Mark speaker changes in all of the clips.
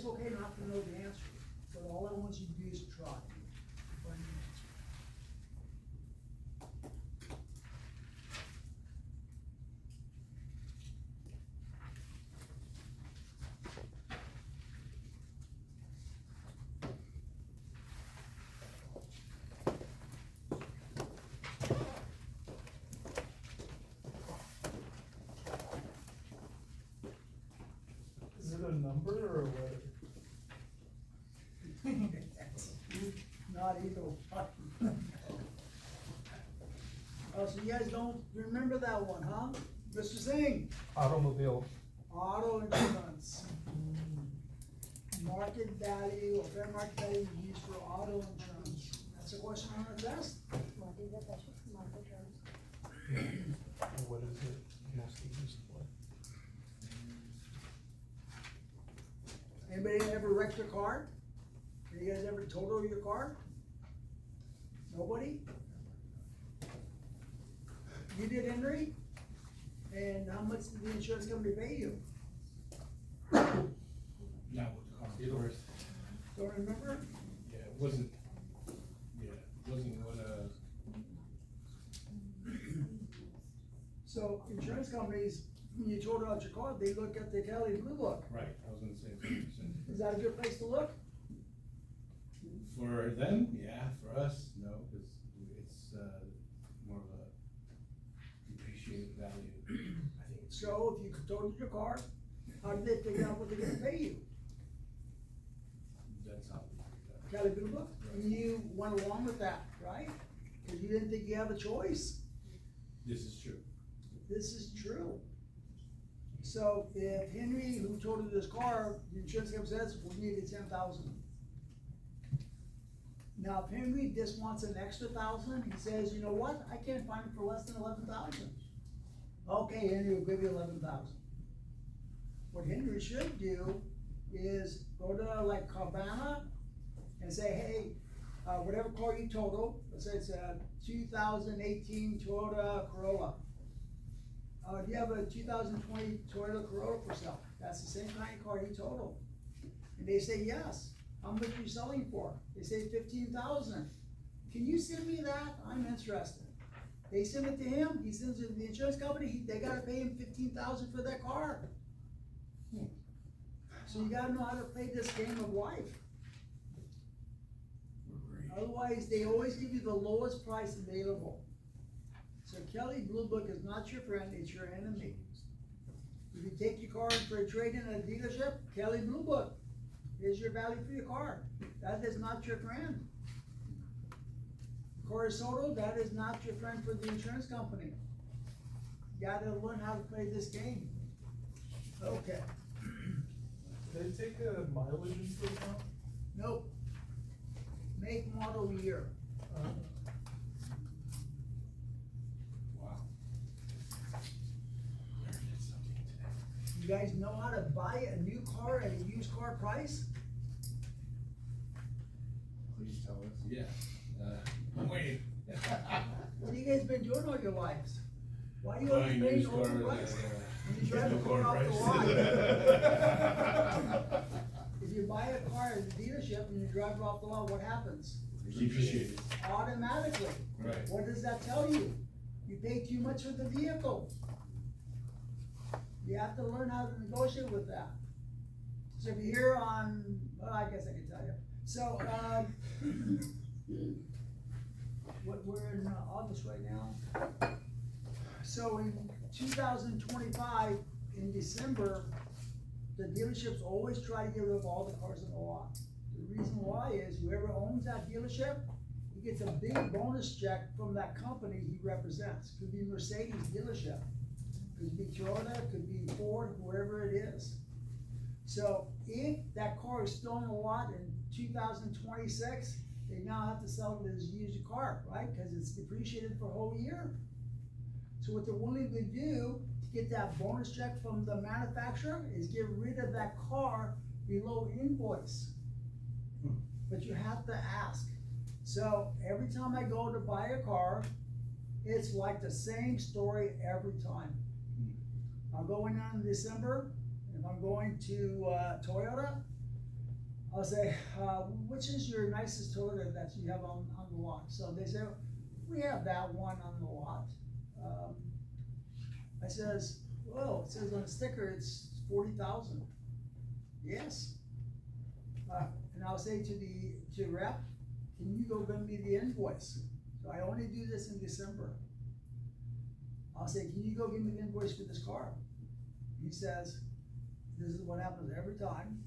Speaker 1: okay not to know the answer, but all I want you to do is try. Find the answer.
Speaker 2: Is it a number or a letter?
Speaker 1: Not either one. Oh, so you guys don't remember that one, huh? Mr. Singh,
Speaker 2: Automobile.
Speaker 1: auto insurance. Market value or fair market value used for auto insurance. That's a question on the test.
Speaker 3: What is the question? Market terms.
Speaker 2: What is it mostly used for?
Speaker 1: Anybody ever wrecked your car? You guys ever total your car? Nobody? You did, Henry? And how much did the insurance company pay you?
Speaker 4: Not what the cost was.
Speaker 1: Don't remember?
Speaker 4: Yeah, it wasn't what,
Speaker 1: So insurance companies, when you total out your car, they look at the Kelly Blue Book.
Speaker 4: right, I was gonna say 50%.
Speaker 1: Is that a good place to look?
Speaker 4: For them, yeah, for us, no, cause it's, more of a depreciated value, I think it's.
Speaker 1: So if you totaled your car, how did they figure out what they're gonna pay you?
Speaker 4: That's how we do that.
Speaker 1: Kelly Blue Book? And you went along with that, right? Cause you didn't think you had a choice.
Speaker 4: This is true.
Speaker 1: This is true. So if Henry, who totaled his car, the insurance company says, we needed 10,000. Now, if Henry just wants an extra 1,000, he says, you know what, I can't find it for less than 11,000. Okay, Henry will give you 11,000. What Henry should do is go to like Carvana and say, hey, whatever car you total, let's say it's a 2018 Toyota Corolla. Do you have a 2020 Toyota Corolla for sale? That's the same kind of car he totaled. And they say, yes. How much are you selling for? They say 15,000. Can you send me that? I'm interested. They send it to him, he sends it to the insurance company, they gotta pay him 15,000 for that car. So you gotta know how to play this game of life. Otherwise, they always give you the lowest price available. So Kelly Blue Book is not your friend, it's your enemy. If you take your car in for a trade-in at a dealership, Kelly Blue Book is your value for your car. That is not your friend. Car is totaled, that is not your friend for the insurance company. You gotta learn how to play this game. Okay,
Speaker 2: Did they take a mileage into account?
Speaker 1: nope. Make, model, year.
Speaker 4: Wow. Learned something today.
Speaker 1: You guys know how to buy a new car at a used car price?
Speaker 4: Please tell us. Yeah, I'm waiting.
Speaker 1: What have you guys been doing all your lives? Why are you always
Speaker 4: Buying
Speaker 1: paying
Speaker 4: used cars
Speaker 1: overpriced?
Speaker 4: at,
Speaker 1: When you drive a car off the lot. If you buy a car at the dealership and you drive it off the lot, what happens?
Speaker 4: Depreciated.
Speaker 1: Automatically.
Speaker 4: Right.
Speaker 1: What does that tell you? You pay too much for the vehicle. You have to learn how to negotiate with that. So if you're here on, well, I guess I can tell you. So, we're in August right now. So in 2025, in December, the dealerships always try to get rid of all the cars in the lot. The reason why is whoever owns that dealership, he gets a big bonus check from that company he represents. Could be Mercedes dealership, could be Toyota, could be Ford, whoever it is. So if that car is still in the lot in 2026, they now have to sell it as a used car, right? Because it's depreciated for a whole year. So what they're willing to do to get that bonus check from the manufacturer is get rid of that car below invoice. But you have to ask. So every time I go to buy a car, it's like the same story every time. I'm going on in December, if I'm going to Toyota, I'll say, which is your nicest Toyota that you have on the lot? So they say, we have that one on the lot. I says, well, it says on the sticker, it's 40,000. Yes. And I'll say to rep, can you go give me the invoice? So I only do this in December. I'll say, can you go give me the invoice for this car? He says, this is what happens every time.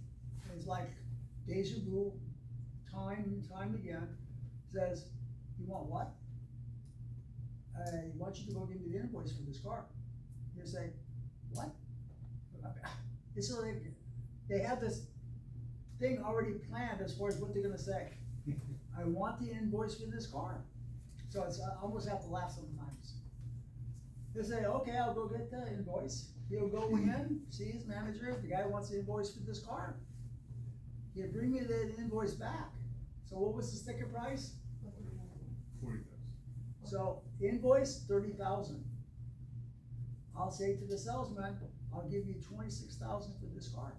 Speaker 1: It's like deja vu, time and time again. Says, you want what? I want you to go give me the invoice for this car. You say, what? And so they have this thing already planned as far as what they're gonna say. I want the invoice for this car. So it's, I almost have to laugh sometimes. They say, okay, I'll go get the invoice. He'll go in, see his manager, the guy wants the invoice for this car. He'll bring me the invoice back. So what was the sticker price?
Speaker 2: 40,000.
Speaker 1: So invoice, 30,000. I'll say to the salesman, I'll give you 26,000 for this car.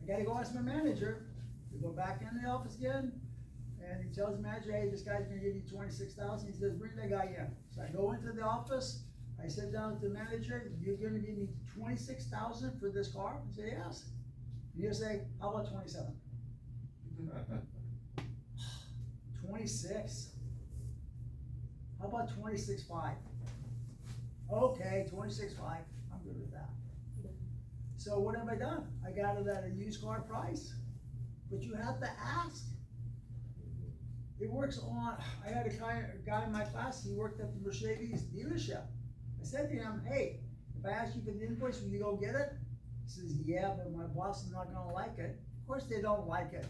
Speaker 1: I gotta go ask my manager. We go back in the office again, and he tells the manager, hey, this guy's gonna give you 26,000. He says, bring that guy in. So I go into the office, I sit down with the manager, you're gonna give me 26,000 for this car? I say, yes. And he'll say, how about 27? 26. How about 26.5? Okay, 26.5, I'm good with that. So what have I done? I got it at a used car price, but you have to ask. It works on, I had a guy in my class, he worked at the Mercedes dealership. I said to him, hey, if I ask you for the invoice, will you go get it? He says, yeah, but my boss is not gonna like it. Of course they don't like it.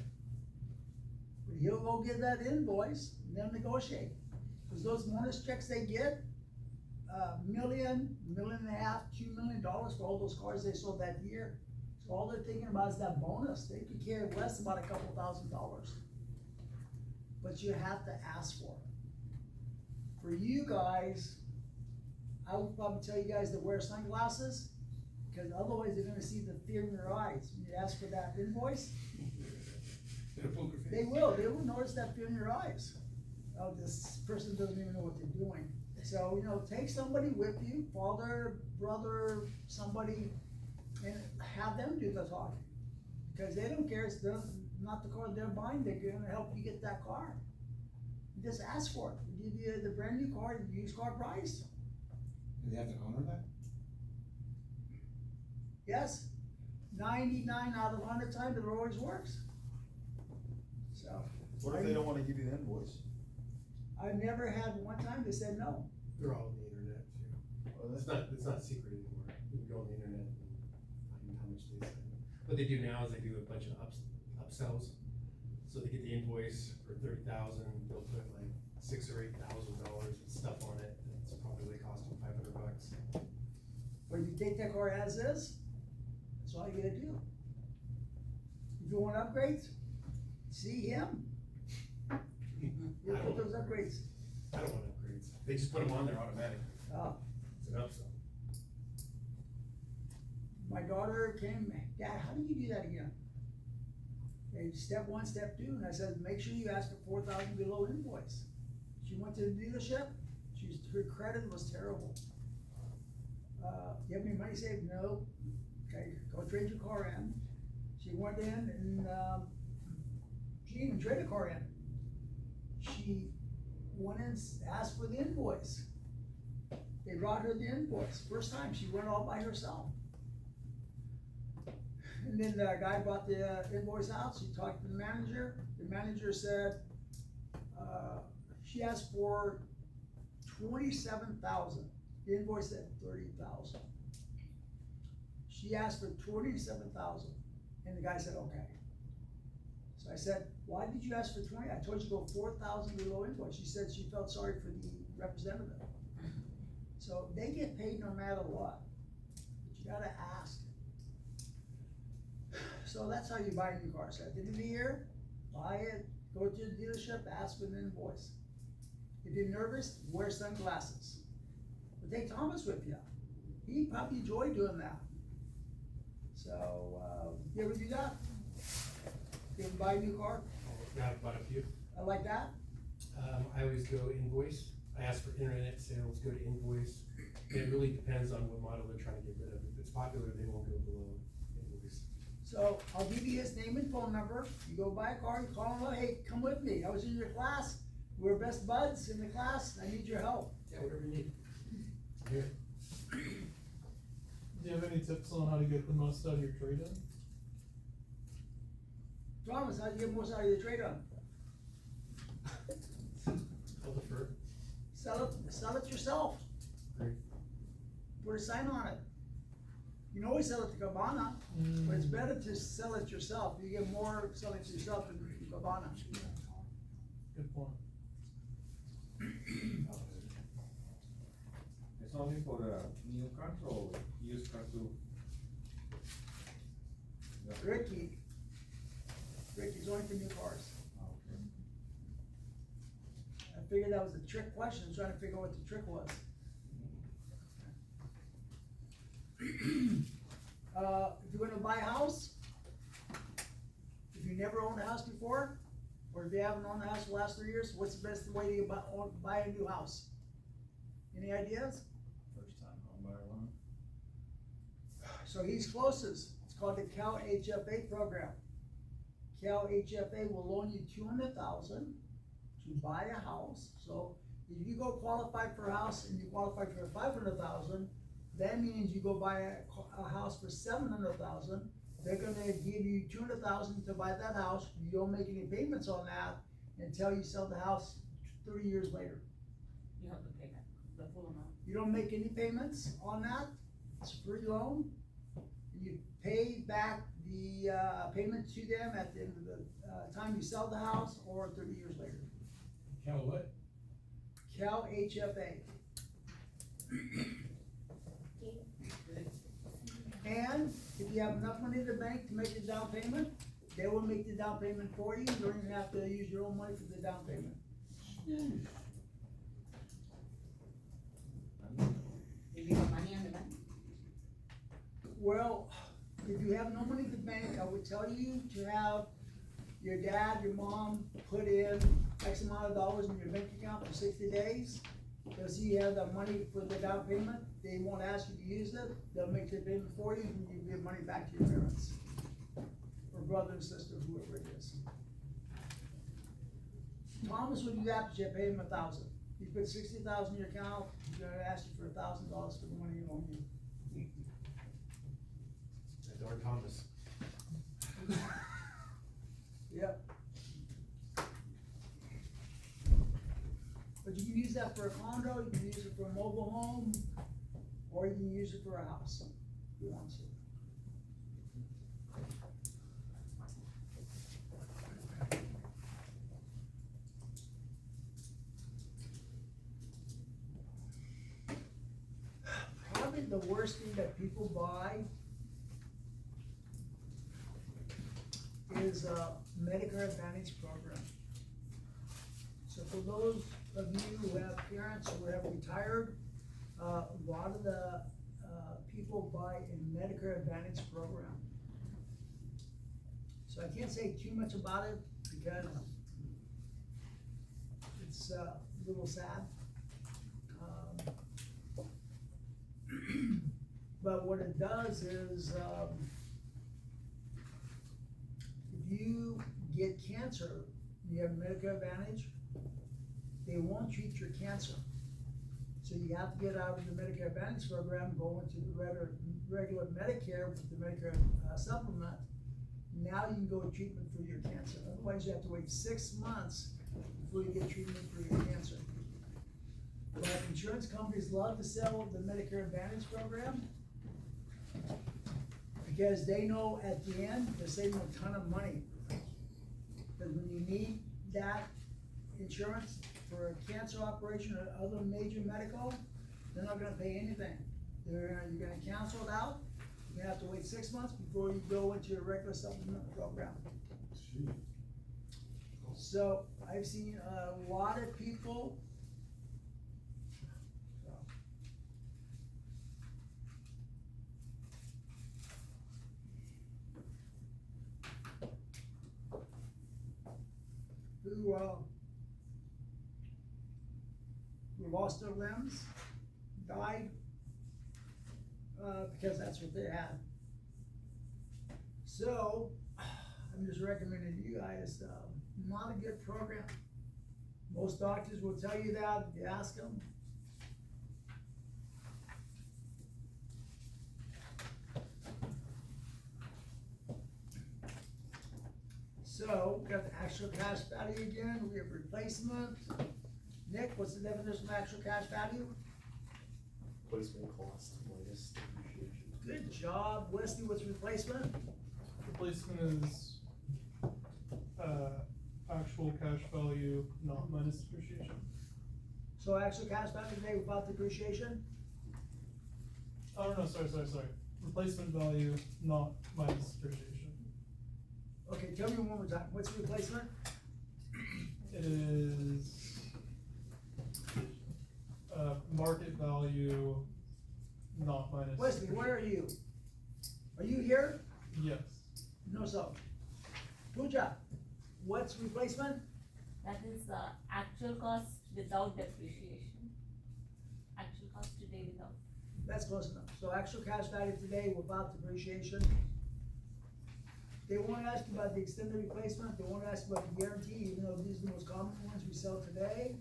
Speaker 1: But he'll go get that invoice and then negotiate. Cause those bonus checks they get, $1.5 million, $2 million for all those cars they sold that year. So all they're thinking about is that bonus. They could care less about a couple $1,000s. But you have to ask for it. For you guys, I would probably tell you guys to wear sunglasses, because otherwise they're gonna see the fear in your eyes. When you ask for that invoice, they will notice that fear in your eyes. Oh, this person doesn't even know what they're doing. So, take somebody with you, father, brother, somebody, and have them do the talking. Because they don't care, it's not the car they're buying, they're gonna help you get that car. You just ask for it, we give you the brand new car, the used car price.
Speaker 4: Do they have to honor that?
Speaker 1: Yes, 99 out of 100 times it always works. So.
Speaker 5: What if they don't wanna give you the invoice?
Speaker 1: I never had one time they said no.
Speaker 2: They're all on the internet too.
Speaker 5: Well,
Speaker 2: It's not secret anymore. You can go on the internet and find how much they spend. What they do now is they do a bunch of upsells. So they get the invoice for 30,000, they'll put like $6,000 or $8,000 and stuff on it. It's probably cost them $500.
Speaker 1: But if you take that car as is, that's all you gotta do. If you want upgrades, see him. You'll put those upgrades.
Speaker 2: I don't want upgrades. They just put them on there automatic.
Speaker 1: Oh,
Speaker 2: It's an upsell.
Speaker 1: my daughter came, Dad, how do you do that again? Okay, step one, step two, and I said, make sure you ask for 4,000 below invoice. She went to the dealership, her credit was terrible. You have any money saved? No. Okay, go trade your car in. She went in and, she didn't even trade a car in. She went in, asked for the invoice. They brought her the invoice, first time, she went all by herself. And then the guy brought the invoice out, she talked to the manager said, she asked for 27,000, the invoice said 30,000. She asked for 27,000, and the guy said, okay. So I said, why did you ask for 20? I told you to go 4,000 below invoice. She said she felt sorry for the representative. So they get paid no matter what, but you gotta ask. So that's how you buy a new car. So at the end of the year, buy it, go to the dealership, ask for an invoice. If you're nervous, wear sunglasses. But take Thomas with you. He'd probably enjoy doing that. So, you ever do that? You can buy a new car,
Speaker 2: Yeah, I've bought a few.
Speaker 1: I like that.
Speaker 2: I always go invoice. I ask for internet sales, go to invoice. And it really depends on what model they're trying to get rid of. If it's popular, they won't go below invoice.
Speaker 1: So I'll give you his name and phone number, you go buy a car, you call him, hey, come with me, I was in your class, we're best buds in the class, I need your help.
Speaker 2: Yeah, whatever you need. Here.
Speaker 6: Do you have any tips on how to get the most out of your trade-in?
Speaker 1: Thomas, how'd you get most out of your trade-on?
Speaker 2: I'll defer.
Speaker 1: Sell it yourself,
Speaker 2: Great.
Speaker 1: put a sign on it. You can always sell it to Gabbana, but it's better to sell it yourself, you get more selling to yourself than to Gabbana.
Speaker 6: Good point.
Speaker 7: It's only for the new cars or used cars too?
Speaker 1: Ricky's only for new cars.
Speaker 7: Okay.
Speaker 1: I figured that was a trick question, trying to figure out what the trick was. If you're gonna buy a house, if you never owned a house before, or if you haven't owned a house for the last 3 years, what's the best way to buy a new house? Any ideas?
Speaker 5: First time home buyer loan.
Speaker 1: So he's closest, it's called the Cal HFA program. Cal HFA will loan you $200,000 to buy a house, so if you go qualify for a house and you qualify for $500,000, that means you go buy a house for $700,000, they're gonna give you $200,000 to buy that house, you don't make any payments on that until you sell the house 30 years later.
Speaker 3: You have to pay that, the full amount.
Speaker 1: You don't make any payments on that, it's a free loan. You pay back the, payment to them at the end of the, time you sell the house or 30 years later.
Speaker 4: Cal what?
Speaker 1: Cal HFA. And if you have enough money in the bank to make the down payment, they will make the down payment for you, you don't even have to use your own money for the down payment.
Speaker 3: If you have money in the bank.
Speaker 1: Well, if you have no money in the bank, I would tell you to have your dad, your mom put in X amount of dollars in your bank account for 60 days. Because you have the money for the down payment, they won't ask you to use it, they'll make the payment for you, and you give money back to your parents. Or brother and sister, whoever it is. Thomas would do that, but you pay him $1,000. You put 60,000 in your account, he's gonna ask you for $1,000 for the money he loaned you.
Speaker 2: That darn Thomas.
Speaker 1: Yep. But you can use that for a condo, you can use it for a mobile home, or you can use it for a house, if you want to. Probably the worst thing that people buy is a Medicare Advantage program. So for those of you who have parents who have retired, a lot of the, people buy a Medicare Advantage program. So I can't say too much about it because it's a little sad. But what it does is, if you get cancer, you have Medicare Advantage, they won't treat your cancer. So you have to get out of the Medicare Advantage program, go into the regular Medicare with the Medicare supplement. Now you can go to treatment for your cancer. Otherwise, you have to wait 6 months before you get treatment for your cancer. But insurance companies love to sell the Medicare Advantage program because they know at the end, they're saving a ton of money. Because when you need that insurance for a cancer operation or other major medical, they're not gonna pay anything. You're gonna cancel it out, you're gonna have to wait 6 months before you go into your regular supplement program. So, I've seen a lot of people. who lost their limbs, died, because that's what they had. So, I'm just recommending you guys, not a good program. Most doctors will tell you that, if you ask them. So, we got the actual cash value again, we have replacement. Nick, what's the definition of actual cash value?
Speaker 5: Replacement cost minus depreciation.
Speaker 1: Good job, Wesley, what's replacement?
Speaker 6: Replacement is, actual cash value, not minus depreciation.
Speaker 1: So actual cash value today without depreciation?
Speaker 6: Oh, no, sorry. Replacement value, not minus depreciation.
Speaker 1: Okay, tell me one more time, what's replacement?
Speaker 6: It is, market value, not minus.
Speaker 1: Wesley, where are you? Are you here?
Speaker 6: Yes.
Speaker 1: No, so. Pooja, what's replacement?
Speaker 3: That is actual cost without depreciation. Actual cost today without.
Speaker 1: That's close enough. So actual cash value today without depreciation. They won't ask you about the extended replacement, they won't ask about the guarantee, even though these are the most common ones we sell today.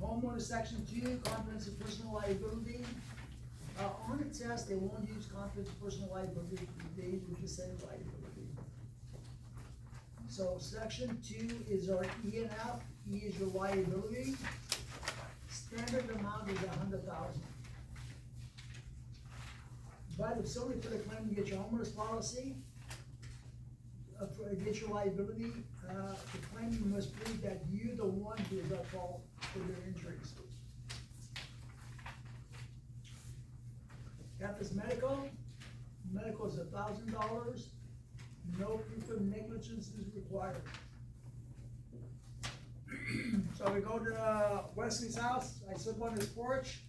Speaker 1: Homeowner section 2, comprehensive personal liability. On the test, they won't use comprehensive personal liability, they usually just say liability. So section 2 is our E and F, E is your liability. Standard amount is $100,000. But if somebody put a claim to get your homeowner's policy, get your liability, the claimant must prove that you're the one who is at fault for their injuries. F is medical, medical is $1,000, no proof of negligence is required. So we go to Wesley's house, I sit on his porch,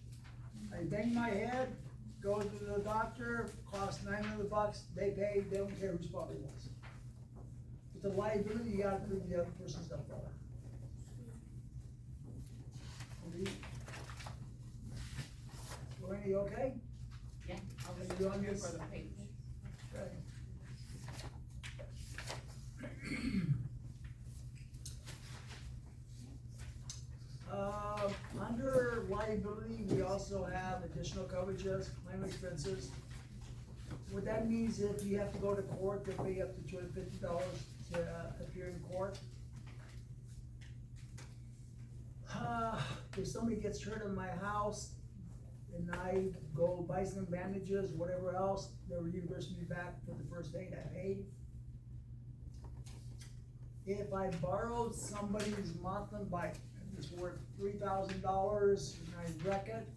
Speaker 1: I bang my head, go to the doctor, cost $900, they pay, they don't care whose fault it was. With the liability, you gotta prove the other person's at fault. Lorraine, you okay?
Speaker 3: Yeah.
Speaker 1: Are you on
Speaker 3: Here
Speaker 1: this?
Speaker 3: for the payment.
Speaker 1: Okay. Under liability, we also have additional coverages, claim expenses. What that means, if you have to go to court, they'll pay up to $250 to appear in court. If somebody gets hurt in my house, and I go buy some bandages, whatever else, they'll reimburse me back for the first aid I paid. If I borrowed somebody's mountain bike, and it's worth $3,000, and I wreck it,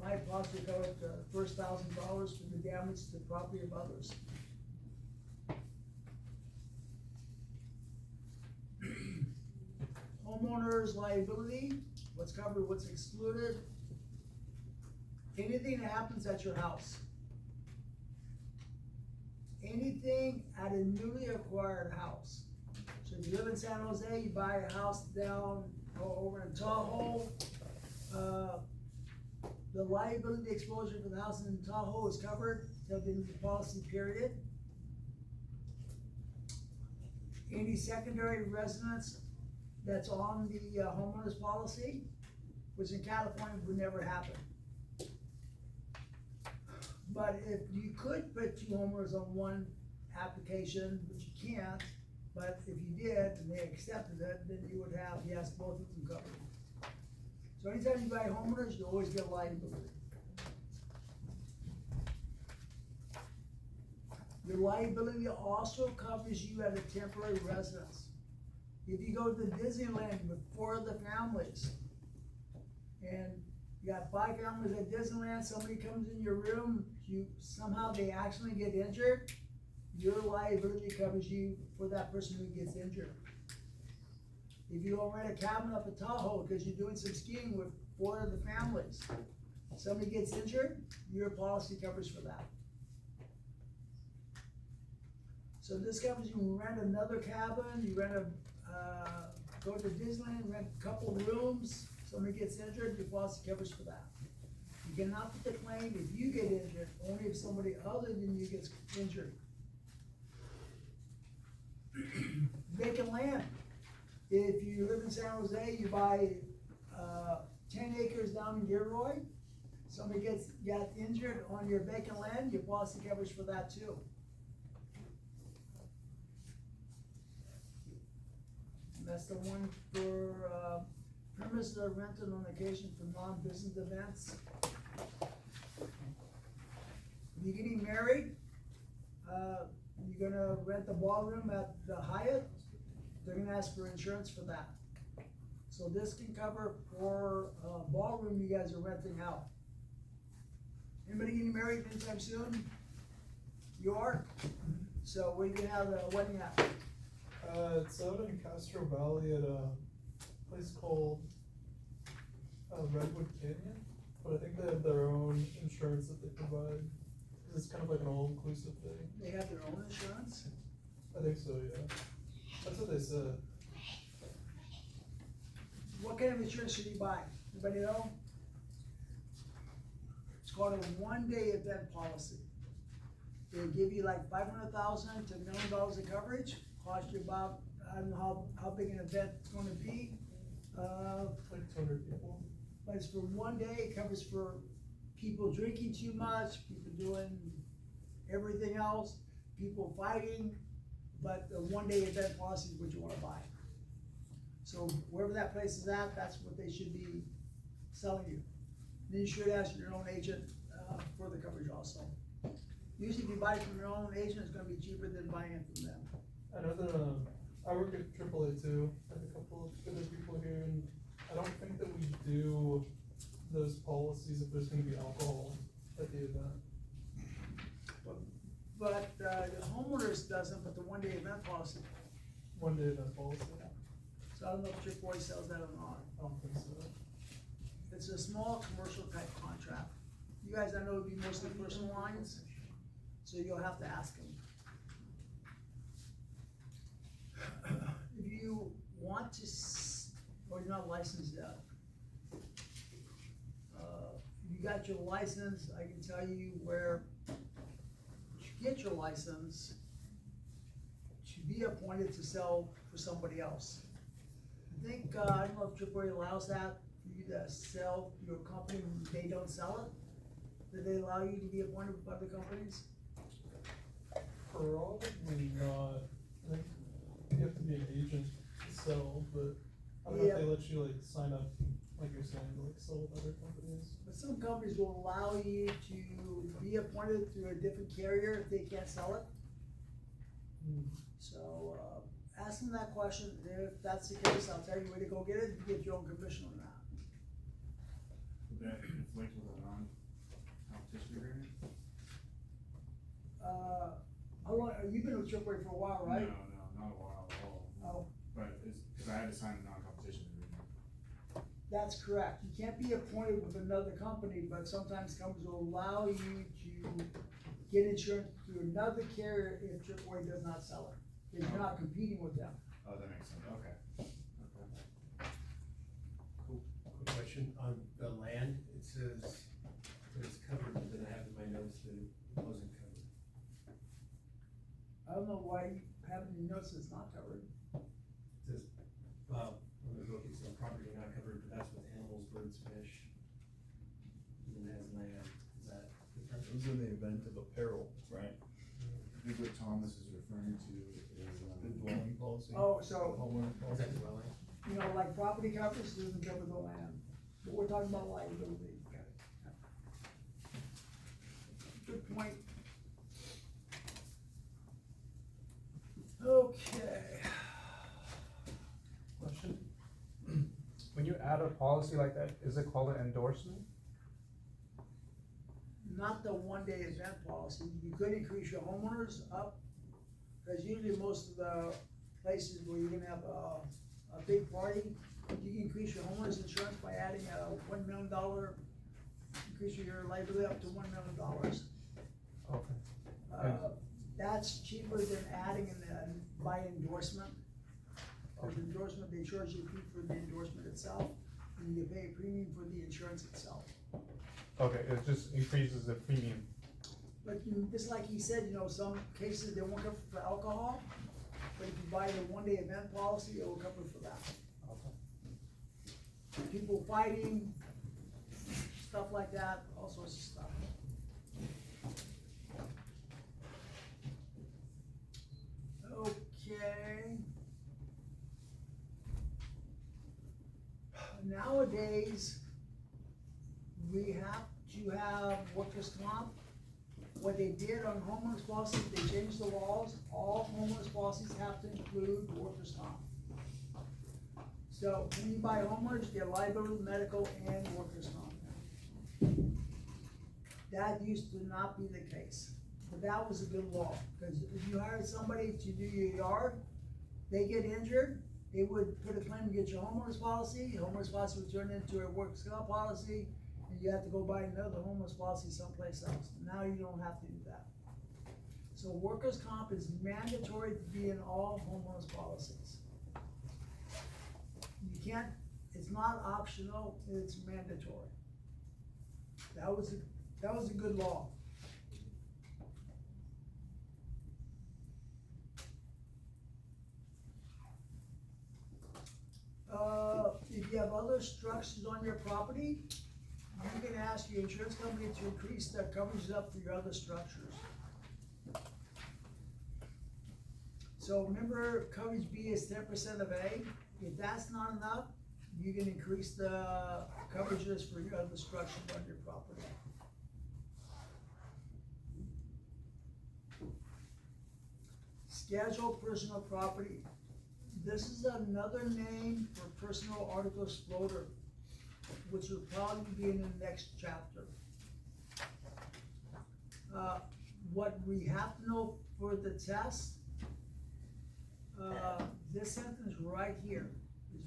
Speaker 1: my policy will cover up to the first $1,000 for the damage to the property of others. Homeowner's liability, what's covered, what's excluded. Anything that happens at your house. Anything at a newly acquired house. So if you live in San Jose, you buy a house down over in Tahoe, the liability exposure for the house in Tahoe is covered till the end of the policy period. Any secondary residence that's on the homeowner's policy, which in California would never happen. But if you could put two homeowners on one application, which you can't, but if you did and they accepted it, then you would have, yes, both of them covered. So anytime you buy homeowners, you always get liability. Your liability also covers you at a temporary residence. If you go to Disneyland with 4 other families, and you got 5 families at Disneyland, somebody comes in your room, somehow they actually get injured, your liability covers you for that person who gets injured. If you go rent a cabin up at Tahoe, cause you're doing some skiing with 4 of the families, somebody gets injured, your policy covers for that. So this covers you rent another cabin, you rent go to Disneyland, rent a couple rooms, somebody gets injured, your policy covers for that. You cannot put the claim if you get injured, only if somebody other than you gets injured. Vacant land. If you live in San Jose, you buy, 10 acres down in Gilroy, somebody got injured on your vacant land, your policy covers for that too. And that's the one for, premises are rented on occasion for non-business events. If you're getting married, you're gonna rent the ballroom at the Hyatt, they're gonna ask for insurance for that. So this can cover for a ballroom you guys are renting out. Anybody getting married anytime soon? You are? So where you gonna have a wedding at?
Speaker 6: It's out in Castro Valley at a place called, Redwood Canyon, but I think they have their own insurance that they provide. It's kind of like an all-inclusive thing.
Speaker 1: They have their own insurance?
Speaker 6: I think so, yeah. That's what they said.
Speaker 1: What kind of insurance should you buy? Anybody know? It's called a one-day event policy. They give you like 500,000 to $1 million of coverage, cost you about, I don't know how big an event it's gonna be.
Speaker 6: Like 200 people.
Speaker 1: But it's for one day, it covers for people drinking too much, people doing everything else, people fighting, but the one-day event policy is what you wanna buy. So wherever that place is at, that's what they should be selling you. Then you should ask your own agent, for the coverage also. Usually if you buy it from your own agent, it's gonna be cheaper than buying it from them.
Speaker 6: I know that, I work at AAA too, I have a couple of other people here, and I don't think that we do those policies if there's gonna be alcohol at the event.
Speaker 1: But, the homeowners doesn't, but the one-day event policy,
Speaker 6: One day event policy,
Speaker 1: so I don't know if Chick-fil-A sells that or not.
Speaker 6: I don't think so.
Speaker 1: It's a small commercial type contract. You guys, I know would be mostly personal lines, so you'll have to ask them. If you want to, or you're not licensed yet. If you got your license, I can tell you where you get your license to be appointed to sell for somebody else. I think, I don't know if AAA allows that, for you to sell your company when they don't sell it. Do they allow you to be appointed with other companies?
Speaker 6: Probably not, I think you have to be an agent to sell, but I don't know if they let you like sign up, like you're saying, to like sell with other companies.
Speaker 1: But some companies will allow you to be appointed through a different carrier if they can't sell it. So, ask them that question, if that's the case, I'll tell you where to go get it, you get your own commission on that.
Speaker 8: Would that conflict with a non-competition agreement?
Speaker 1: How long, you've been with AAA for a while, right?
Speaker 8: No, not a while at all.
Speaker 1: Oh,
Speaker 8: But it's, cause I had to sign a non-competition agreement.
Speaker 1: that's correct, you can't be appointed with another company, but sometimes companies will allow you to get insurance through another carrier if AAA does not sell it, if you're not competing with them.
Speaker 8: Oh, that makes sense, okay. Okay.
Speaker 2: Cool. Quick question, on the land, it says that it's covered, but then I have in my notes that it wasn't covered.
Speaker 1: I don't know why you haven't noticed it's not covered.
Speaker 2: It says, on the book, it says property not covered, but that's with animals, birds, fish. And then it has land, is that different?
Speaker 4: Those are the event of apparel, right?
Speaker 8: I think what Thomas is referring to is,
Speaker 4: The dwelling policy.
Speaker 1: Oh, so,
Speaker 4: Homeowner
Speaker 2: Is
Speaker 4: policy.
Speaker 2: that dwelling?
Speaker 1: you know, like property coverage doesn't cover the land, but we're talking about liability. Good point. Okay.
Speaker 9: Question? When you add a policy like that, is it called an endorsement?
Speaker 1: Not the one-day event policy, you could increase your homeowners up, cause usually most of the places where you're gonna have a big party, you can increase your homeowner's insurance by adding a $1 million, increase your liability up to $1 million.
Speaker 9: Okay.
Speaker 1: That's cheaper than adding by endorsement. Because endorsement, they charge you a fee for the endorsement itself, and you pay a premium for the insurance itself.
Speaker 9: Okay, it just increases the premium.
Speaker 1: But just like he said, some cases they won't cover for alcohol, but if you buy the one-day event policy, it will cover for that.
Speaker 9: Okay.
Speaker 1: People fighting, stuff like that, all sorts of stuff. Okay. Nowadays, we have to have workers' comp. What they did on homeowners policies, they changed the laws. All homeowners policies have to include workers' comp. So when you buy homeowners, you get liability, medical, and workers' comp. That used to not be the case, but that was a good law, because if you hired somebody to do your yard, they get injured, they would put a claim to get your homeowners policy would turn into a workers' comp policy, and you have to go buy another homeowners policy someplace else. Now you don't have to do that. So workers' comp is mandatory to be in all homeowners policies. You can't, it's not optional, it's mandatory. That was a good law. If you have other structures on your property, you can ask your insurance company to increase their coverage up for your other structures. So remember, coverage B is 10% of A. If that's not enough, you can increase the coverages for your other structures on your property. Scheduled personal property. This is another name for personal articles floater, which will probably be in the next chapter. What we have to know for the test, this sentence right here is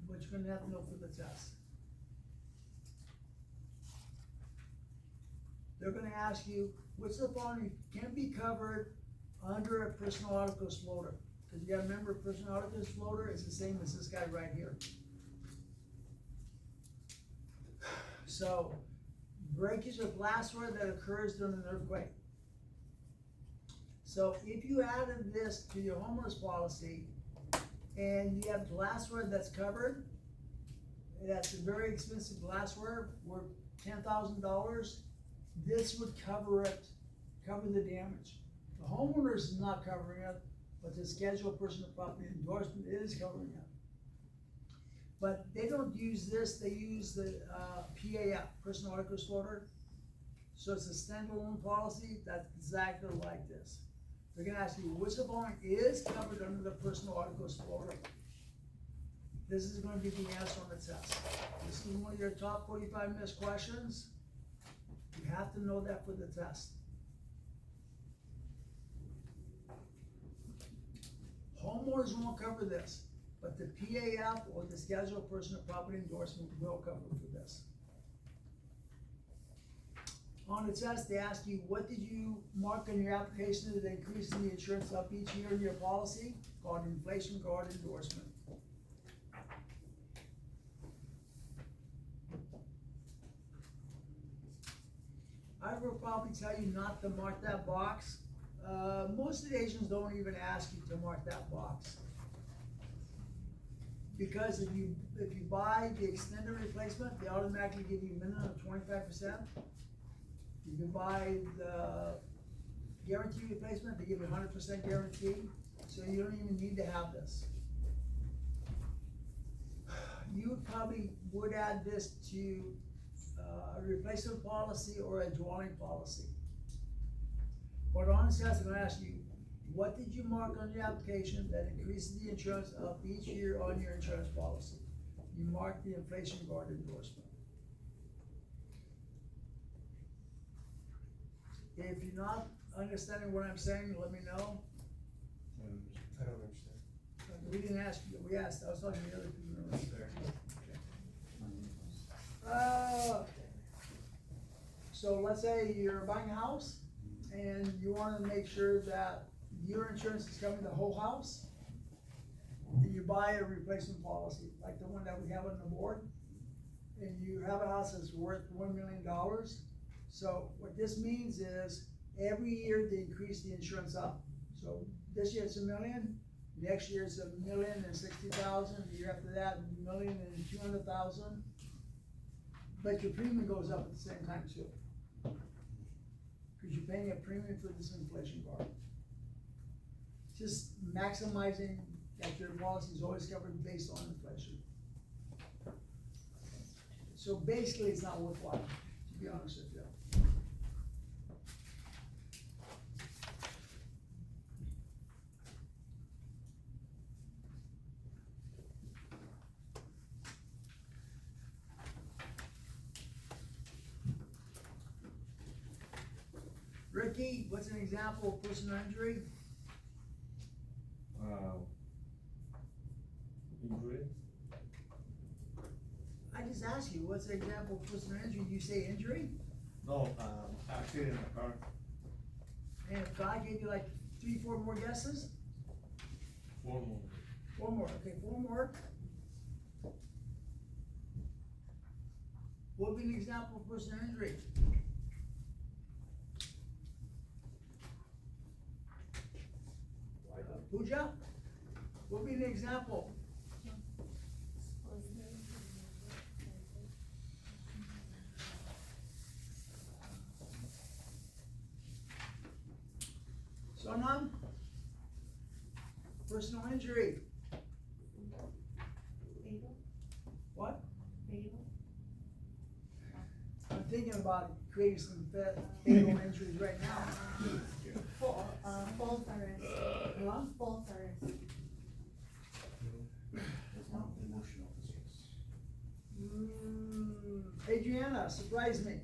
Speaker 1: what you're gonna have to know for the test. They're gonna ask you, which of the following can be covered under a personal articles floater? Because you gotta remember, personal articles floater is the same as this guy right here. So, breakage of glassware that occurs during an earthquake. So if you added this to your homeowners policy and you have glassware that's covered, that's a very expensive glassware worth $10,000, this would cover it, cover the damage. The homeowner is not covering it, but the scheduled personal property endorsement is covering it. But they don't use this, they use the PAF, personal articles floater. So it's a standalone policy that's exactly like this. They're gonna ask you, which of the following is covered under the personal articles floater? This is gonna be the answer on the test. This is one of your top 45 missed questions. You have to know that for the test. Homeowners won't cover this, but the PAF or the scheduled personal property endorsement will cover for this. On the test, they ask you, what did you mark on your application that increases the insurance up each year in your policy? Called inflation guard endorsement. I will probably tell you not to mark that box. Most of the agents don't even ask you to mark that box. Because if you buy the extended replacement, they automatically give you a minimum of 25%. You can buy the guaranteed replacement, they give you 100% guarantee, so you don't even need to have this. You probably would add this to a replacement policy or a dwelling policy. But on the test, I'm gonna ask you, what did you mark on your application that increases the insurance up each year on your insurance policy? You mark the inflation guard endorsement. If you're not understanding what I'm saying, let me know.
Speaker 2: I don't understand.
Speaker 1: we didn't ask you, we asked, I was talking to the other people. in the room. So let's say you're buying a house and you wanna make sure that your insurance is covering the whole house. And you buy a replacement policy, like the one that we have on the board. And you have a house that's worth $1 million. So what this means is, every year they increase the insurance up. So this year it's $1 million, next year it's $1,060,000, the year after that, $1,200,000. But your premium goes up at the same time too. Cause you're paying a premium for this inflation bar. Just maximizing that your policy is always covered based on inflation. So basically, it's not worthwhile, to be honest with you. Ricky, what's an example of personal injury?
Speaker 5: Injury?
Speaker 1: I just asked you, what's an example of personal injury? You say injury?
Speaker 5: No, accident in the car.
Speaker 1: And if God gave you like 3, 4 more guesses?
Speaker 5: 4 more.
Speaker 1: 4 more, okay, 4 more. What would be an example of personal injury? Pooja? What would be an example? Sonam? Personal injury. What? I'm thinking about creating some fatal injuries right now.
Speaker 3: False arrest.
Speaker 1: Huh?
Speaker 3: False arrest.
Speaker 4: Emotional distress.
Speaker 1: Adriana, surprise me.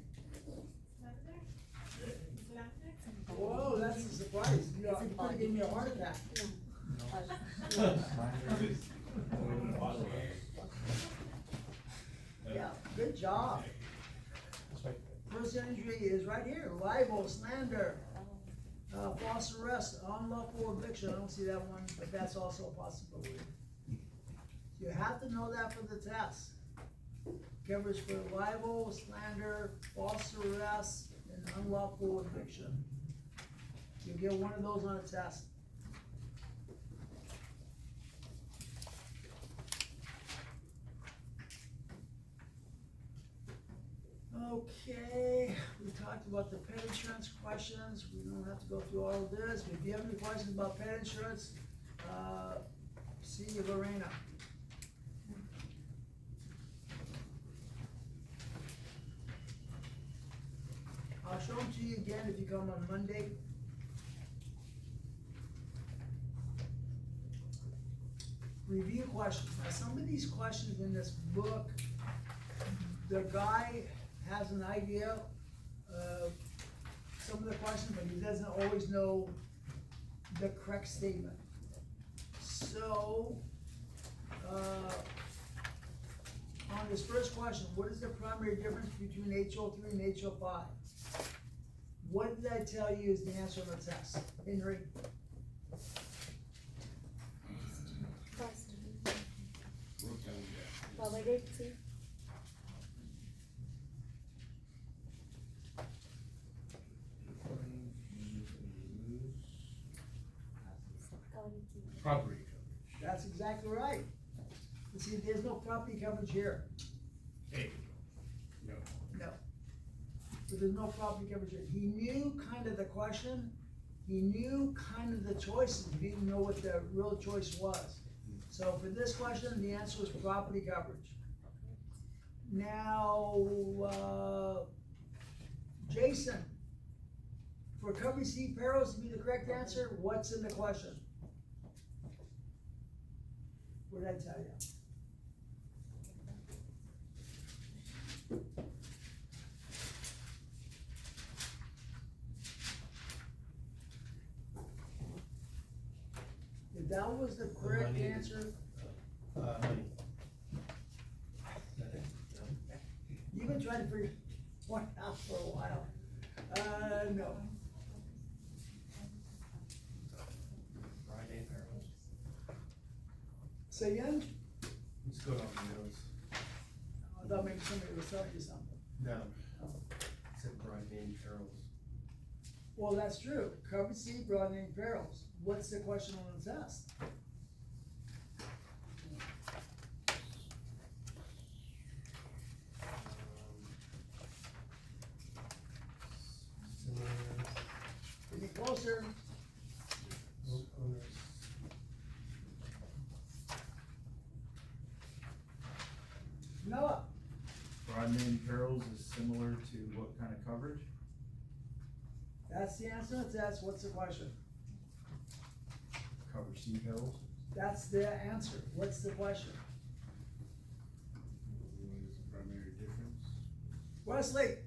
Speaker 1: Whoa, that's a surprise. You could have given me a heart attack. Yeah, good job. Personal injury is right here, libel, slander, false arrest, unlawful eviction, I don't see that one, but that's also a possibility. You have to know that for the test. Coverage for libel, slander, false arrest, and unlawful eviction. You get one of those on a test. Okay, we talked about the pet insurance questions, we don't have to go through all of this, but if you have any questions about pet insurance, see Lorena. I'll show them to you again if you come on Monday. Review questions. Now, some of these questions in this book, the guy has an idea of some of the questions, but he doesn't always know the correct statement. So, on this first question, what is the primary difference between HO3 and HO5? What did I tell you is the answer on the test? Henry?
Speaker 10: Validity.
Speaker 4: Property coverage.
Speaker 1: That's exactly right. You see, there's no property coverage here.
Speaker 4: Hey. No.
Speaker 1: No. So there's no property coverage here. He knew kind of the question, he knew kind of the choices, he didn't know what the real choice was. So for this question, the answer was property coverage. Now, Jason, for coverage C perils to be the correct answer, what's in the question? What did I tell you? If that was the correct
Speaker 2: money.
Speaker 1: answer.
Speaker 2: Money. Is that it? No?
Speaker 1: You've been trying to figure one out for a while. No.
Speaker 2: Friday Barrels.
Speaker 1: Say again?
Speaker 2: Let's go down the nose.
Speaker 1: I thought maybe somebody was telling you something.
Speaker 2: No. It said bride name Barrels.
Speaker 1: Well, that's true. Covered seed, broad name barrels. What's the question on the test?
Speaker 2: Similar
Speaker 1: Getting closer.
Speaker 2: owners.
Speaker 1: Noah,
Speaker 8: Broad name perils is similar to what kind of coverage?
Speaker 1: that's the answer to the test. What's the question?
Speaker 8: Cover C perils?
Speaker 1: That's the answer. What's the question?
Speaker 8: What is the primary difference?
Speaker 1: Wesley,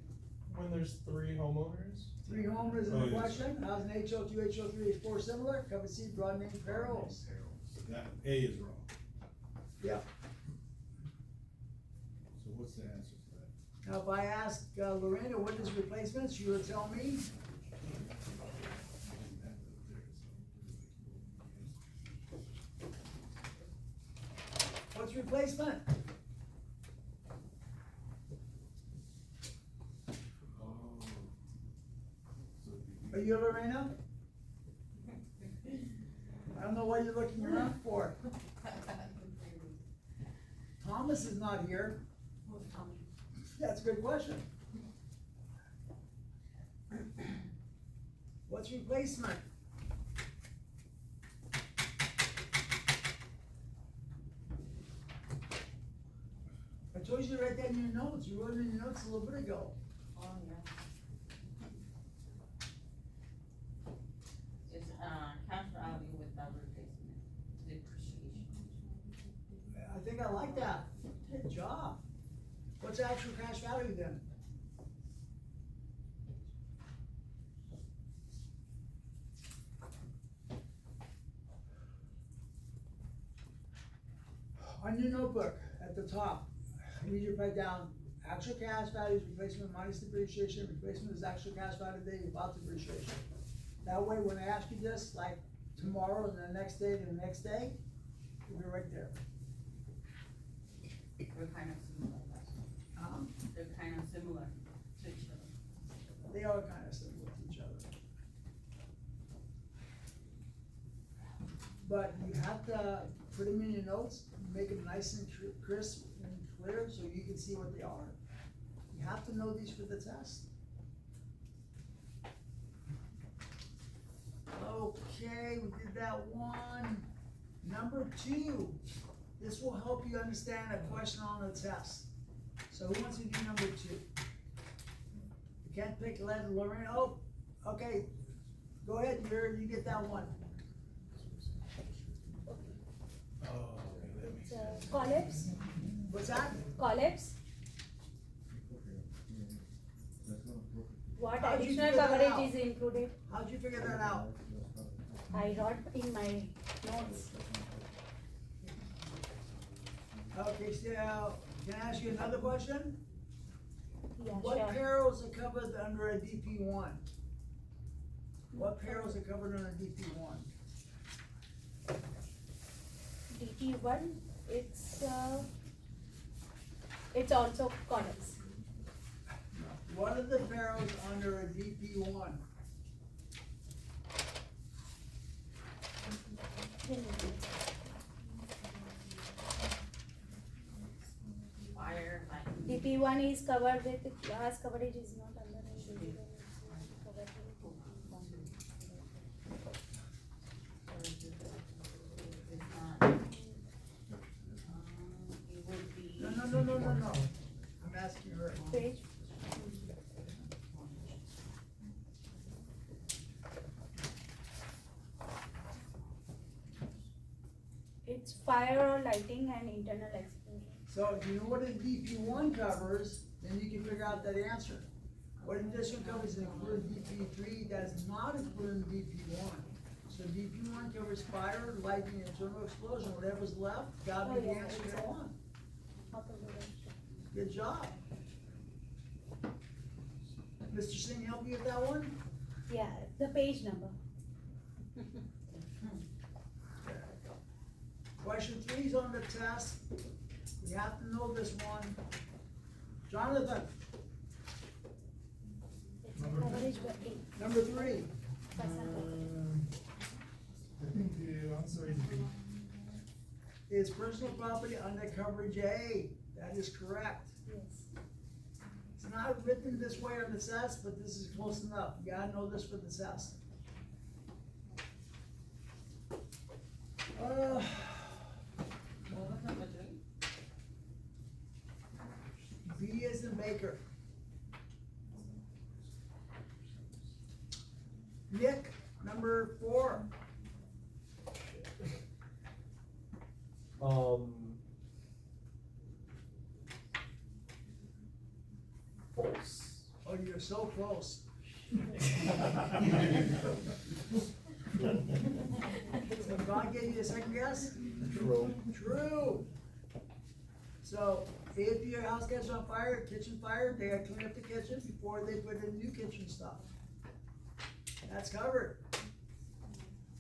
Speaker 6: When there's 3 homeowners,
Speaker 1: 3 homers in
Speaker 8: Oh,
Speaker 1: the
Speaker 8: yes.
Speaker 1: question. How's an HO2, HO3, H4 similar? Covered seed, broad name barrels.
Speaker 8: Perils. That A is wrong.
Speaker 1: Yeah.
Speaker 8: So what's the answer to that?
Speaker 1: Now, if I ask Lorena what is replacements, she would tell me. What's replacement? Are you Lorena? I don't know what you're looking around for. Thomas is not here. That's a good question. What's replacement? I told you to write that in your notes. You wrote it in your notes a little bit ago.
Speaker 3: Oh, yeah. It's, cash value without replacement, depreciation.
Speaker 1: I think I like that. Good job. What's actual cash value then? On your notebook, at the top, I need you to write down actual cash value is replacement minus depreciation, replacement is actual cash value today without depreciation. That way, when I ask you this, like tomorrow and the next day and the next day, it'll be right there.
Speaker 3: They're kind of similar, they're kind of similar to each other.
Speaker 1: They are kind of similar to each other. But you have to put them in your notes, make them nice and crisp and clear so you can see what they are. You have to know these for the test. Okay, we did that one. Number 2, this will help you understand a question on the test. So who wants to do number 2? You can't pick Lorraine. Oh, okay. Go ahead, you get that one.
Speaker 4: Oh, okay, that makes sense.
Speaker 10: Collapse,
Speaker 1: What's that?
Speaker 10: collapse, what
Speaker 1: How'd you
Speaker 10: additional
Speaker 1: figure that out?
Speaker 10: coverage is included?
Speaker 1: How'd you figure that out?
Speaker 10: I wrote in my notes.
Speaker 1: Okay, so can I ask you another question?
Speaker 10: Yeah,
Speaker 1: What
Speaker 10: sure.
Speaker 1: perils are covered under a DP1? What perils are covered under DP1?
Speaker 10: DT1, it's also collapse.
Speaker 1: What are the perils under a DP1?
Speaker 3: Fire, like.
Speaker 10: DP1 is covered with, glass coverage is not under DP1. It's covered with
Speaker 3: It's not, it would be.
Speaker 1: No. I'm asking her.
Speaker 10: page. It's fire or lighting and internal explosion.
Speaker 1: So if you know what a DP1 covers, then you can figure out that answer. What additional covers included in DP3 that is not included in DP1. So DP1 covers forest fire, lightning, internal explosion, whatever's left, gotta
Speaker 10: Oh,
Speaker 1: be the
Speaker 10: yeah,
Speaker 1: answer
Speaker 10: it's
Speaker 1: you
Speaker 10: a-
Speaker 1: want.
Speaker 10: Automobile.
Speaker 1: Good job. Mr. Singh, help you with that one?
Speaker 10: Yeah, the page number.
Speaker 1: Question 3 is on the test. You have to know this one. Jonathan,
Speaker 10: It's coverage by eight.
Speaker 1: number 3.
Speaker 10: Personal coverage.
Speaker 6: I think the answer is B.
Speaker 1: Is personal property under coverage A? That is correct.
Speaker 10: Yes.
Speaker 1: It's not written this way on the test, but this is close enough. You gotta know this for the test. B is in Baker. Nick, number 4.
Speaker 9: False.
Speaker 1: Oh, you're so close. So God gave you a second guess?
Speaker 9: True.
Speaker 1: True. So if your house catches on fire, kitchen fire, they gotta clean up the kitchen before they put in new kitchen stuff. That's covered.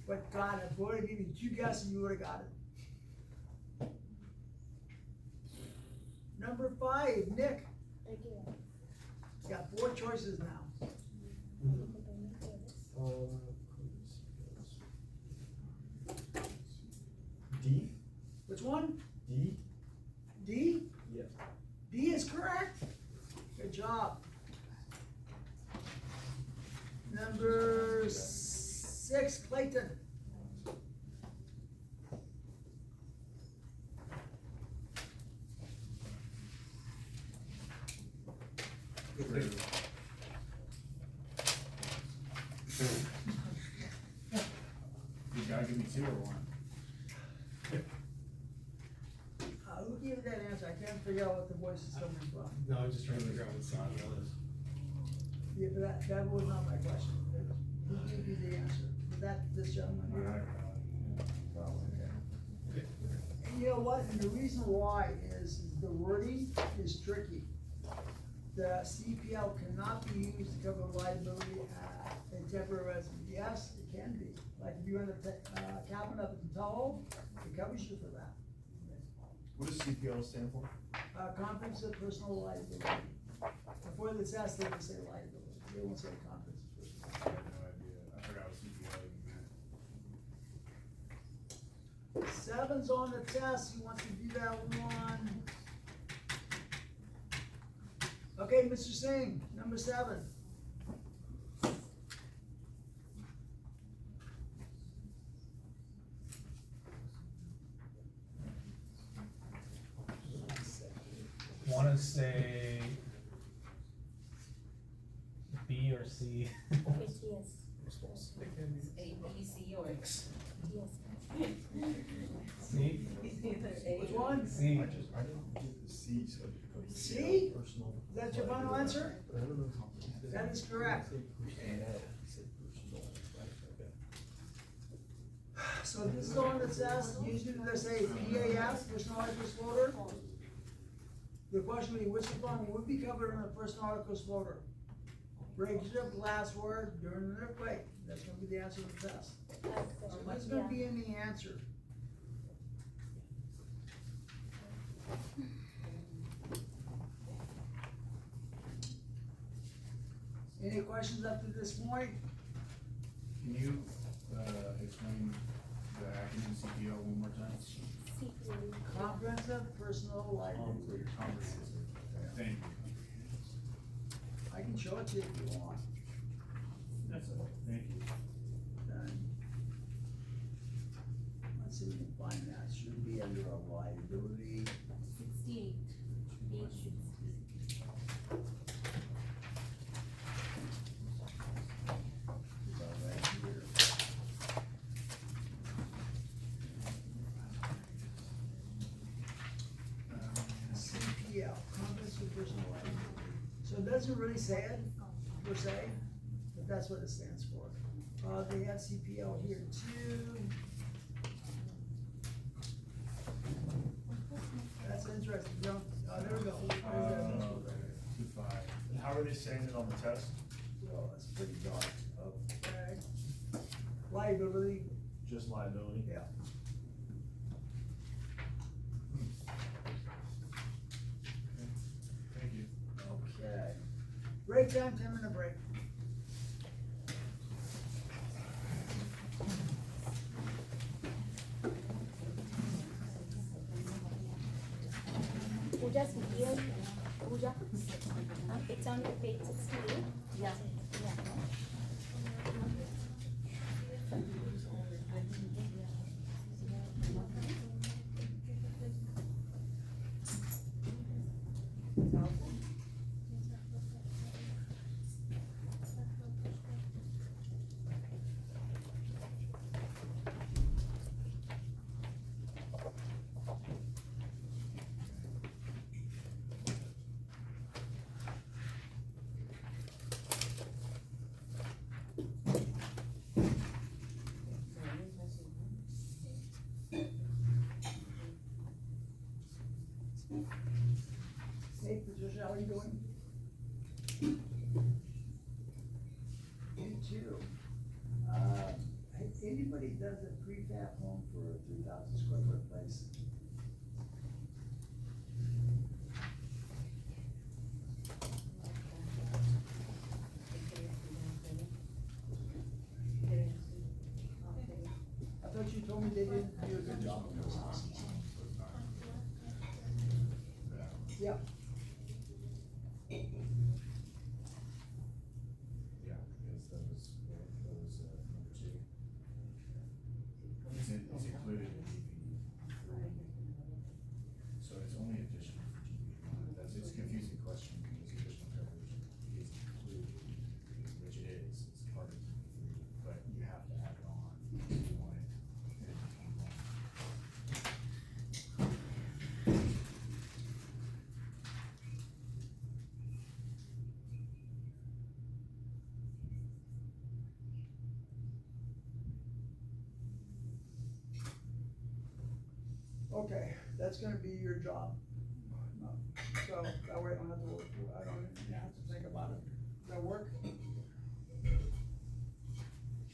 Speaker 1: But God, if I would've given you 2 guesses, you would've got it. Number 5, Nick,
Speaker 10: Regular.
Speaker 1: you got 4 choices now.
Speaker 9: D?
Speaker 1: Which one?
Speaker 9: D?
Speaker 1: D?
Speaker 9: Yeah.
Speaker 1: D is correct. Good job. Number 6, Clayton.
Speaker 8: You gotta give me 2 or 1.
Speaker 1: Who gave you that answer? I can't figure out what the voice is coming from.
Speaker 2: No, I'm just trying to figure out what side it was.
Speaker 1: Yeah, but that was not my question. Who gave you the answer? Was that this gentleman here? And you know what, and the reason why is the wording is tricky. The CPL cannot be used to cover liability in temporary residence. Yes, it can be, like if you rent a cabin up in Tahoe, it covers you for that.
Speaker 5: What does CPL stand for?
Speaker 1: Comprehensive personal liability. Before the test, they would say liability, they won't say comprehensive personal.
Speaker 8: I have no idea. I forgot what CPL even meant.
Speaker 1: 7's on the test, you want to do that one. Okay, Mr. Singh, number 7.
Speaker 9: Wanna say B or C?
Speaker 10: It's yes.
Speaker 6: It can be.
Speaker 3: A, B, C, or X.
Speaker 10: Yes.
Speaker 9: C?
Speaker 1: Which one?
Speaker 9: C.
Speaker 5: I didn't get the C, so.
Speaker 1: C? Is that your final answer? That is correct. So this is on the test, usually they say PAS, personal articles floater. The question would be, which component would be covered in a personal articles floater? Breakage of glassware during an earthquake, that's gonna be the answer to the test. So what's gonna be in the answer? Any questions up to this point?
Speaker 8: Can you, explain the acronym CPL one more time?
Speaker 10: CPL.
Speaker 1: Comprehensive personal liability.
Speaker 8: Comprehensive. Thank you.
Speaker 1: I can show it to you if you want.
Speaker 8: That's it. Thank you.
Speaker 1: Done. Let's see if we can find that, should be under a liability.
Speaker 3: 68, page 60.
Speaker 1: It's all right here. CPL, comprehensive personal liability. So it doesn't really say it per se, but that's what it stands for. They have CPL here too.
Speaker 5: question on the test,
Speaker 1: Well, that's pretty dark, okay. Liability,
Speaker 5: just liability.
Speaker 1: yeah.
Speaker 8: Thank you.
Speaker 1: Okay. Break time, 10-minute break.
Speaker 10: Pooja's video, Pooja, it's on your page 68.
Speaker 3: Yeah.
Speaker 1: Hey, Patricia, how are you doing? You too. Hey, anybody does a prefab home for a 3,000 square foot place? I thought you told me they didn't do a good job on those houses. Yep.
Speaker 8: Yeah, yes, that was number two. It's included in GP. So it's only additional for GP. It's a confusing question because additional coverage is included, which it is, it's part of GP, but you have to add it on if you want it. in GP1.
Speaker 1: Okay, that's gonna be your job. So that way I don't have to work, I don't even have to think about it. Does that work?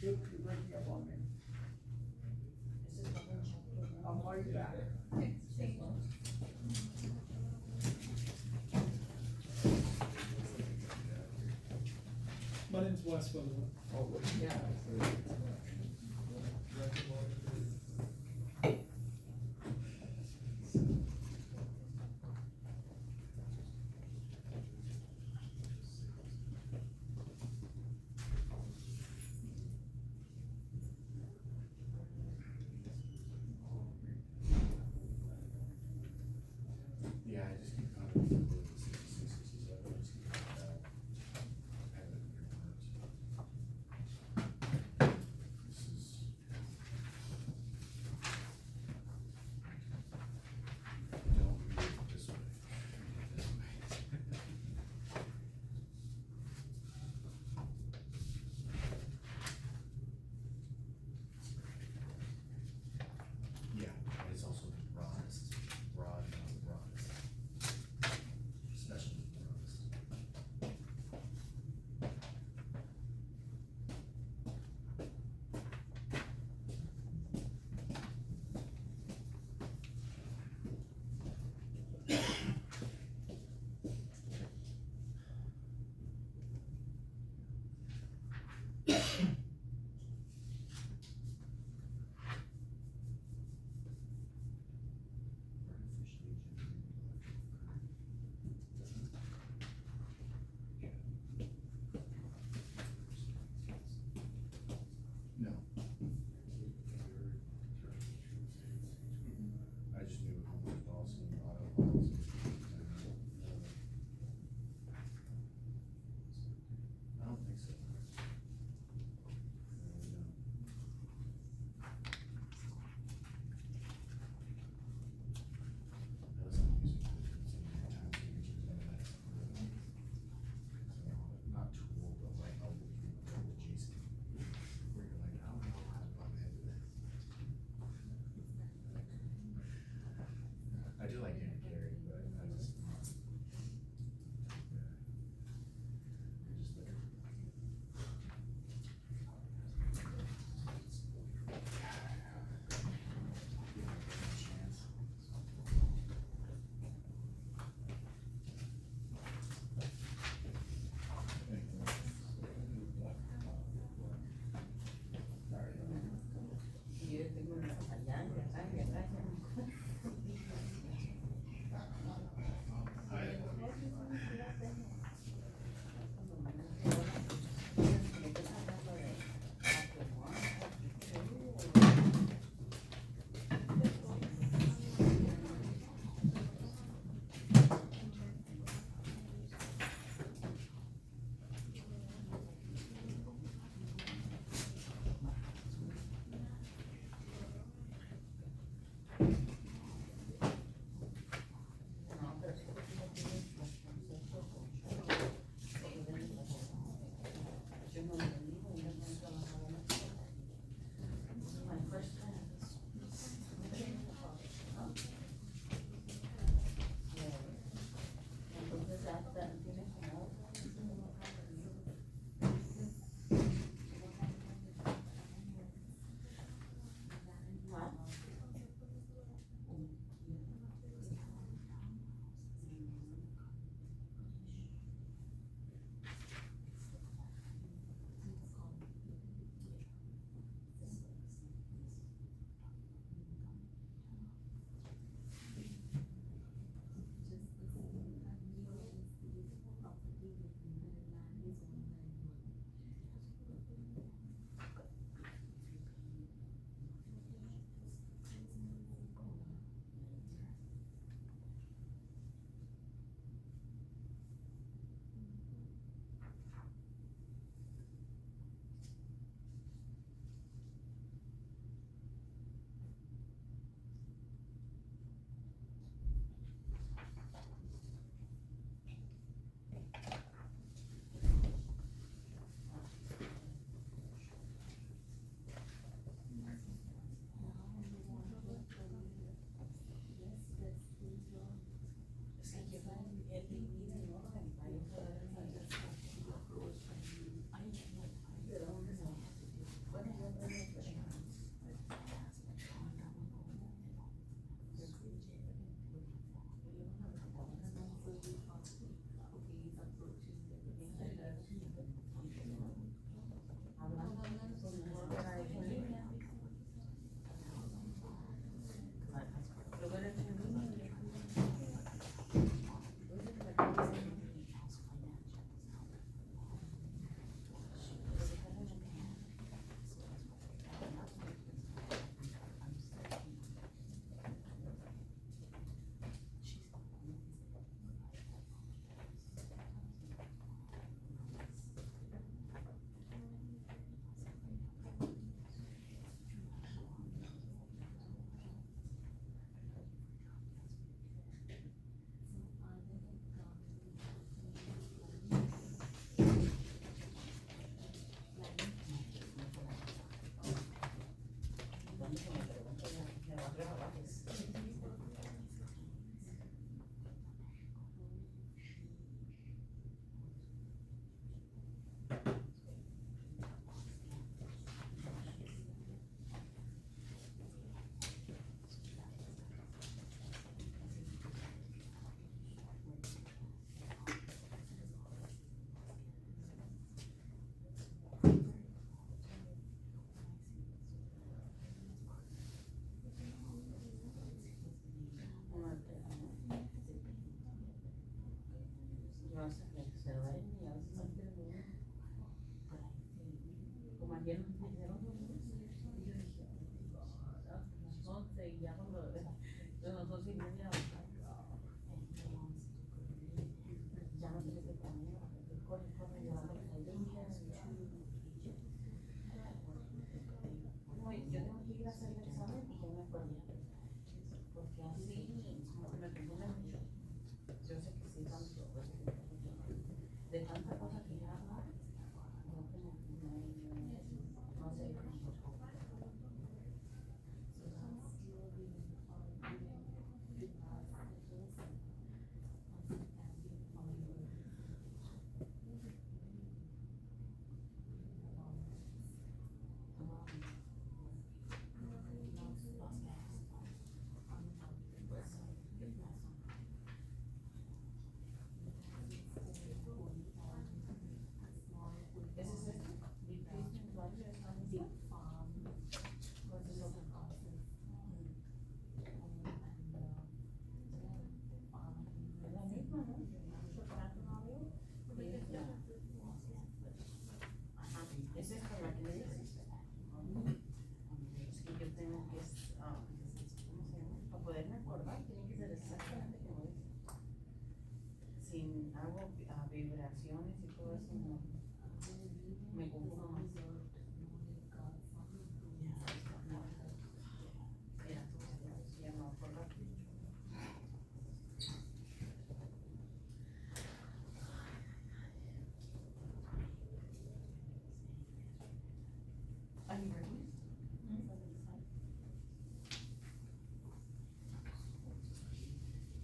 Speaker 1: You're breaking up on me. I'll call you back.
Speaker 6: My name's Wes, by the way.
Speaker 7: Oh, yeah.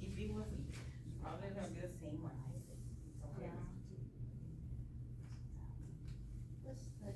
Speaker 11: If it was, you probably gonna be the same one.
Speaker 3: Yeah. Plus 30.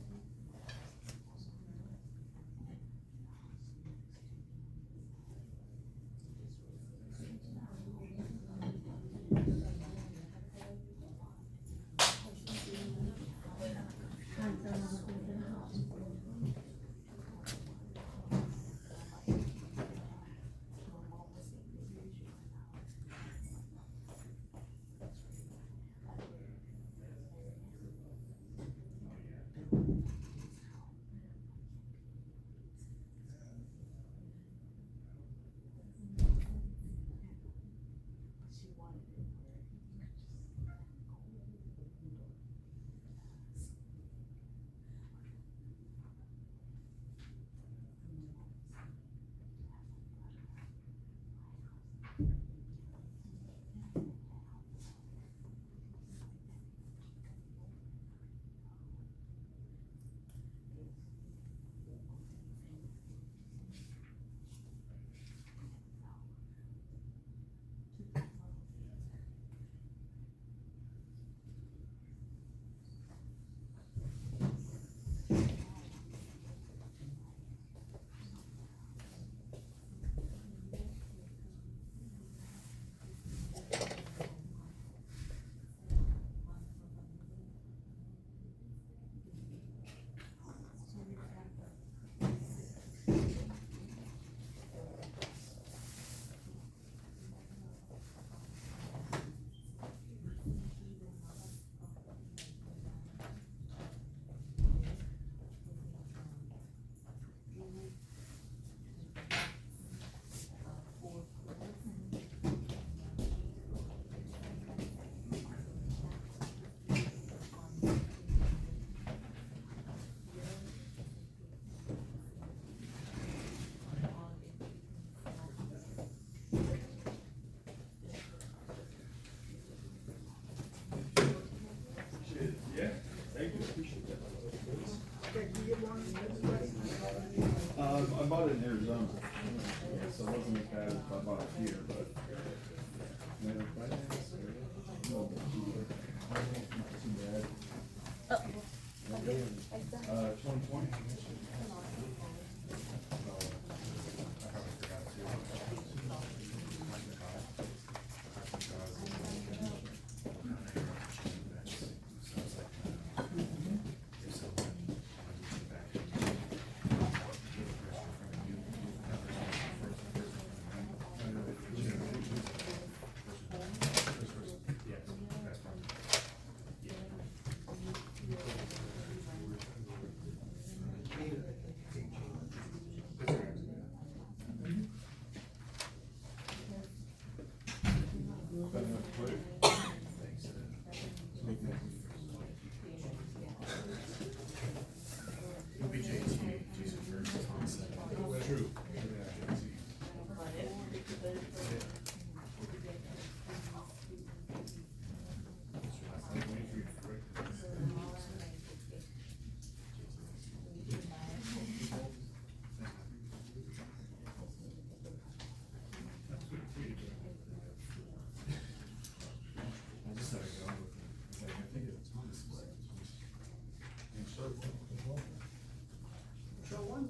Speaker 5: Yeah, thank you, appreciate that.
Speaker 1: Okay, can you get one from everybody?
Speaker 5: I bought it in Arizona, so it wasn't as bad as if I bought it here, but. Matter of finance, or- no, but not too bad.
Speaker 10: Exam.
Speaker 5: 2020.
Speaker 8: It'll be JT, Jason first, Tom second.
Speaker 5: True.
Speaker 8: I just had to go with it. It's like, I think it's Thomas split.
Speaker 1: Show one?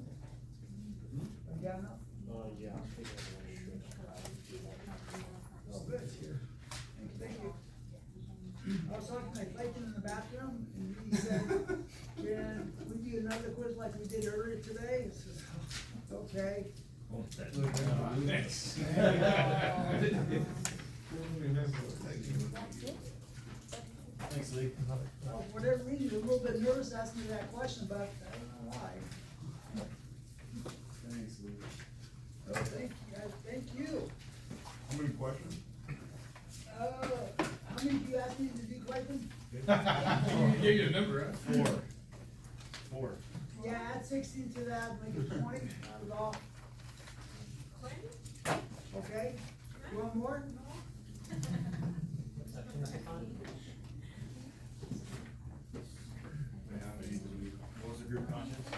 Speaker 1: You got enough?
Speaker 5: Yeah.
Speaker 1: Oh, good, it's here. Thank you. I was talking to Clayton in the bathroom, and he said, can we do another quiz like we did earlier today? I said, okay.
Speaker 5: Thanks.
Speaker 8: Thanks, Lee.
Speaker 1: Well, for whatever reason, you're a little bit nervous asking me that question, but I don't know why.
Speaker 8: Thanks, Lee.
Speaker 1: Thank you, thank you.
Speaker 5: How many questions?
Speaker 1: How many do you ask me to do, Clayton?
Speaker 2: Give you a number, huh?
Speaker 8: Four.
Speaker 1: Yeah, add 16 to that, make it 20, that was all. Okay, you want more?
Speaker 8: What was the group conscience?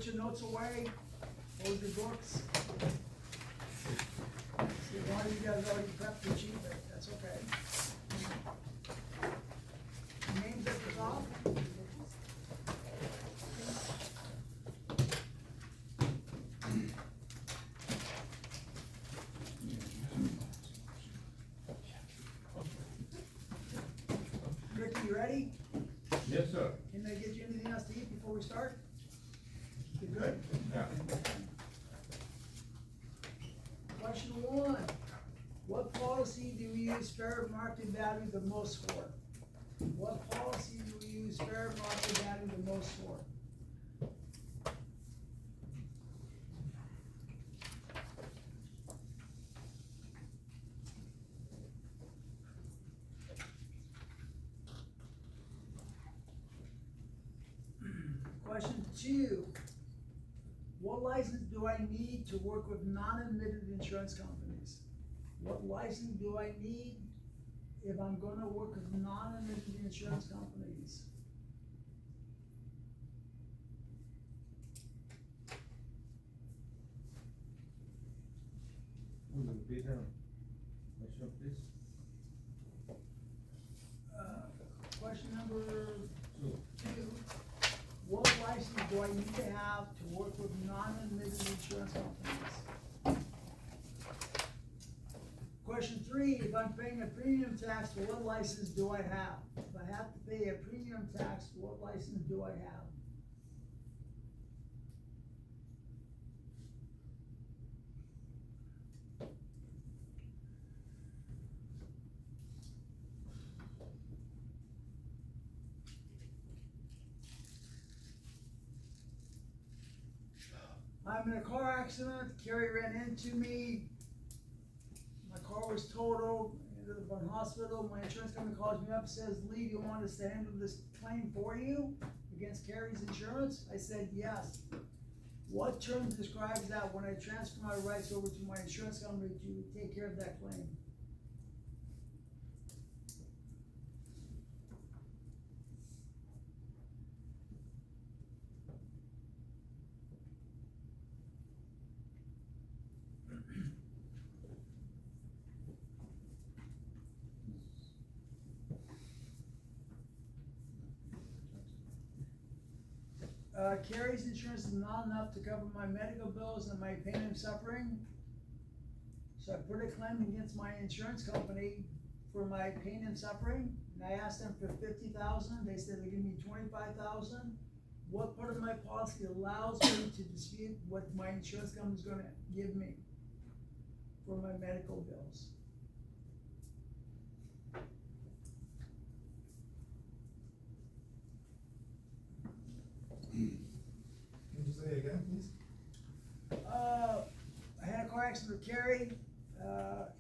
Speaker 1: put your notes away, hold your books. See, one of you guys already prepped your sheet, but that's okay. Names at the top. Ricky, you ready?
Speaker 5: Yes, sir.
Speaker 1: Can I get you anything else to eat before we start? You good?
Speaker 5: Yeah.
Speaker 1: Question one, what policy do we use fair market value the most for? What policy do we use fair market value the most for? Question two, what license do I need to work with non-admitted insurance companies? What license do I need if I'm gonna work with non-admitted insurance companies?
Speaker 4: Will you repeat the question, please?
Speaker 1: Question number
Speaker 4: Two.
Speaker 1: two, what license do I need to have to work with non-admitted insurance companies? Question three, if I'm paying a premium tax, what license do I have? If I have to pay a premium tax, what license do I have? I'm in a car accident, Carrie ran into me, my car was totaled, I ended up in hospital, my insurance company calls me up, says, Lee, do you want us to handle this claim for you against Carrie's insurance? I said, yes. What term describes that when I transfer my rights over to my insurance company to take care of that claim? Carrie's insurance is not enough to cover my medical bills and my pain and suffering. So I put a claim against my insurance company for my pain and suffering, and I asked them for $50,000, they said they give me $25,000. What part of my policy allows me to dispute what my insurance company is gonna give me for my medical bills?
Speaker 8: Can you say it again, please?
Speaker 1: I had a car accident with Carrie.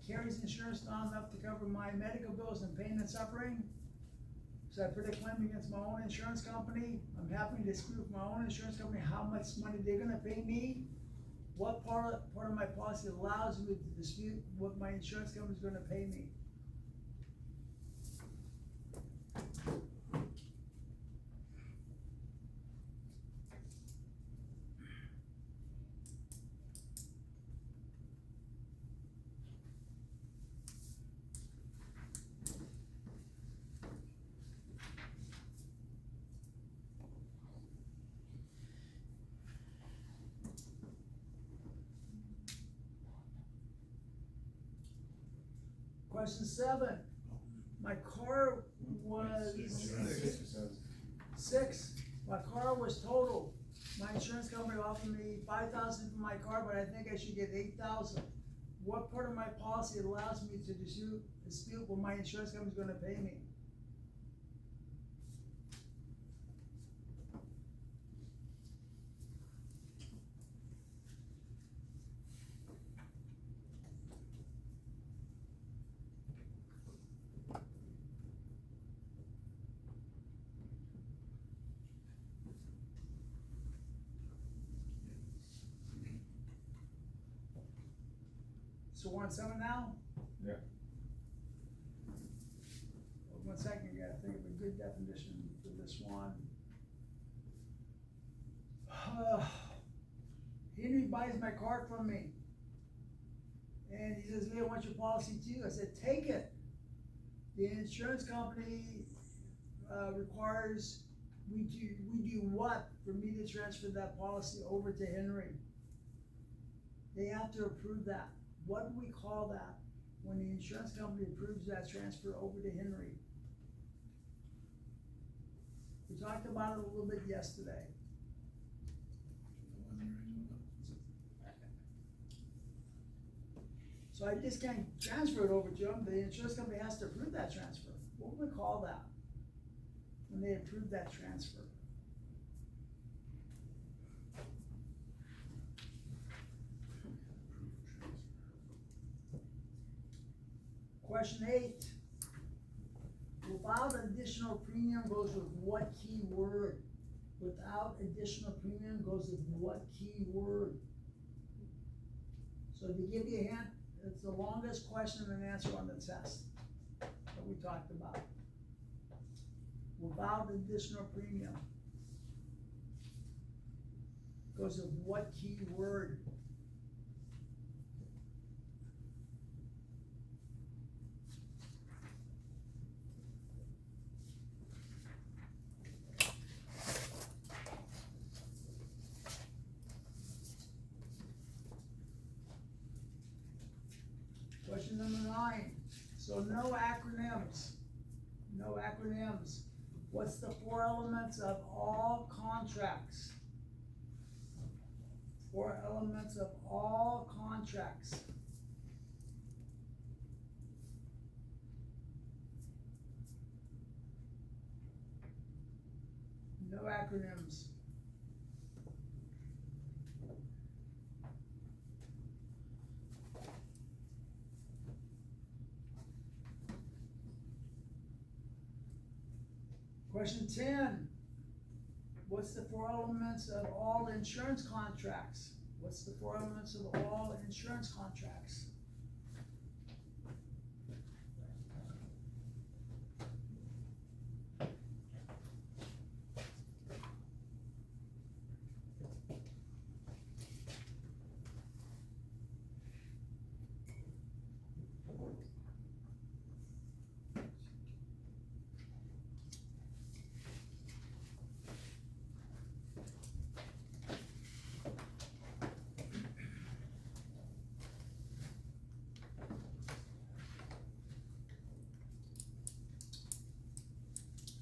Speaker 1: Carrie's insurance not enough to cover my medical bills and pain and suffering. So I put a claim against my own insurance company. I'm having to dispute with my own insurance company how much money they're gonna pay me. What part of my policy allows me to dispute what my insurance company's gonna pay me? Question 7, my car was six, my car was totaled. My insurance company offered me $5,000 for my car, but I think I should get $8,000. What part of my policy allows me to dispute what my insurance company is gonna pay me? So we're on 7 now?
Speaker 5: Yeah.
Speaker 1: One second, I gotta think of a good definition for this one. Henry buys my car from me. And he says, Leo, I want your policy too. I said, take it. The insurance company, requires, we do what for me to transfer that policy over to Henry? They have to approve that. What do we call that when the insurance company approves that transfer over to Henry? We talked about it a little bit yesterday. So I just can't transfer it over to them. The insurance company has to approve that transfer. What do we call that when they approve that transfer? Question 8. Without additional premium goes with what key word? Without additional premium goes with what key word? So to give you a hint, it's the longest question and answer on the test that we talked about. Without additional premium goes with what key word? Question number 9. So no acronyms. No acronyms. What's the 4 elements of all contracts? 4 elements of all contracts. No acronyms. Question 10. What's the 4 elements of all insurance contracts? What's the 4 elements of all insurance contracts?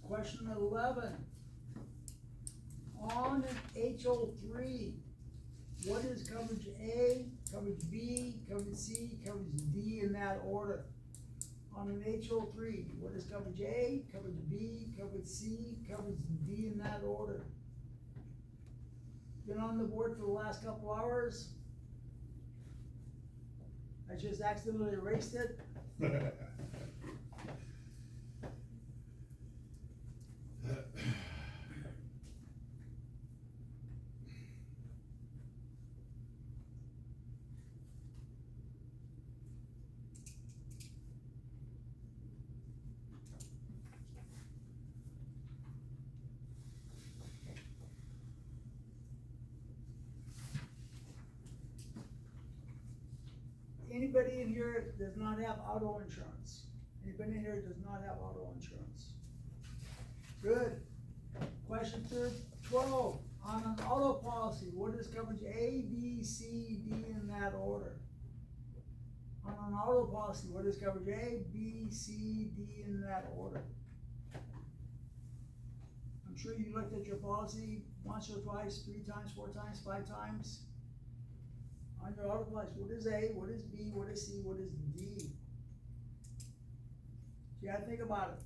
Speaker 1: Question 11. On HO3, what is coverage A, coverage B, coverage C, coverage D in that order? On an HO3, what is coverage A, coverage B, coverage C, coverage D in that order? Been on the board for the last couple hours? I just accidentally erased it. Anybody in here does not have auto insurance? Anybody in here does not have auto insurance? Good. Question 12. On an auto policy, what is coverage A, B, C, D in that order? On an auto policy, what is coverage A, B, C, D in that order? I'm sure you looked at your policy once or twice, 3 times, 4 times, 5 times. On your auto policy, what is A, what is B, what is C, what is D? You gotta think about it.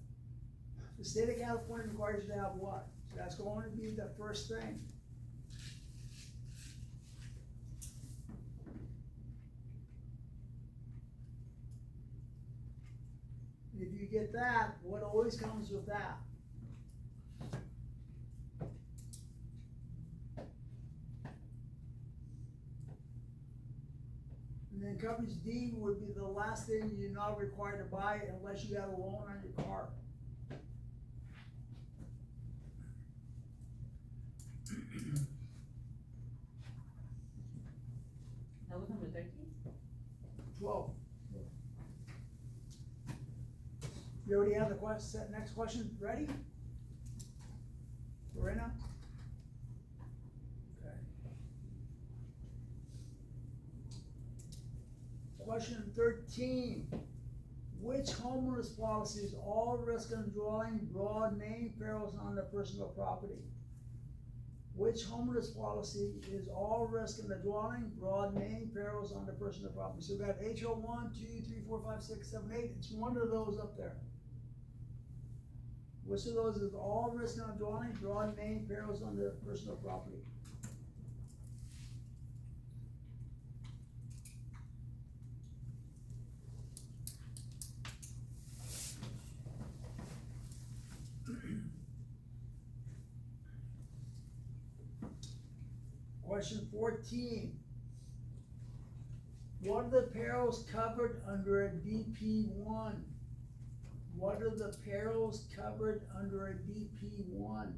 Speaker 1: The state of California requires you to have what? So that's going to be the first thing. If you get that, what always comes with that? And then coverage D would be the last thing you're not required to buy unless you have a loan on your car.
Speaker 11: That was number 13?
Speaker 1: 12. You already have the next question ready? Lorena? Okay. Question 13. Which homeowners policies all risk on dwelling, broad name perils on the personal property? Which homeowners policy is all risk in the dwelling, broad name perils on the personal property? So we got HO 1, 2, 3, 4, 5, 6, 7, 8. It's one of those up there. Which of those is all risk on dwelling, broad name perils on the personal property? Question 14. What are the perils covered under a DP1? What are the perils covered under a DP1?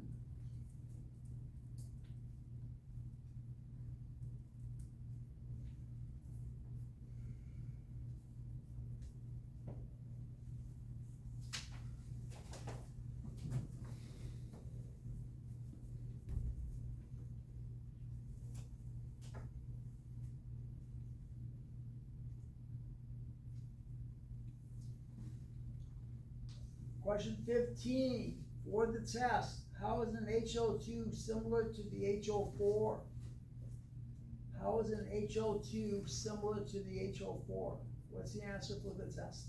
Speaker 1: Question 15, for the test, how is an HO2 similar to the HO4? How is an HO2 similar to the HO4? What's the answer for the test?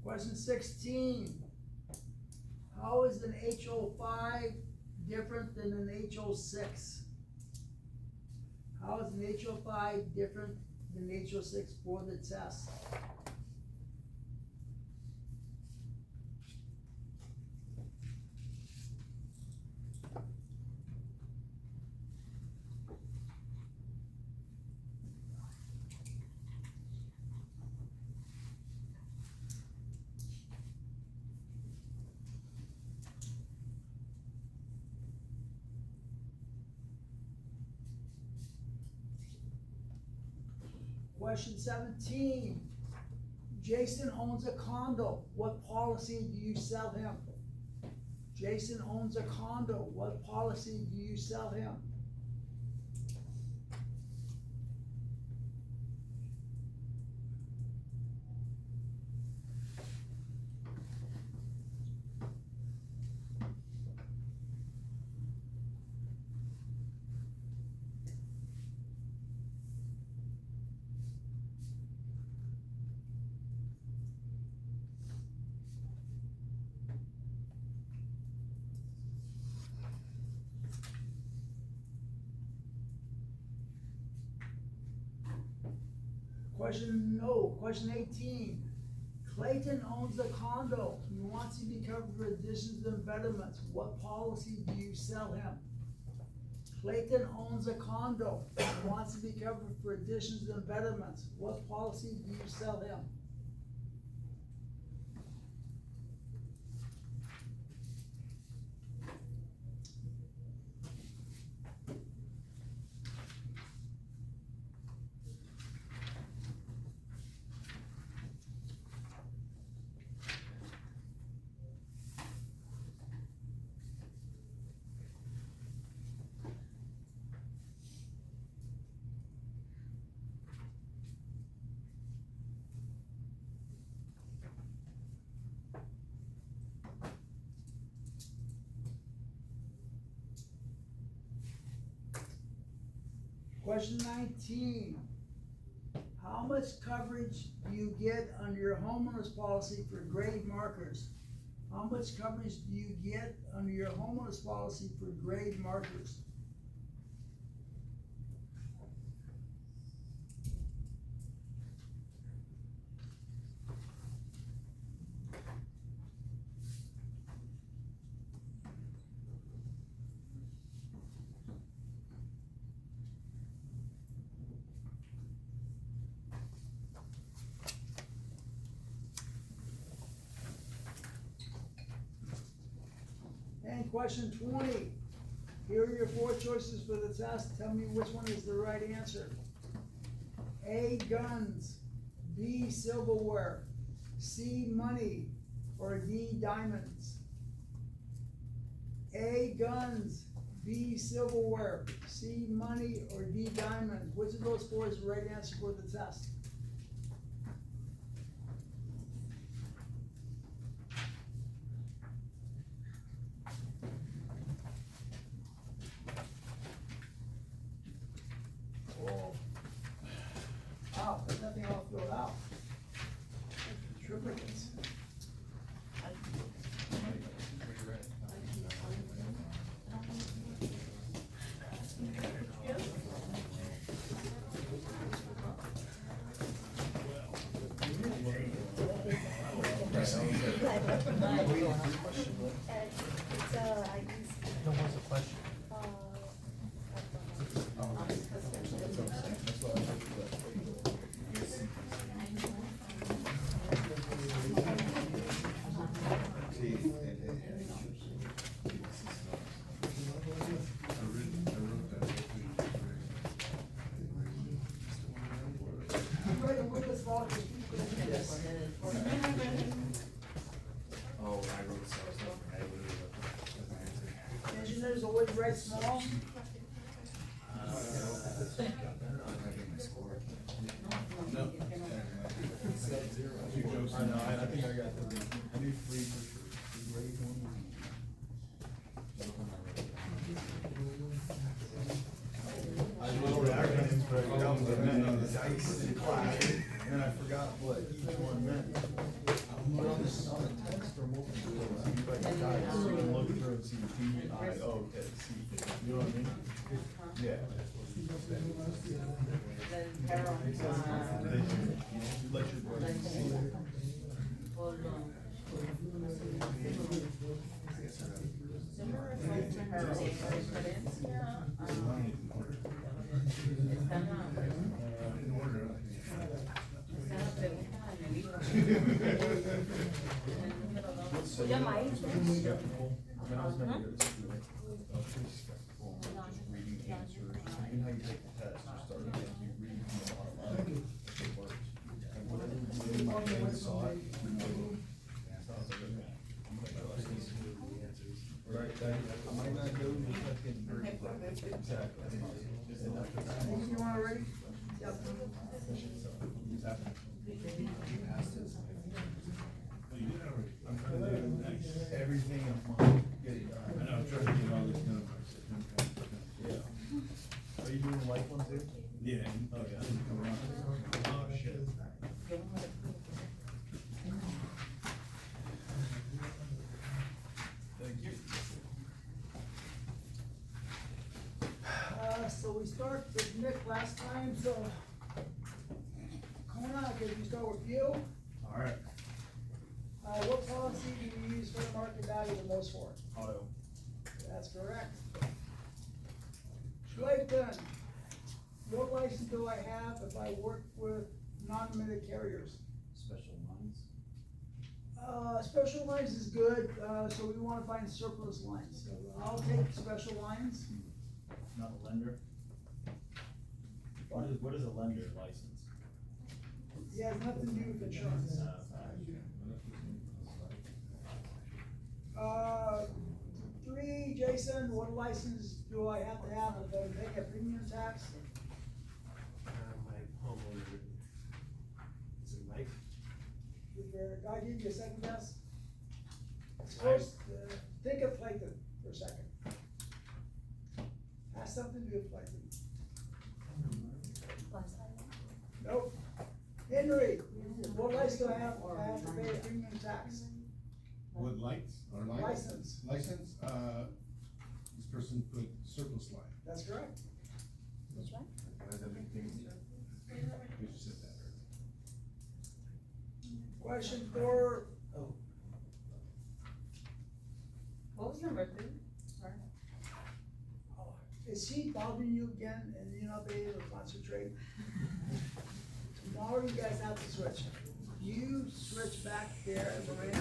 Speaker 1: Question 16, how is an HO5 different than an HO6? How is an HO5 different than HO6 for the test? Question 17, Jason owns a condo. What policy do you sell him? Jason owns a condo. What policy do you sell him? Question 18. Clayton owns a condo. He wants to be covered for additions and betterments. What policy do you sell him? Clayton owns a condo. He wants to be covered for additions and betterments. What policy do you sell him? Question 19. How much coverage do you get under your homeowner's policy for grade markers? How much coverage do you get under your homeowner's policy for grade markers? question 20. Here are your four choices for the test. Tell me which one is the right answer. A, guns. B, silverware. C, money. Or D, diamonds. A, guns. B, silverware. C, money. Or D, diamonds. Which of those four is the right answer for the test? Wow, there's nothing all filled out. Triplets.
Speaker 9: No, what's the question?
Speaker 1: Right, and with this law, just keep going to this.
Speaker 8: Oh, when I wrote this, I was looking, I literally looked at my answer.
Speaker 1: Engineers always write small.
Speaker 8: I get my score.
Speaker 5: No. I know, I think I got three. I knew three for sure. Three grade one. I wrote acronyms, but I forgot what they meant on the dice in class, and I forgot what each one meant. But on the text or multiple choice, you write the dice, so you can look through and see D, I, O, K, C, you know what I mean? Yeah. Let your brain see.
Speaker 10: Your mind.
Speaker 5: When I was gonna go to school, pretty skeptical, just reading answers, even how you take the test, you start to get, you read from a lot of it works. And whatever you did, my brain saw it, you know, so I was like, okay, I'm gonna go like this. Right, I might not go to fucking very, exactly.
Speaker 1: You want to ready? Yep.
Speaker 5: I'm trying to do everything I'm on, get it done. I know, I'm trying to get all this done by September. Yeah. Are you doing the light one too? Yeah. Okay. Oh, shit. Thank you.
Speaker 1: So we start with Nick last time, so. Come on, can we start with you?
Speaker 5: All right.
Speaker 1: What policy do you use for the market value the most for?
Speaker 5: Auto.
Speaker 1: That's correct. Clayton, what license do I have if I work with non-admitted carriers?
Speaker 7: Special lines.
Speaker 1: Special lines is good, so we wanna find surplus lines, so I'll take special lines.
Speaker 8: Not a lender? What is a lender license?
Speaker 1: It has nothing to do with insurance. Three, Jason, what license do I have to have if I pay a premium tax?
Speaker 2: My homeowner, is it Mike?
Speaker 1: Did I give you a second guess? It's close, think of Clayton for a second. Has something to do with Clayton. Nope. Henry, what license do I have to pay a premium tax?
Speaker 12: What lights, or
Speaker 1: License.
Speaker 12: License, this person put surplus line.
Speaker 1: That's correct.
Speaker 10: Which one?
Speaker 12: We just said that.
Speaker 1: Question for,
Speaker 11: What was number two? Sorry.
Speaker 1: is he bothering you again and you're not being able to concentrate? Tomorrow you guys have to switch. You switch back there, Miranda,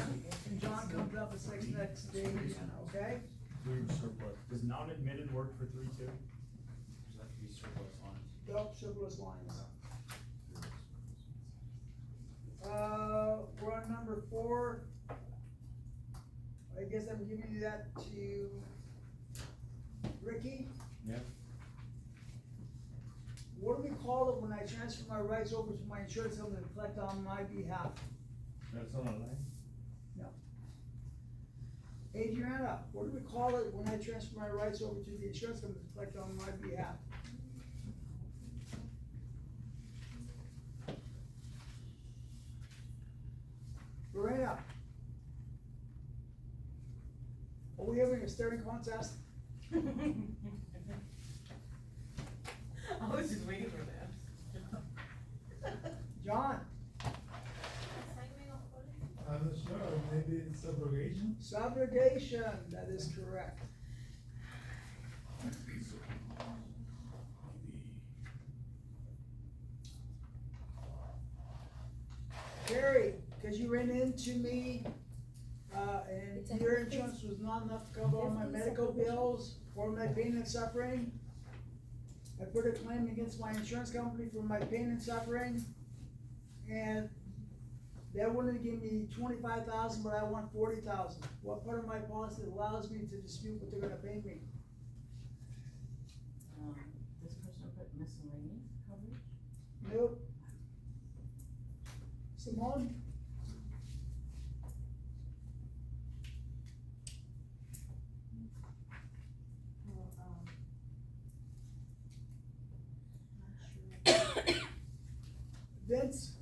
Speaker 1: and John comes up and says next day again, okay?
Speaker 12: Through surplus.
Speaker 5: Does non-admitted work for 3-2? Does that have to be surplus lines?
Speaker 1: Yup, surplus lines. We're on number 4. I guess I'm giving you that to Ricky.
Speaker 8: Yeah.
Speaker 1: What do we call it when I transfer my rights over to my insurance company to collect on my behalf?
Speaker 8: That's on a line?
Speaker 1: Adriana, what do we call it when I transfer my rights over to the insurance company to collect on my behalf? Lorena? Are we having a staring contest?
Speaker 11: I was just waiting for that.
Speaker 1: John?
Speaker 12: I'm not sure, maybe it's subrogation?
Speaker 1: Subrogation, that is correct. Carrie, cause you ran into me, and your insurance was not enough to cover all my medical bills or my pain and suffering. I put a claim against my insurance company for my pain and suffering, and they wanted to give me 25,000, but I want 40,000. What part of my policy allows me to dispute what they're gonna pay me?
Speaker 11: This person put miscellaneous coverage?
Speaker 1: Nope. Simone? Vince?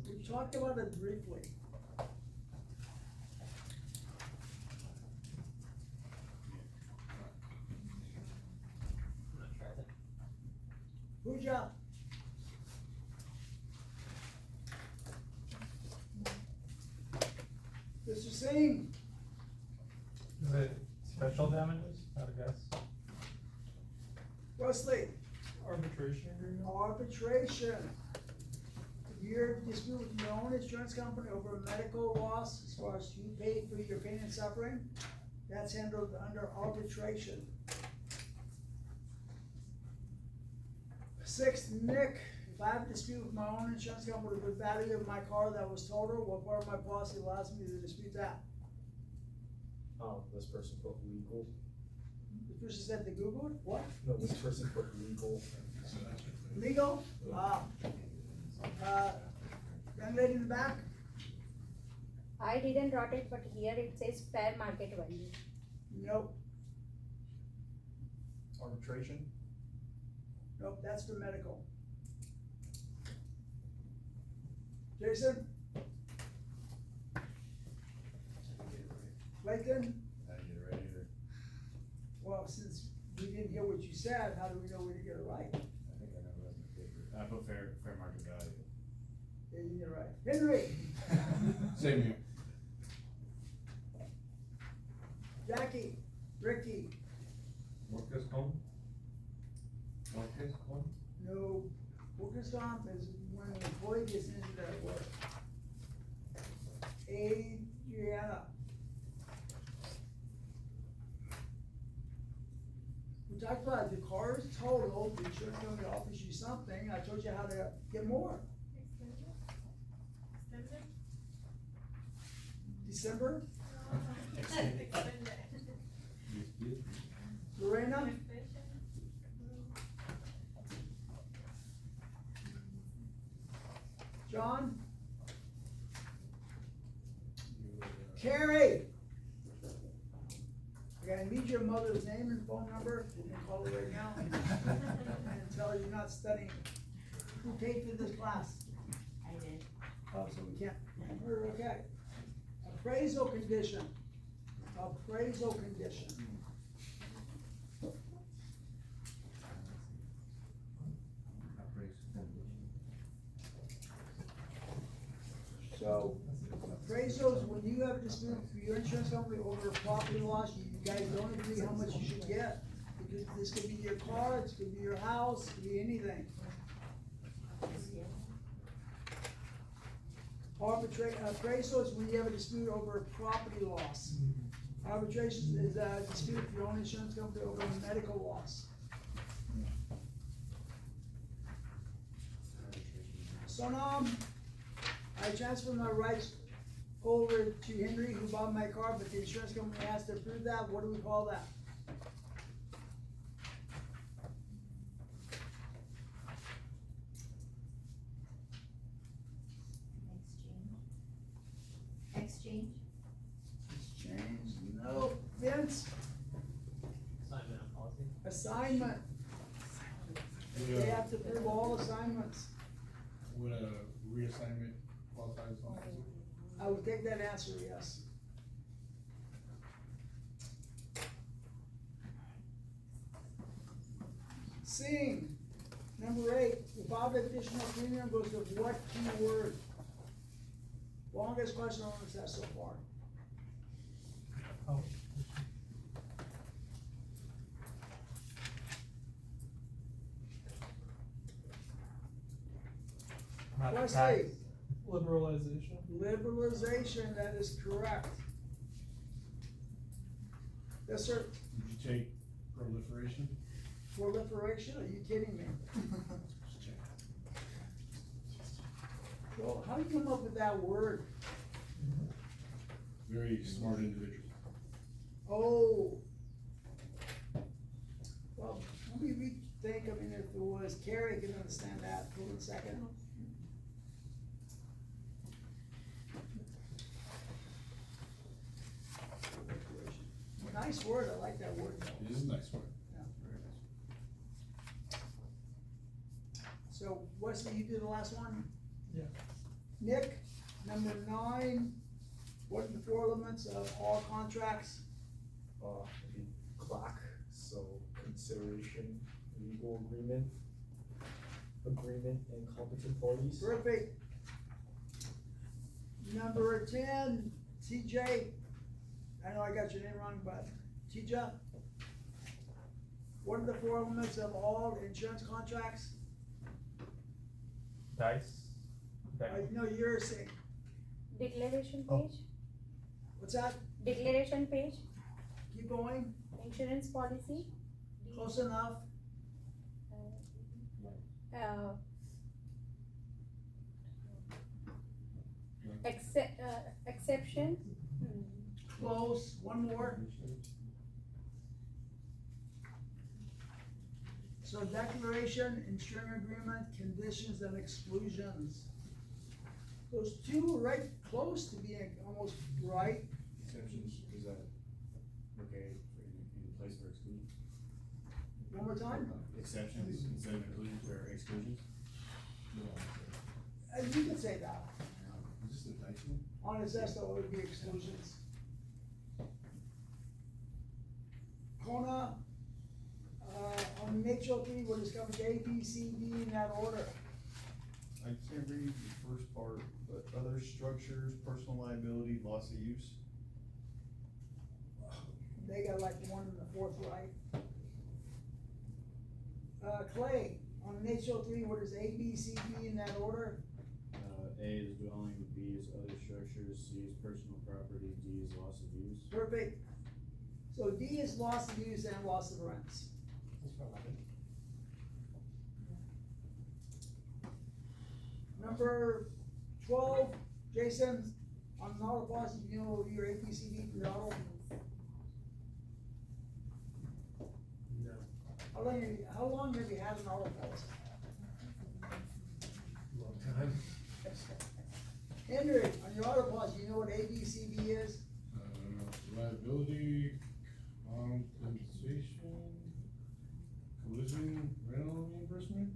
Speaker 1: We talked about it briefly. Pooja? Mr. Singh?
Speaker 9: Is it special damages? Not a guess.
Speaker 1: Wesley?
Speaker 6: Arbitration agreement?
Speaker 1: Arbitration. If you're in dispute with your own insurance company over a medical loss, as far as you paid for your pain and suffering, that's handled under arbitration. 6th, Nick, if I have a dispute with my own insurance company with the value of my car that was totaled, what part of my policy allows me to dispute that?
Speaker 5: This person put legal.
Speaker 1: The person said they Googled, what?
Speaker 5: No, this person put legal.
Speaker 1: Legal? Young lady in the back?
Speaker 10: I didn't write it, but here it says fair market value.
Speaker 1: Nope,
Speaker 5: Arbitration?
Speaker 1: nope, that's for medical. Jason? Clayton?
Speaker 8: I didn't get it right either.
Speaker 1: Well, since we didn't hear what you said, how do we know we didn't get it right?
Speaker 8: I think I know what the paper. I put fair market value.
Speaker 1: Yeah, you get it right. Henry?
Speaker 12: Same here.
Speaker 1: Jackie? Ricky?
Speaker 12: Workers' comp? Workers' comp?
Speaker 1: No, workers' comp is when an employee gets injured at work. Adriana? We talked about the car is totaled, the insurance company offers you something, I told you how to get more. December? Lorena? John? Carrie? I gotta need your mother's name and phone number, you can call her right now, and tell her you're not studying. Who paid for this class?
Speaker 11: I did.
Speaker 1: Oh, so we can't, we're okay. Appraisal condition. Appraisal condition. So, appraisals, when you have a dispute with your insurance company over a property loss, you guys don't agree how much you should get. Because this could be your car, it could be your house, it could be anything. Appraisal is when you have a dispute over a property loss. Arbitration is a dispute with your own insurance company over a medical loss. So now, I transfer my rights over to Henry, who bought my car, but the insurance company has to approve that. What do we call that?
Speaker 3: Exchange.
Speaker 1: Exchange, no, Vince,
Speaker 2: Assignment on policy.
Speaker 1: assignment. They have to approve all assignments.
Speaker 12: Would a reassignment qualify as officer?
Speaker 1: I would take that answer, yes. Seeing, number 8, without additional premium goes with what key word? Longest question on this test so far.
Speaker 6: Oh.
Speaker 1: Wesley,
Speaker 6: Liberalization.
Speaker 1: liberalization, that is correct. Yes, sir.
Speaker 12: Did you take proliferation?
Speaker 1: Proliferation, are you kidding me?
Speaker 12: Just check.
Speaker 1: Well, how do you come up with that word?
Speaker 12: Very smart individual.
Speaker 1: Oh. Well, let me rethink, I mean, if it was Carrie, can understand that, hold on a second. Nice word, I like that word though.
Speaker 12: It is a nice word.
Speaker 1: Yeah.
Speaker 12: Very nice.
Speaker 1: So Wesley, you did the last one?
Speaker 6: Yeah.
Speaker 1: Nick, number 9, what are the 4 elements of all contracts?
Speaker 5: Maybe clock, so consideration, legal agreement, and competent parties.
Speaker 1: Perfect. Number 10, TJ, I know I got your name wrong, but TJ, what are the 4 elements of all insurance contracts?
Speaker 9: Dice.
Speaker 1: No, you're saying,
Speaker 10: Declaration
Speaker 9: Oh.
Speaker 10: page,
Speaker 1: what's that?
Speaker 10: declaration page,
Speaker 1: Keep going,
Speaker 10: insurance policy.
Speaker 1: close enough.
Speaker 10: Uh, exception.
Speaker 1: Close, one more. So declaration, insuring agreement, conditions and exclusions. Those 2 are right close to being almost right.
Speaker 8: Exceptions, is that okay in place for exclusion?
Speaker 1: One more time.
Speaker 8: Exceptions instead of inclusions or exclusions?
Speaker 1: You could say that.
Speaker 12: Is this the dice one?
Speaker 1: On his ESTA, it would be exclusions. Kona, on Mitchell 3, what is covered, A, B, C, D in that order.
Speaker 5: I can't read the first part, but other structures, personal liability, loss of use.
Speaker 1: They got like 1 and the 4th right. Clay, on Mitchell 3, what is A, B, C, D in that order?
Speaker 7: A is dwelling, B is other structures, C is personal property, D is loss of use.
Speaker 1: Perfect. So D is loss of use and loss of rents.
Speaker 2: That's for 11.
Speaker 1: Number 12, Jason, on an auto policy, you know your APCD for your auto?
Speaker 2: No.
Speaker 1: How long have you had an auto policy?
Speaker 2: Long time.
Speaker 1: Henry, on your auto policy, you know what ABCD is?
Speaker 12: Liability, compensation, collision, rental reimbursement?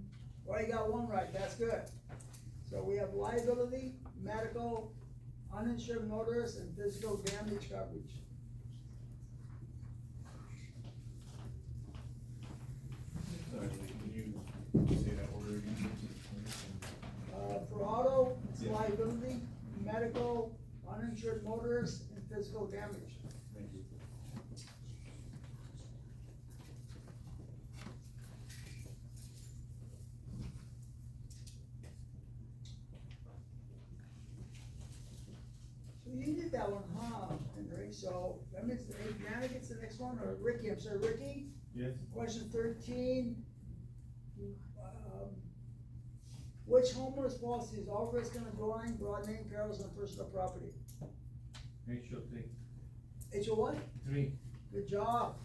Speaker 1: Well, you got 1 right, that's good. So we have liability, medical, uninsured motorist, and physical damage coverage.
Speaker 8: Sorry, can you say that order again?
Speaker 1: For auto, it's liability, medical, uninsured motorist, and physical damage.
Speaker 8: Thank you.
Speaker 1: Okay, so that means Adriana gets the next one, or Ricky, I'm sorry, Ricky?
Speaker 5: Yes.
Speaker 1: Question 13. Which homeowners policy is all risk in a dwelling, broad name perils on personal property?
Speaker 4: HO3.
Speaker 1: HO what?
Speaker 4: 3.
Speaker 1: Good job.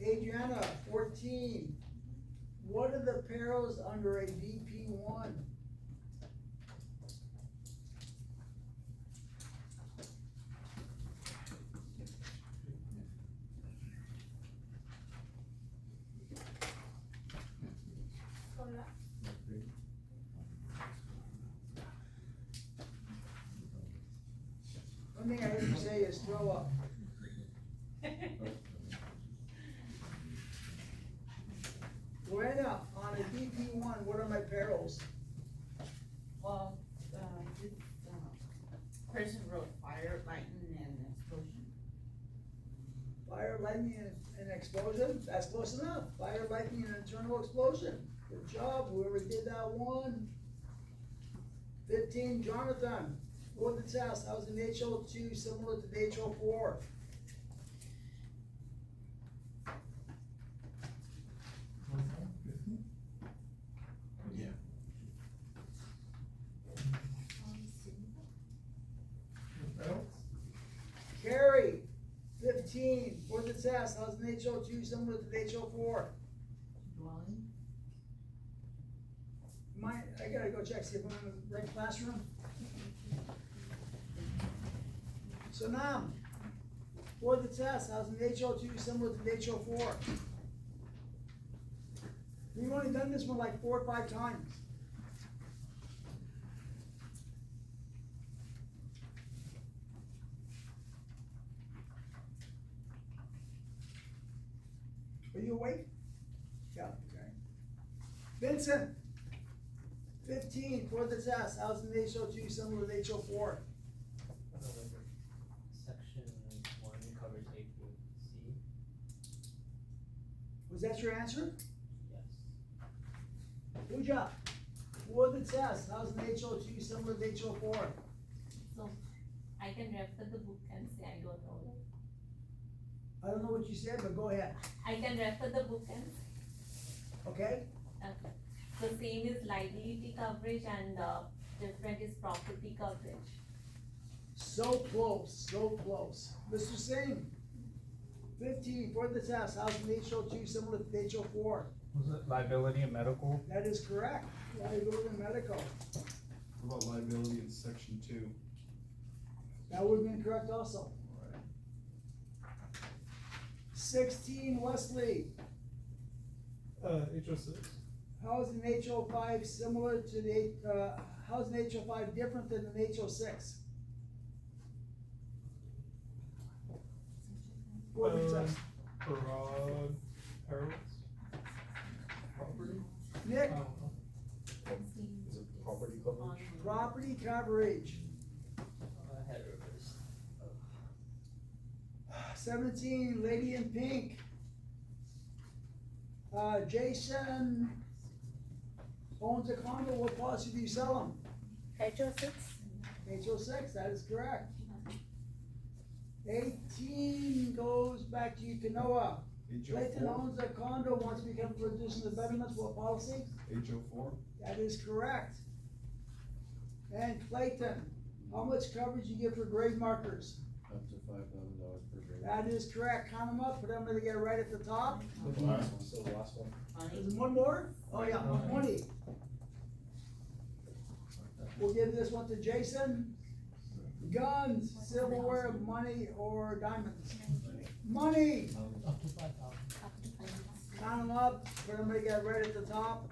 Speaker 1: Adriana, 14. What are the perils under a DP1? One thing I heard you say is throw up. Lorena, on a DP1, what are my perils?
Speaker 11: Well, this, person wrote fire, lightning, and explosion.
Speaker 1: Fire, lightning, and explosion, that's close enough. Fire, lightning, and internal explosion. Good job, whoever did that one. 15, Jonathan, what the test, how's an HO2 similar to the HO4?
Speaker 8: Yeah.
Speaker 1: Carrie, 15, for the test, how's an HO2 similar to the HO4?
Speaker 11: Dwelling.
Speaker 1: I gotta go check, see if I'm in the right classroom. So now, for the test, how's an HO2 similar to the HO4? We've only done this one like 4 or 5 times. Are you awake? Yeah, okay. Vincent, 15, for the test, how's an HO2 similar to the HO4?
Speaker 13: Section 1 covers A through C.
Speaker 1: Was that your answer?
Speaker 13: Yes.
Speaker 1: Good job. For the test, how's an HO2 similar to HO4?
Speaker 3: So I can refer the book and say I don't know that.
Speaker 1: I don't know what you said, but go ahead.
Speaker 3: I can refer the book and,
Speaker 1: Okay?
Speaker 3: okay. So same is liability coverage and different is property coverage.
Speaker 1: So close, so close. Mr. Singh, 15, for the test, how's an HO2 similar to the HO4?
Speaker 9: Was it liability and medical?
Speaker 1: That is correct. Liability and medical.
Speaker 12: What about liability in section 2?
Speaker 1: That would have been correct also. 16, Wesley,
Speaker 6: HO6.
Speaker 1: how is an HO5 similar to the, how is an HO5 different than an HO6? For the test.
Speaker 6: Broad perils. Property.
Speaker 1: Nick,
Speaker 6: I don't know.
Speaker 5: Is it property coverage?
Speaker 1: property coverage.
Speaker 13: Head reverse.
Speaker 1: 17, lady in pink. Jason owns a condo, what policy do you sell
Speaker 10: HO6.
Speaker 1: him? HO6, that is correct. 18 goes back to you, Kanoa. Clayton
Speaker 12: HO4?
Speaker 1: owns a condo, wants to become a additional betterments, what policy?
Speaker 12: HO4?
Speaker 1: That is correct. And Clayton, how much coverage you give for grade markers?
Speaker 7: Up to $5,000 per grade.
Speaker 1: That is correct, count them up, put them together right at the top.
Speaker 5: The last one, still the last one.
Speaker 1: Is there one more? Oh yeah, 20. We'll give this one to Jason. Guns, silverware, money, or diamonds? Money!
Speaker 13: Up to 5,000.
Speaker 1: Count them up, put them together right at the top.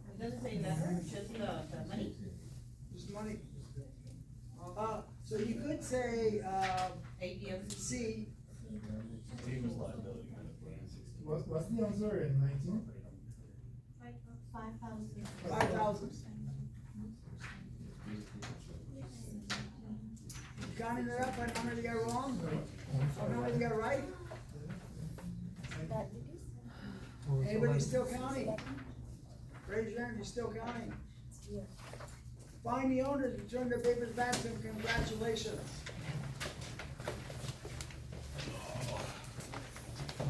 Speaker 11: It doesn't say letter, just the money.
Speaker 1: Just money. So you could say,
Speaker 11: ABS.
Speaker 1: C,
Speaker 5: Same as liability,
Speaker 12: What's the answer in 19?
Speaker 3: 5,000.
Speaker 1: 5,000. Counting it up, how many got wrong? How many got right? Anybody still counting? Raise your hand, you're still counting. Find the owners, return their papers back to them, congratulations.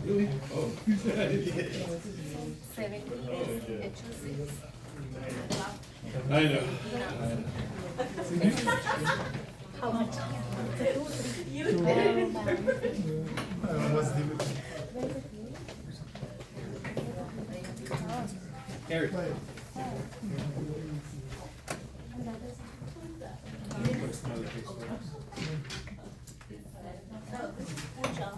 Speaker 12: Really? Oh.
Speaker 3: 70 is HO6.
Speaker 12: I know.
Speaker 10: How much?
Speaker 2: Eric.
Speaker 3: No, this is Pooja.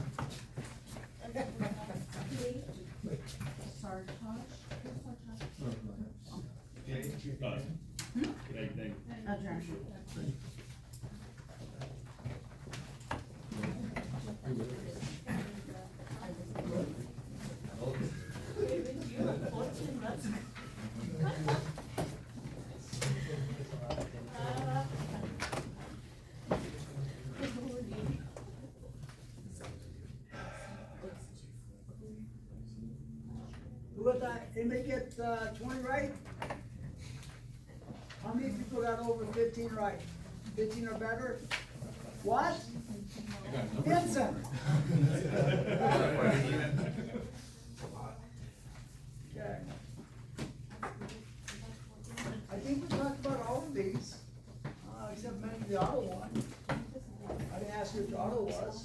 Speaker 1: Who got that, anybody get, 20 right? How many people got over 15 right? 15 or better? What? Vincent? Okay. I think we talked about all of these, except maybe the auto one. I didn't ask you what the auto was.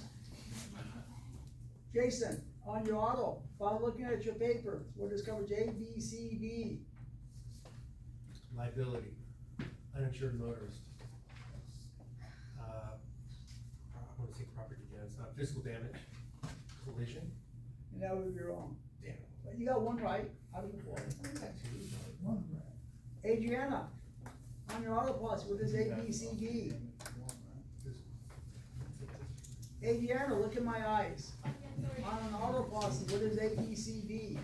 Speaker 1: Jason, on your auto, while looking at your paper, what is coverage A, B, C, D?
Speaker 2: Liability, uninsured motorist. I wanna say property damage, not physical damage, collision.
Speaker 1: And that would be wrong.
Speaker 2: Damn.
Speaker 1: But you got one right out of the four. Adriana, on your auto policy, what is A, B, C, D? Adriana, look in my eyes. On an auto policy, what is A, B, C, D?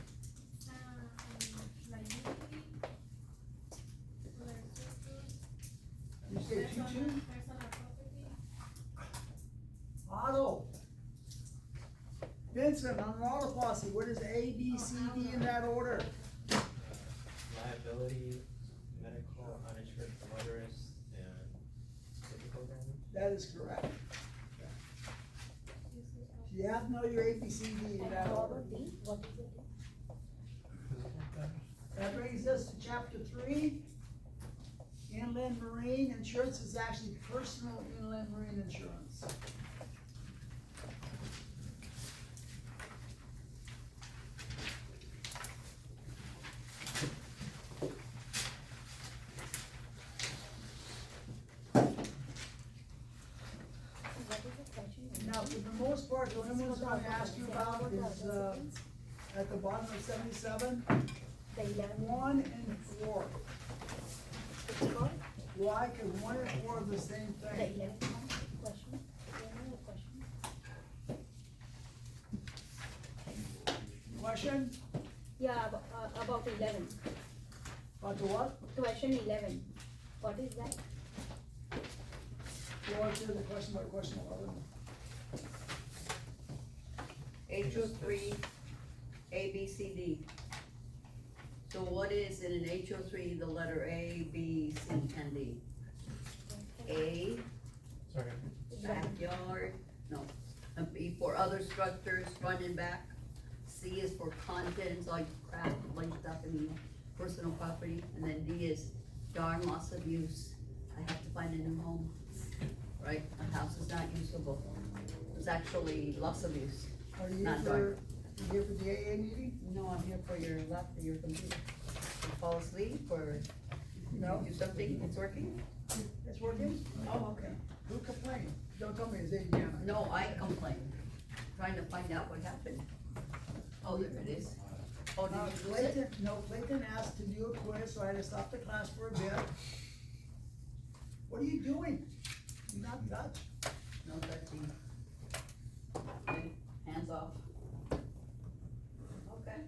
Speaker 1: You say two? Auto. Vincent, on an auto policy, what is A, B, C, D in that order?
Speaker 13: Liability, medical, uninsured motorist, and physical damage.
Speaker 1: That is correct. You have to know your A, B, C, D in that order.
Speaker 10: D, what is it?
Speaker 1: That brings us to chapter 3. Inland marine insurance is actually personal inland marine insurance.
Speaker 10: What is the question?
Speaker 1: Now, for the most part, the only ones I'm gonna ask you about is, at the bottom of 77,
Speaker 10: The 11
Speaker 1: 1 and 4.
Speaker 10: It's called
Speaker 1: Why? Because 1 and 4 are the same
Speaker 10: the
Speaker 1: thing.
Speaker 10: 11th question. Any other question?
Speaker 1: Question?
Speaker 10: Yeah, about 11.
Speaker 1: About the what?
Speaker 10: Question 11. What is that?
Speaker 1: You want to hear the question about question 11?
Speaker 14: HO3, A, B, C, D. So what is in an HO3, the letter A, B, C, and D? A,
Speaker 9: Sorry.
Speaker 14: backyard, no, B for other structures, front and back. C is for contents, like crap, like stuff in personal property, and then D is darn loss of use. I have to find a new home, right? My house is not usable. It's actually loss of use.
Speaker 1: Are you
Speaker 14: Not
Speaker 1: here for the AA meeting?
Speaker 14: No, I'm here for your laptop, your computer. You fall asleep or
Speaker 1: No.
Speaker 14: do something, it's working?
Speaker 1: It's working? Oh, okay. Who complained? Don't tell me it's Adriana.
Speaker 14: No, I complained, trying to find out what happened. Oh, there it is. Oh, did you lose it?
Speaker 1: Clayton, no, Clayton asked to do a quiz, so I had to stop the class for a bit. What are you doing? You're not Dutch.
Speaker 14: No touching. Okay, hands off. Okay.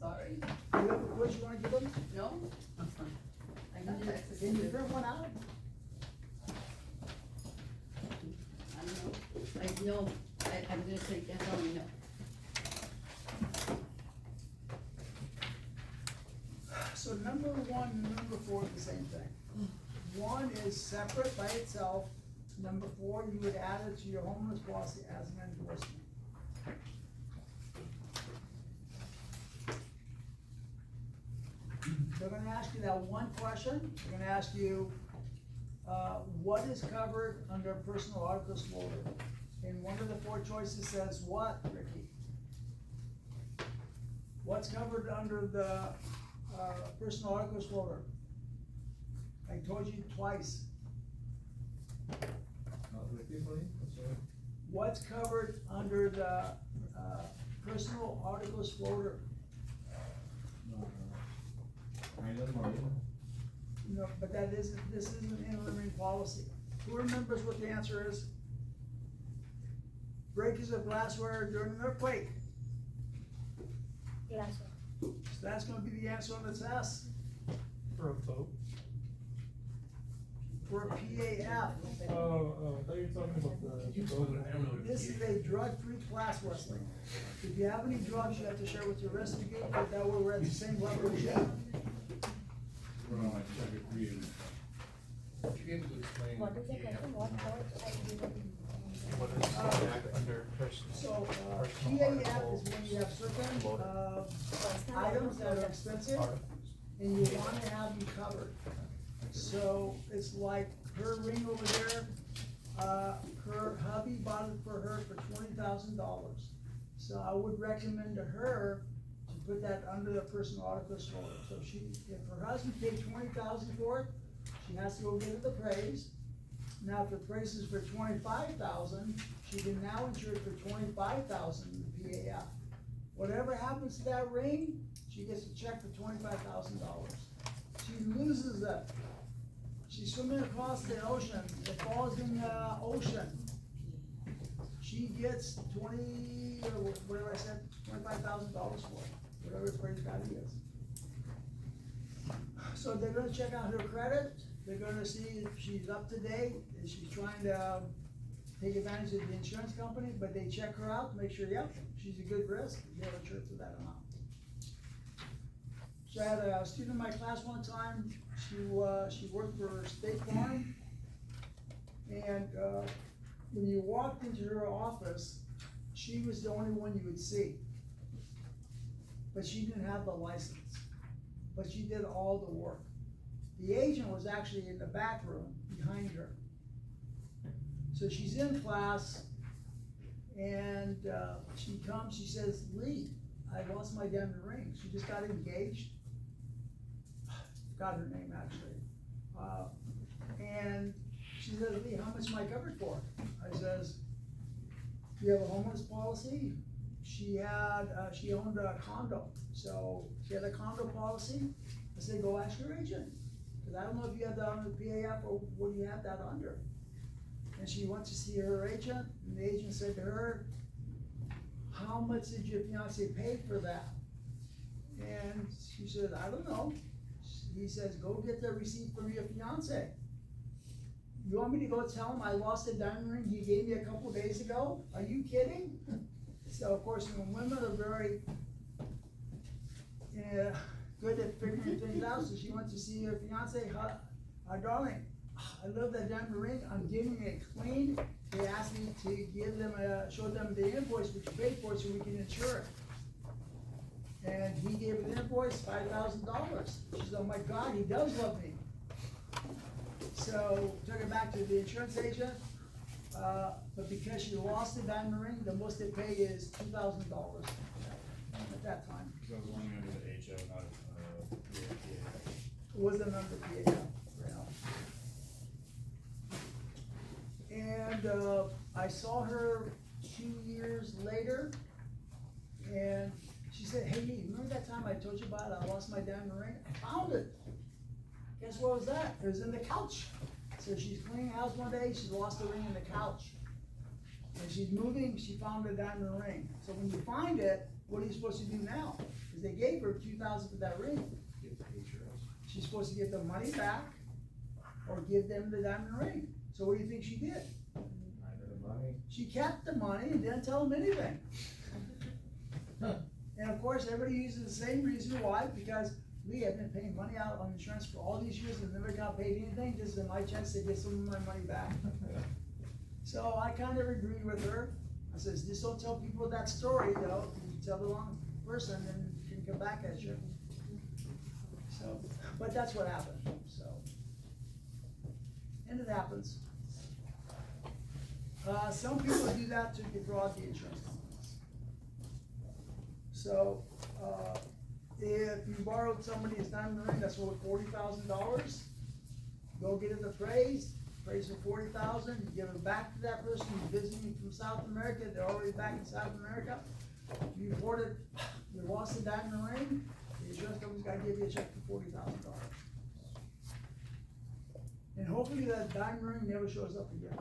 Speaker 14: Sorry,
Speaker 1: You have a quiz you wanna give them?
Speaker 14: no? I got that.
Speaker 1: Can you print one out?
Speaker 14: I know, I'm gonna say, that's all I know.
Speaker 1: So number 1 and number 4 are the same thing. one is separate by itself. Number 4, you would add it to your homeless policy as an endorsement. They're gonna ask you that one question, they're gonna ask you, what is covered under personal articles loader? And one of the 4 choices says what, Ricky? What's covered under the, personal articles loader? I told you twice. What's covered under the, personal articles floater? No, but this is an interim policy. Who remembers what the answer is? Breakage of glassware during an earthquake.
Speaker 10: Glassware.
Speaker 1: So that's gonna be the answer on the test.
Speaker 6: For a boat?
Speaker 1: For a PAF.
Speaker 6: Oh, I thought you were talking about the boat.
Speaker 2: I don't know.
Speaker 1: This is a drug-free class wrestling. If you have any drugs, you have to share with your rest of the group, but that way we're at the same level as you.
Speaker 12: We're on like chapter 3 and
Speaker 2: Would you be able to explain?
Speaker 10: What is the question? What part I didn't?
Speaker 9: What is the act under person?
Speaker 1: So,
Speaker 9: Personal
Speaker 1: PAF is
Speaker 9: articles
Speaker 1: when you have certain,
Speaker 9: loader.
Speaker 1: items that are expensive, and you wanna have them covered. So, it's like her ring over there, her hubby bought it for her for $20,000. So I would recommend to her to put that under the personal articles folder. So if her husband paid $20,000 for it, she has to go get it appraised. Now, if the price is for $25,000, she can now insure it for $25,000 in the PAF. Whatever happens to that ring, she gets a check for $25,000. She loses it. She's swimming across the ocean, it falls in the ocean. She gets or whatever I said, $25,000 for it, whatever the price value is. So they're gonna check out her credit, they're gonna see if she's up to date, and she's trying to take advantage of the insurance company, but they check her out to make sure, yep, she's a good risk, they'll insure for that amount. So I had a student in my class one time, she worked for State Farm, and, when you walked into her office, she was the only one you would see. But she didn't have the license, but she did all the work. The agent was actually in the back room behind her. So she's in class, and, she comes, she says, Lee, I lost my diamond ring. She just got engaged. Forgot her name, actually. And she says, Lee, how much am I covered for? I says, do you have a homeless policy? She owned a condo, so she had a condo policy. I said, go ask your agent, cause I don't know if you have that under the PAF or what do you have that under. And she went to see her agent, and the agent said to her, how much did your fiance pay for that? And she said, I don't know. He says, go get the receipt from your fiance. You want me to go tell him I lost a diamond ring he gave me a couple days ago? Are you kidding? So of course, when women are very good at figuring things out, so she went to see her fiance, darling, I love that diamond ring, I'm giving it clean. They asked me to give them show them the invoice which you paid for so we can insure it. And he gave her the invoice, $5,000. She said, oh my God, he does love me. So took her back to the insurance agent, but because she lost the diamond ring, the most they pay is $2,000 at that time.
Speaker 8: So it was only under the HO, not, PA.
Speaker 1: It wasn't under PAF, And, I saw her 2 years later, and she said, hey, remember that time I told you about I lost my diamond ring? I found it. Guess what was that? It was in the couch. So she's cleaning the house one day, she lost the ring in the couch. And she's moving, she found the diamond ring. So when you find it, what are you supposed to do now? Because they gave her $2,000 for that ring. She's supposed to get the money back or give them the diamond ring. So what do you think she did? She kept the money and didn't tell them anything. And of course, everybody uses the same reason why, because Lee, I've been paying money out on insurance for all these years and never got paid anything, this is my chance to get some of my money back. So I kind of agreed with her. I says, just don't tell people that story, you know, you tell the wrong person and it can come back at you. So, but that's what happened, so. And it happens. Some people do that to defraud the insurance companies. So, if you borrowed somebody's diamond ring that's worth $40,000, go get it appraised for $40,000, you give it back to that person who's visiting from South America, they're already back in South America. You reported, you lost the diamond ring, the insurance company's gotta give you a check for $40,000. And hopefully that diamond ring never shows up again.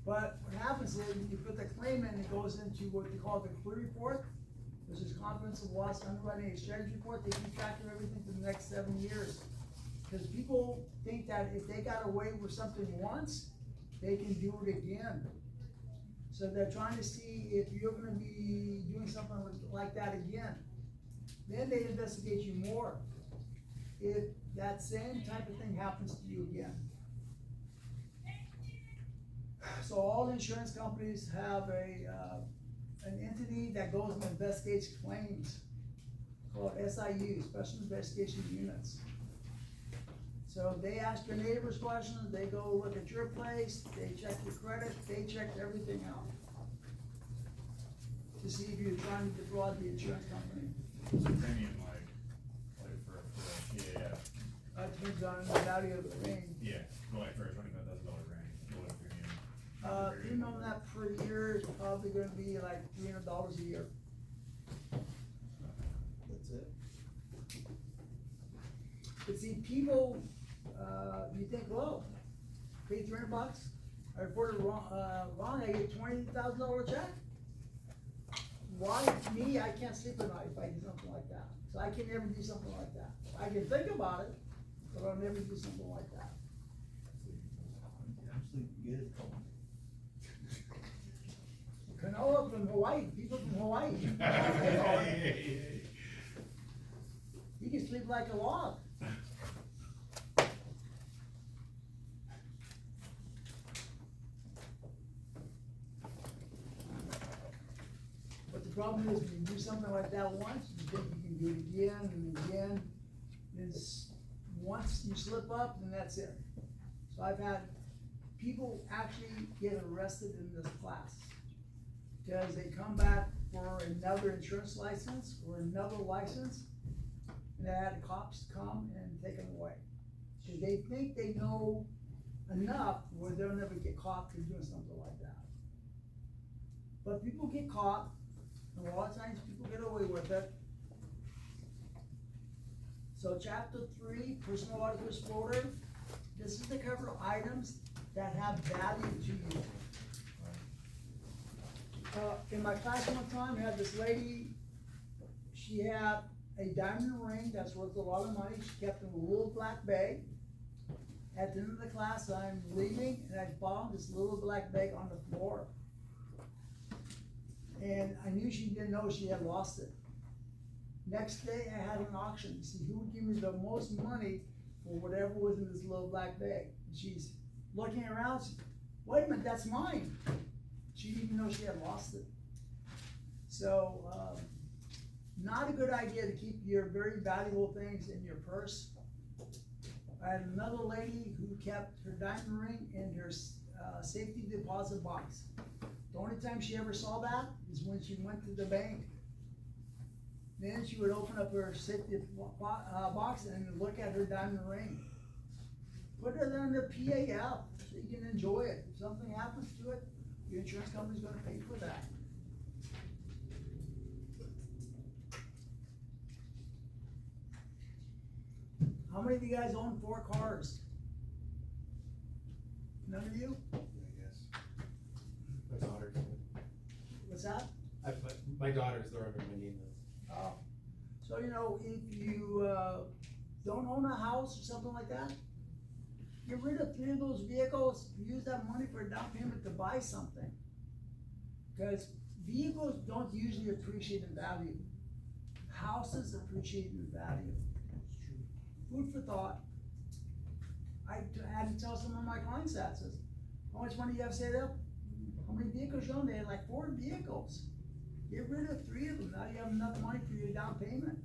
Speaker 1: But what happens is, you put the claim in, it goes into what they call the clear report, which is comprehensive loss underwriting exchange report. They keep track of everything for the next 7 years. Because people think that if they got away with something once, they can do it again. So they're trying to see if you're gonna be doing something like that again. Then they investigate you more. If that same type of thing happens to you again. So all insurance companies have an entity that goes and investigates claims called SIU, Special Investigation Units. So they ask your neighbors questions, they go look at your place, they check your credit, they check everything out to see if you're trying to defraud the insurance company.
Speaker 8: What's the premium like for PAF?
Speaker 1: Depends on the value of the ring.
Speaker 8: Yeah, well, like for a $25,000 ring, what premium?
Speaker 1: Premium on that per year is probably gonna be like $300 a year. That's it. But see, people, you think, whoa, pay $300, I reported wrong, I get $20,000 check? Why, me, I can't sleep at night if I do something like that. So I can never do something like that. I can think about it, but I'll never do something like that.
Speaker 4: I'm sleeping good.
Speaker 1: Canoa from Hawaii, people from Hawaii. You can sleep like a log. But the problem is, when you do something like that once, you think you can do it again and again. Once you slip up, then that's it. So I've had people actually get arrested in this class. Because they come back for another insurance license or another license, and they had the cops come and take them away. Because they think they know enough where they'll never get caught for doing something like that. But people get caught, and a lot of times people get away with it. So chapter 3, personal articles floater, this is to cover items that have value to you. In my class one time, I had this lady, she had a diamond ring that's worth a lot of money, she kept in a little black bag. At the end of the class, I'm leaving, and I found this little black bag on the floor. And I knew she didn't know she had lost it. Next day, I had an auction to see who would give me the most money for whatever was in this little black bag. And she's looking around, she, wait a minute, that's mine. She didn't even know she had lost it. So, not a good idea to keep your very valuable things in your purse. I had another lady who kept her diamond ring in her safety deposit box. The only time she ever saw that is when she went to the bank. Then she would open up her safety box and look at her diamond ring. Put it on the PAF so you can enjoy it. If something happens to it, your insurance company's gonna pay for that. How many of you guys own 4 cars? None of you?
Speaker 2: My daughter.
Speaker 1: What's that?
Speaker 2: My daughters, they're under my name.
Speaker 1: Oh, so you know, if you, don't own a house or something like that, get rid of 3 of those vehicles, use that money for a down payment to buy something. Because vehicles don't usually appreciate in value. houses appreciate in value. Food for thought. I had to tell some of my clients that, says, how much money do you have saved up? How many vehicles you own? They had like 4 vehicles. Get rid of 3 of them, now you have enough money for your down payment.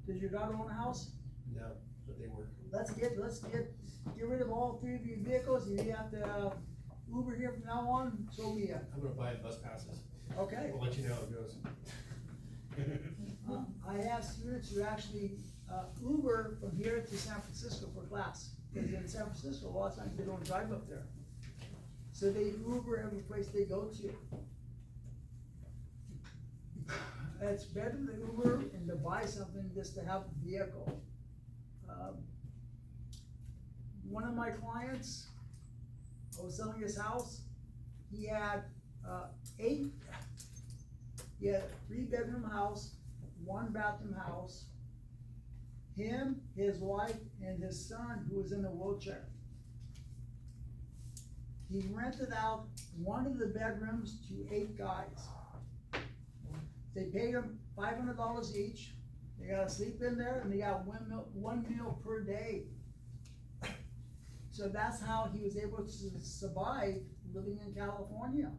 Speaker 1: Does your daughter own a house?
Speaker 2: No, but they work.
Speaker 1: Let's get rid of all 3 of your vehicles, and you have to Uber here from now on, so be it.
Speaker 2: I'm gonna buy bus passes.
Speaker 1: Okay.
Speaker 2: I'll let you know how it goes.
Speaker 1: I have students who actually, Uber from here to San Francisco for class, because in San Francisco, a lot of times they don't drive up there. So they Uber every place they go to. It's better to Uber and to buy something just to have a vehicle. One of my clients, I was selling his house, he had, 3 bedroom house, 1 bathroom house, him, his wife, and his son, who was in a wheelchair. He rented out one of the bedrooms to 8 guys. They paid him $500 each, they gotta sleep in there, and they got one meal per day. So that's how he was able to survive living in California.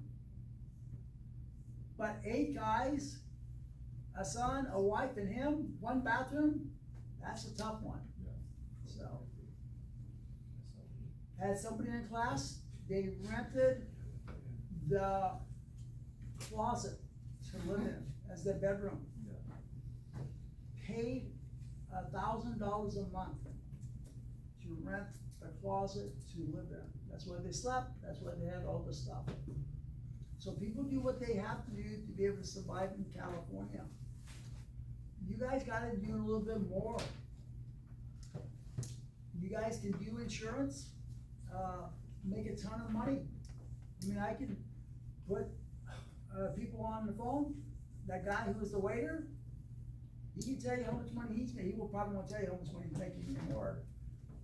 Speaker 1: But 8 guys, a son, a wife, and him, 1 bathroom, that's a tough one. So, had somebody in class, they rented the closet to live in as their bedroom. Paid $1,000 a month to rent the closet to live in. That's where they slept, that's where they had all the stuff. So people do what they have to do to be able to survive in California. You guys gotta do a little bit more. You guys can do insurance, make a ton of money. I mean, I can put, people on the phone, that guy who was the waiter, he can tell you how much money he's making. He will probably won't tell you how much money he's making anymore,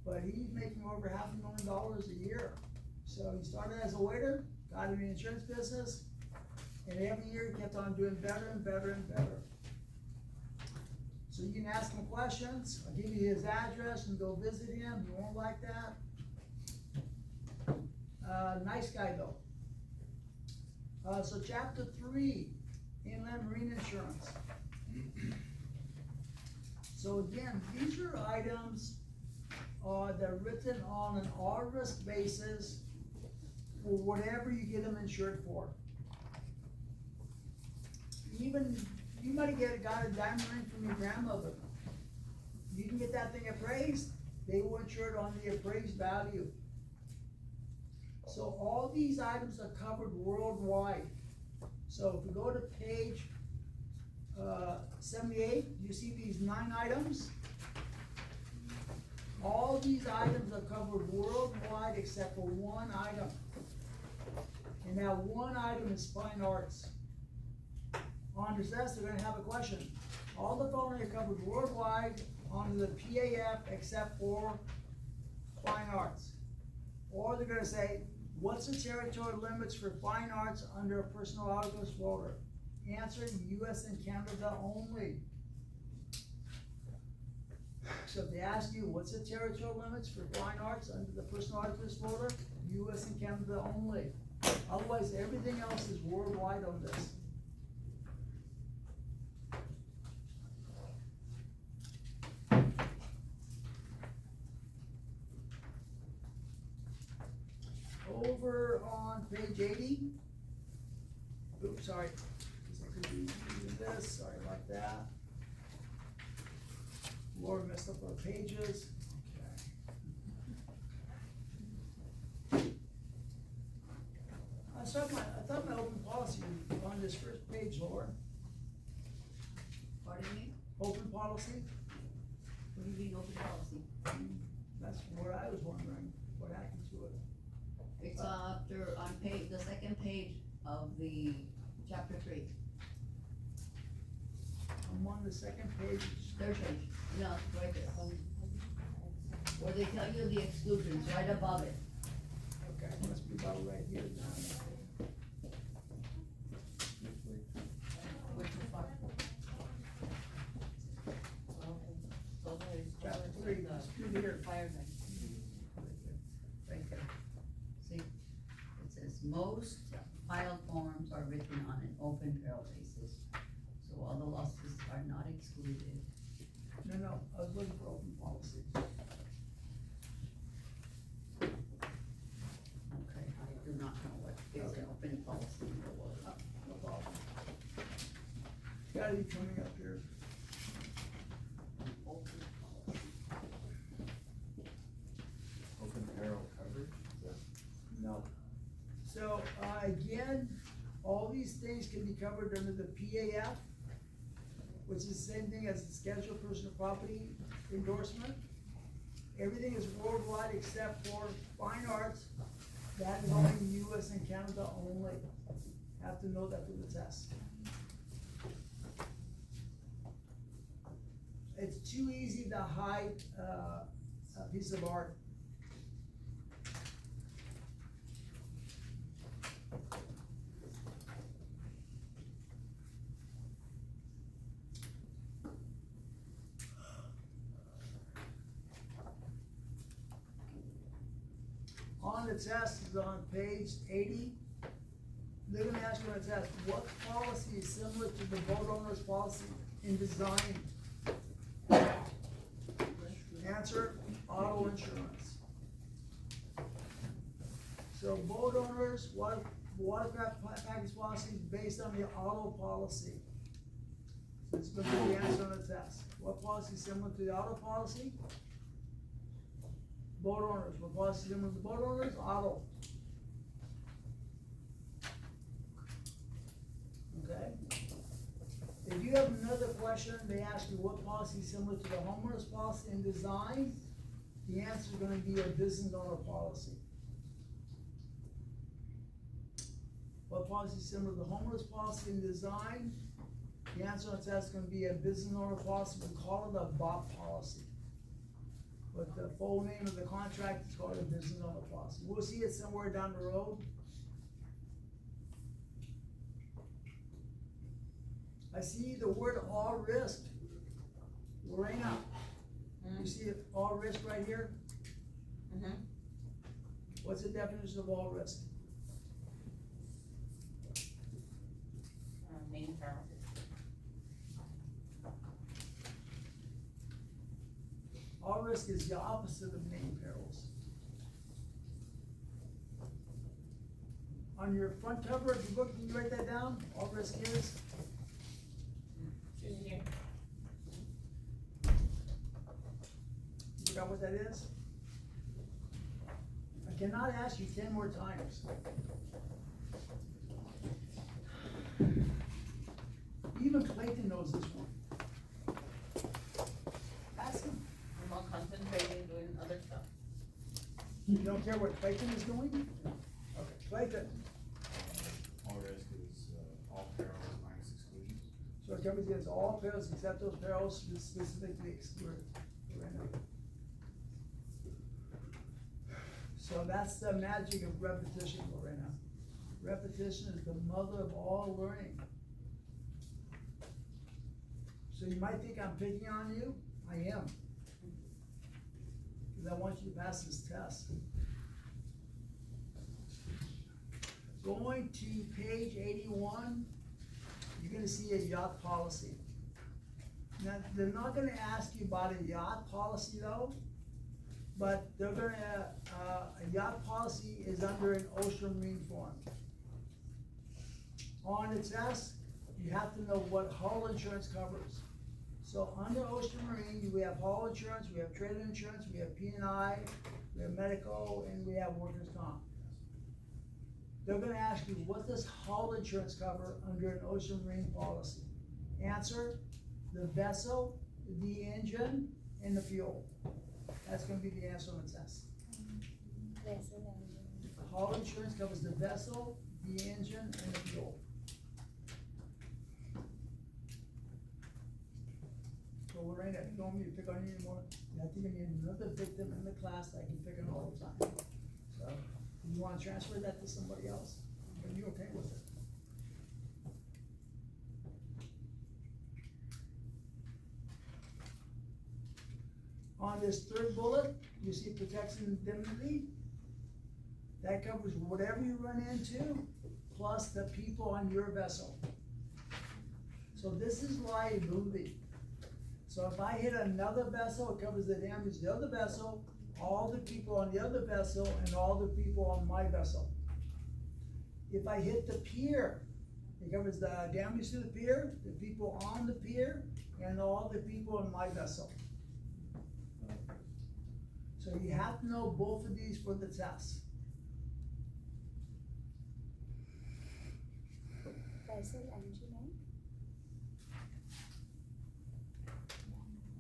Speaker 1: but he's making over $500,000 a year. So he started as a waiter, got in the insurance business, and every year he kept on doing better and better and better. So you can ask him questions, I'll give you his address and go visit him, you won't like that. Nice guy though. So chapter 3, inland marine insurance. So again, these are items that are written on an all-risk basis for whatever you get them insured for. Even, you might have got a diamond ring from your grandmother. You can get that thing appraised, they will insure it on the appraised value. So all these items are covered worldwide. So if we go to page 78, you see these 9 items? All these items are covered worldwide except for 1 item. And that 1 item is fine arts. On this test, they're gonna have a question. All the following are covered worldwide under the PAF except for fine arts. Or they're gonna say, what's the territory limits for fine arts under a personal auto disclosure? Answer, US and Canada only. So if they ask you, what's the territorial limits for fine arts under the personal auto disclosure? US and Canada only. Otherwise, everything else is worldwide on this. Over on page 80. Oops, sorry. Guess I could be doing this, sorry about that. Laura messed up our pages. Okay. I thought my open policy was on this first page, Laura.
Speaker 14: Pardon me?
Speaker 1: Open policy?
Speaker 14: What do you mean open policy?
Speaker 1: That's what I was wondering, what happened to it.
Speaker 14: It's after, on the second page of the chapter 3.
Speaker 1: I'm on the second page.
Speaker 14: Third page, no, right there. Where they tell you the exclusions, right above it.
Speaker 1: Okay, must be about right here now.
Speaker 14: Which is part? most file forms are written on an open peril basis, so all the losses are not excluded.
Speaker 1: No, I was looking for open policy.
Speaker 14: Okay, I do not know what is an open policy or what.
Speaker 1: No problem. Gotta be coming up here.
Speaker 14: Open policy.
Speaker 8: Open peril coverage?
Speaker 1: No. So, again, all these things can be covered under the PAF, which is the same thing as the scheduled personal property endorsement. Everything is worldwide except for fine arts. That is only US and Canada only. Have to know that for the test. It's too easy to hide, a piece of art. On the test is on page 80. They're gonna ask you on the test, what policy is similar to the boat owner's policy in design? Answer, auto insurance. So boat owners, watercraft package policy is based on the auto policy. So it's gonna be the answer on the test. What policy is similar to the auto policy? Boat owners, what policy is similar to boat owners? Auto. Okay? If you have another question, they ask you what policy is similar to the homeowner's policy in design, the answer is gonna be a business owner policy. What policy is similar to the homeowner's policy in design, the answer on the test is gonna be a business owner policy, we call it a BOP policy. But the full name of the contract is called a business owner policy. We'll see it somewhere down the road. I see the word all risk. Lorena, you see it, all risk right here? What's the definition of all risk?
Speaker 11: Main peril.
Speaker 1: All risk is the opposite of main perils. On your front cover of your book, can you write that down? All risk is?
Speaker 11: In here.
Speaker 1: You forgot what that is? I cannot ask you 10 more times. Even Clayton knows this one. Ask him.
Speaker 11: I'm all concentrating doing other stuff.
Speaker 1: You don't care what Clayton is doing? Okay, Clayton.
Speaker 8: All risk is, all perils minus exclusions.
Speaker 1: So it covers against all perils except those perils specifically excluded. So that's the magic of repetition, Lorena. Repetition is the mother of all learning. So you might think I'm picking on you, I am. Because I want you to pass this test. Going to page 81, you're gonna see a yacht policy. Now, they're not gonna ask you about a yacht policy though, but they're gonna, a yacht policy is under an ocean marine form. On the test, you have to know what hull insurance covers. So under ocean marine, we have hull insurance, we have trailer insurance, we have P&I, we have medical, and we have workers' comp. They're gonna ask you, what does hull insurance cover under an ocean marine policy? Answer, the vessel, the engine, and the fuel. That's gonna be the answer on the test. Hull insurance covers the vessel, the engine, and the fuel. So Lorena, if you don't want me to pick on you anymore, you have to give me another victim in the class that I can pick on all the time. So, do you wanna transfer that to somebody else? Are you okay with it? On this third bullet, you see protection indemnity. That covers whatever you run into, plus the people on your vessel. So this is liability. So if I hit another vessel, it covers the damage to the other vessel, all the people on the other vessel, and all the people on my vessel. If I hit the pier, it covers the damage to the pier, the people on the pier, and all the people on my vessel. So you have to know both of these for the test.
Speaker 10: Vessel engine and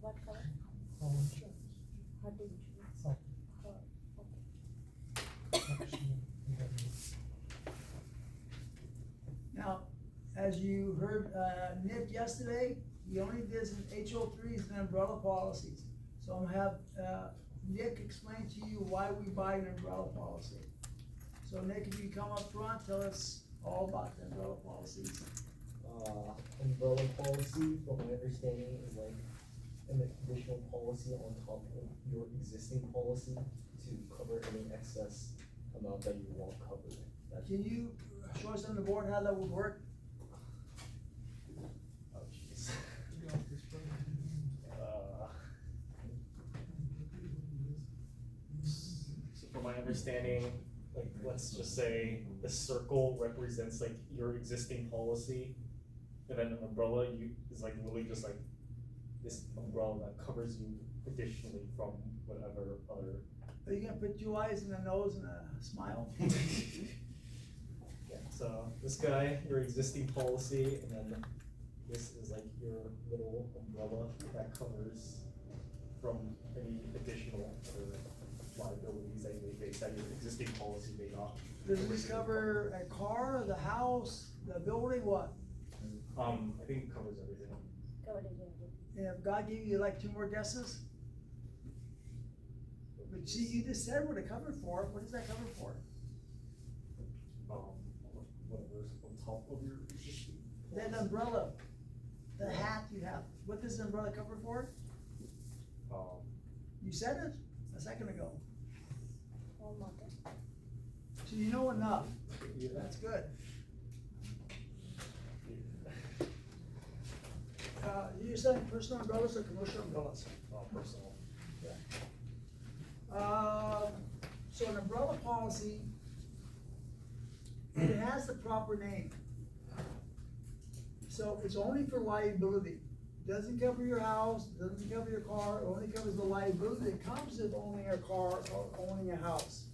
Speaker 10: what color?
Speaker 6: Home insurance.
Speaker 10: Hot insurance.
Speaker 6: Oh.
Speaker 10: Okay.
Speaker 1: Now, as you heard, Nick yesterday, he only does an HO3s and umbrella policies. So I'm gonna have, Nick explain to you why we buy an umbrella policy. So Nick, if you come up front, tell us all about the umbrella policies.
Speaker 13: Umbrella policy, from my understanding, is like an additional policy on top of your existing policy to cover any excess amount that you want covered.
Speaker 1: Can you show us on the board how that would work?
Speaker 13: Oh, jeez. So from my understanding, like, let's just say the circle represents like your existing policy, and then an umbrella is like really just like this umbrella that covers you additionally from whatever other.
Speaker 1: Are you gonna put 2 eyes and a nose and a smile?
Speaker 13: Yeah, so this guy, your existing policy, and then this is like your little umbrella that covers from any additional other liabilities that you may face that your existing policy may not.
Speaker 1: Does this cover a car, the house, the building, what?
Speaker 13: I think it covers everything.
Speaker 10: Covered in everything.
Speaker 1: And if God gave you like 2 more guesses? But see, you just said what it covered for. What does that cover for?
Speaker 13: Whatever's on top of your existing.
Speaker 1: That umbrella, the hat you have, what does the umbrella cover for? You said it a second ago.
Speaker 10: All water.
Speaker 1: So you know enough. That's good. You're selling personal umbrellas or commercial umbrellas?
Speaker 13: Personal.
Speaker 1: So an umbrella policy, it has the proper name. So it's only for liability. Doesn't cover your house, doesn't cover your car, it only covers the liability that comes with owning a car or owning a house.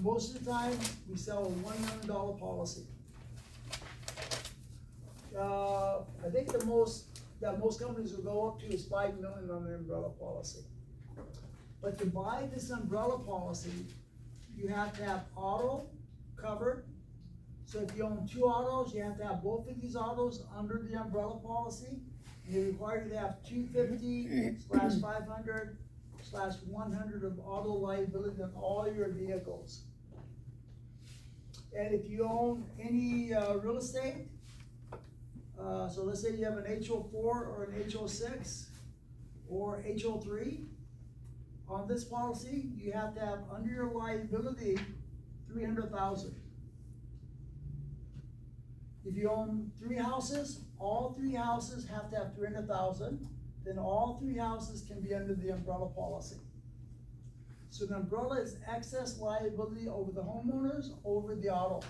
Speaker 1: Most of the time, we sell a $1 million policy. I think the most that most companies will go up to is $5 million on an umbrella policy. But to buy this umbrella policy, you have to have auto covered. So if you own 2 autos, you have to have both of these autos under the umbrella policy. And you're required to have 250/500/100 of auto liability on all your vehicles. And if you own any real estate, so let's say you have an HO4 or an HO6 or HO3, on this policy, you have to have under your liability $300,000. If you own 3 houses, all 3 houses have to have $300,000. Then all 3 houses can be under the umbrella policy. So the umbrella is excess liability over the homeowners, over the auto.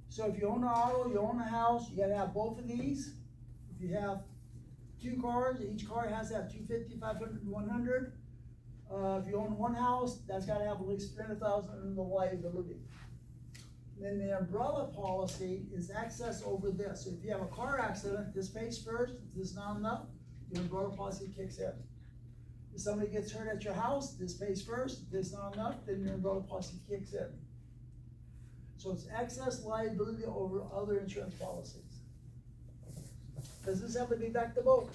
Speaker 1: So if you own an auto, you own a house, you gotta have both of these. If you have 2 cars, each car has to have 250, 500, 100. If you own 1 house, that's gotta have at least 300,000 in the liability. Then the umbrella policy is excess over this. So if you have a car accident, this pays first. If this is not enough, your umbrella policy kicks in. If somebody gets hurt at your house, this pays first. If this is not enough, then your umbrella policy kicks in. So it's excess liability over other insurance policies. Does this have a deductible?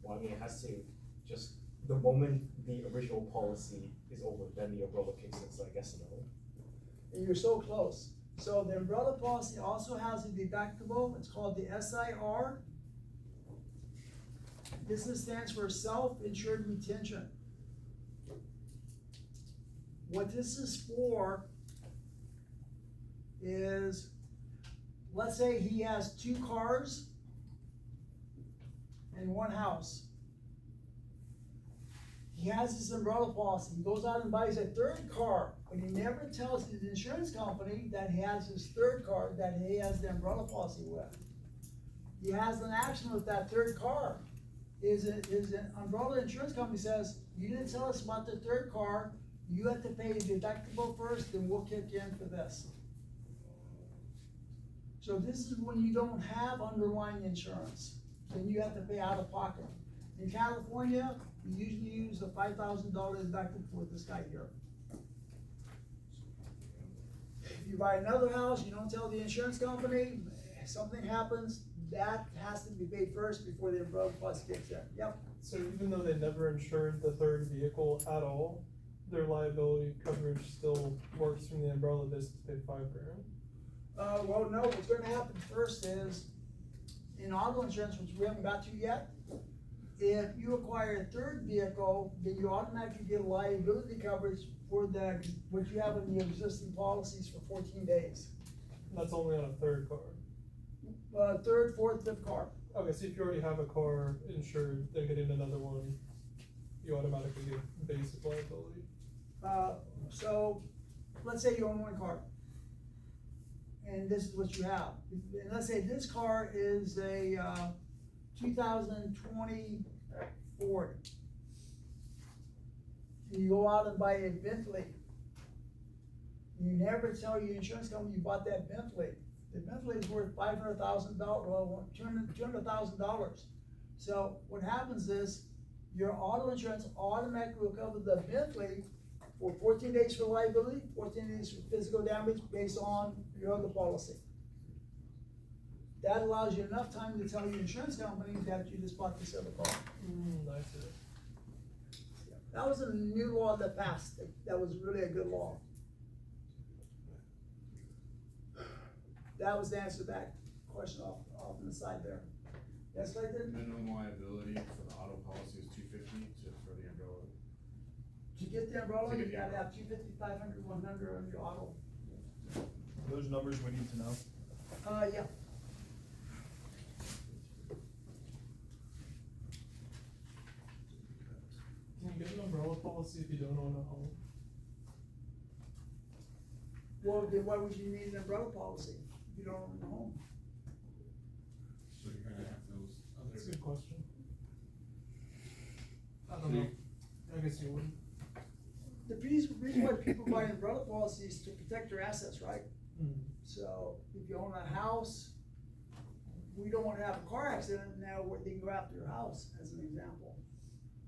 Speaker 13: Well, I mean, it has to just, the moment the original policy is over, then the umbrella kicks in, so I guess no.
Speaker 1: And you're so close. So the umbrella policy also has a deductible. It's called the SIR. this stands for self-insured retention. What this is for is, let's say he has 2 cars and 1 house. He has this umbrella policy, he goes out and buys a 3rd car, but he never tells his insurance company that he has his 3rd car that he has the umbrella policy with. He has an accident with that 3rd car. His umbrella insurance company says, you didn't tell us about the 3rd car, you have to pay the deductible first, then we'll kick in for this. So this is when you don't have underlying insurance, then you have to pay out of pocket. In California, you usually use a $5,000 deductible with this guy here. If you buy another house, you don't tell the insurance company, something happens, that has to be paid first before the umbrella policy kicks in. Yep.
Speaker 6: So even though they never insured the 3rd vehicle at all, their liability coverage still works from the umbrella business to pay $5,000?
Speaker 1: Well, no, what's gonna happen first is, in auto insurance, which we haven't got to yet, if you acquire a 3rd vehicle, then you automatically get liability coverage for what you have in your existing policies for 14 days.
Speaker 6: And that's only on a 3rd car.
Speaker 1: 3rd, 4th, 5th car.
Speaker 6: Okay, so if you already have a car insured, then getting another one, you automatically get basic liability.
Speaker 1: So, let's say you own 1 car. And this is what you have. And let's say this car is a 2020 Ford. And you go out and buy a Bentley. You never tell your insurance company you bought that Bentley. The Bentley is worth $500,000, well, $200,000. So what happens is your auto insurance automatically will cover the Bentley for 14 days for liability, 14 days for physical damage based on your other policy. That allows you enough time to tell your insurance company that you just bought this other car.
Speaker 6: I see.
Speaker 1: That was a new law that passed. That was really a good law. That was the answer to that question off on the side there. Yes, Clayton?
Speaker 8: Minimum liability for the auto policy is $250 for the umbrella.
Speaker 1: To get the umbrella,
Speaker 8: To
Speaker 1: you
Speaker 8: get the
Speaker 1: gotta have 250, 500, 100 on your auto.
Speaker 5: Are those numbers we need to know?
Speaker 1: Yeah.
Speaker 6: Can you get an umbrella policy if you don't own a home?
Speaker 1: Well, then why would you need an umbrella policy if you don't own a home?
Speaker 12: So you're gonna have those
Speaker 6: That's a
Speaker 12: other.
Speaker 6: good question. I don't know. I guess you wouldn't.
Speaker 1: The reason why people buy umbrella policies is to protect their assets, right? So if you own a house, we don't wanna have a car accident now where they can go after your house, as an example.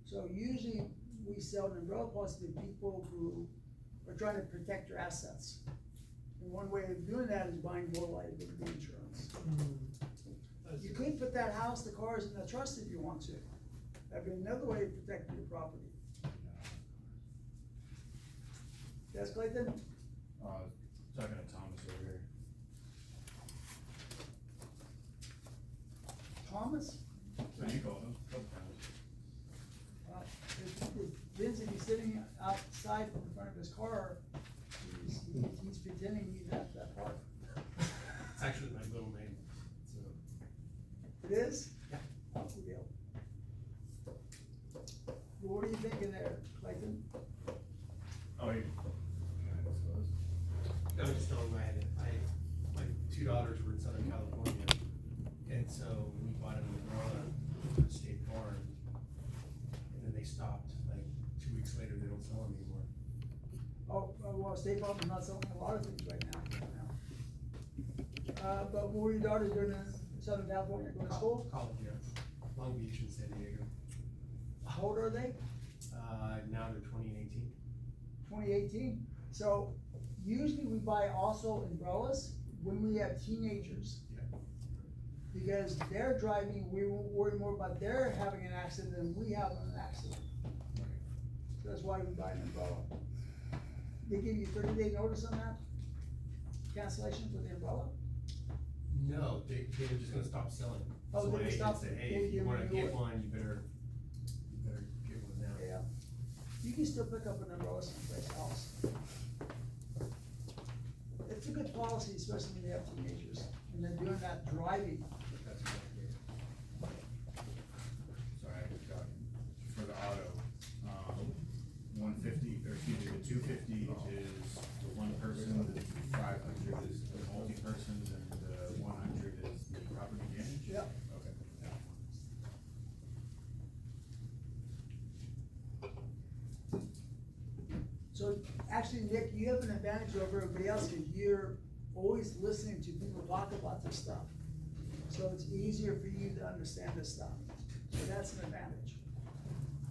Speaker 1: So usually we sell an umbrella policy to people who are trying to protect their assets. And one way of doing that is buying more liability insurance. You could put that house, the cars in a trust if you want to. That'd be another way of protecting your property. Yes, Clayton?
Speaker 8: Talking to Thomas over here.
Speaker 1: Thomas?
Speaker 8: So you called him?
Speaker 1: If Vince, if he's sitting outside in front of his car, he's pretending he's at that park.
Speaker 2: It's actually my little name, so.
Speaker 1: It is?
Speaker 2: Yeah.
Speaker 1: Oh, good deal. What are you thinking there, Clayton?
Speaker 8: Oh, you.
Speaker 2: I was just telling him my 2 daughters were in Southern California, and so we bought an umbrella for State Farm, and then they stopped, like 2 weeks later, they don't sell them anymore.
Speaker 1: Oh, well, State Farm is not selling a lot of things right now. But what were your daughters doing in Southern California, going to school?
Speaker 2: College, yeah, Long Beach and San Diego.
Speaker 1: How old are they?
Speaker 2: Now they're 20 and 18.
Speaker 1: 2018. So usually we buy also umbrellas when we have teenagers.
Speaker 2: Yeah.
Speaker 1: Because they're driving, we worry more about their having an accident than we having an accident. So that's why we buy an umbrella. They give you 30-day notice on that? Cancellation for the umbrella?
Speaker 2: No, they were just gonna stop selling.
Speaker 1: Oh,
Speaker 2: So
Speaker 1: they
Speaker 2: my agent
Speaker 1: stop-
Speaker 2: said, hey,
Speaker 1: they
Speaker 2: if you
Speaker 1: give
Speaker 2: wanna
Speaker 1: you
Speaker 2: get
Speaker 1: it.
Speaker 2: one, you better get one now.
Speaker 1: Yeah. You can still pick up an umbrella someplace else. It's a good policy, especially when you have teenagers, and they're doing that driving.
Speaker 2: That's exactly it.
Speaker 8: Sorry, I got, for the auto, 150, or excuse me, the 250 is the one person, the 500 is the multi-person, and the 100 is the property damage?
Speaker 1: Yep.
Speaker 8: Okay.
Speaker 1: So actually, Nick, you have an advantage over everybody else, because you're always listening to people talk about this stuff. So it's easier for you to understand this stuff. So that's an advantage.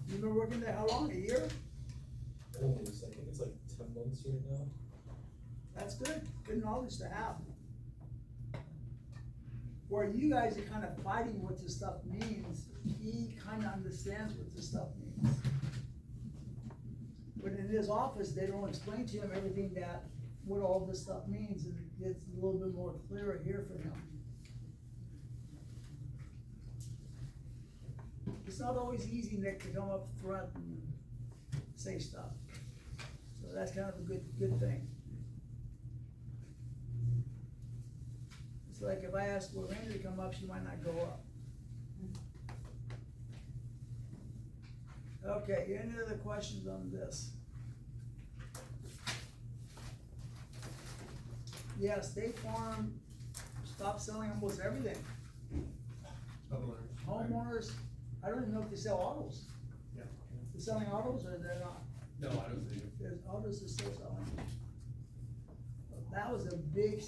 Speaker 1: You've been working there how long, a year?
Speaker 13: I don't think it's like 10 months right now.
Speaker 1: That's good knowledge to have. Where you guys are kind of fighting what this stuff means, he kind of understands what this stuff means. But in his office, they don't explain to him everything what all this stuff means, and it gets a little bit more clearer here for him. It's not always easy, Nick, to come up front and say stuff. So that's kind of a good thing. It's like if I ask Lorraine to come up, she might not go up. Okay, any other questions on this? Yeah, State Farm stopped selling almost everything. Homeowners, I don't even know if they sell autos.
Speaker 2: Yeah.
Speaker 1: They're selling autos or they're not?
Speaker 2: No, I don't think.
Speaker 1: There's autos are still selling. That was a big,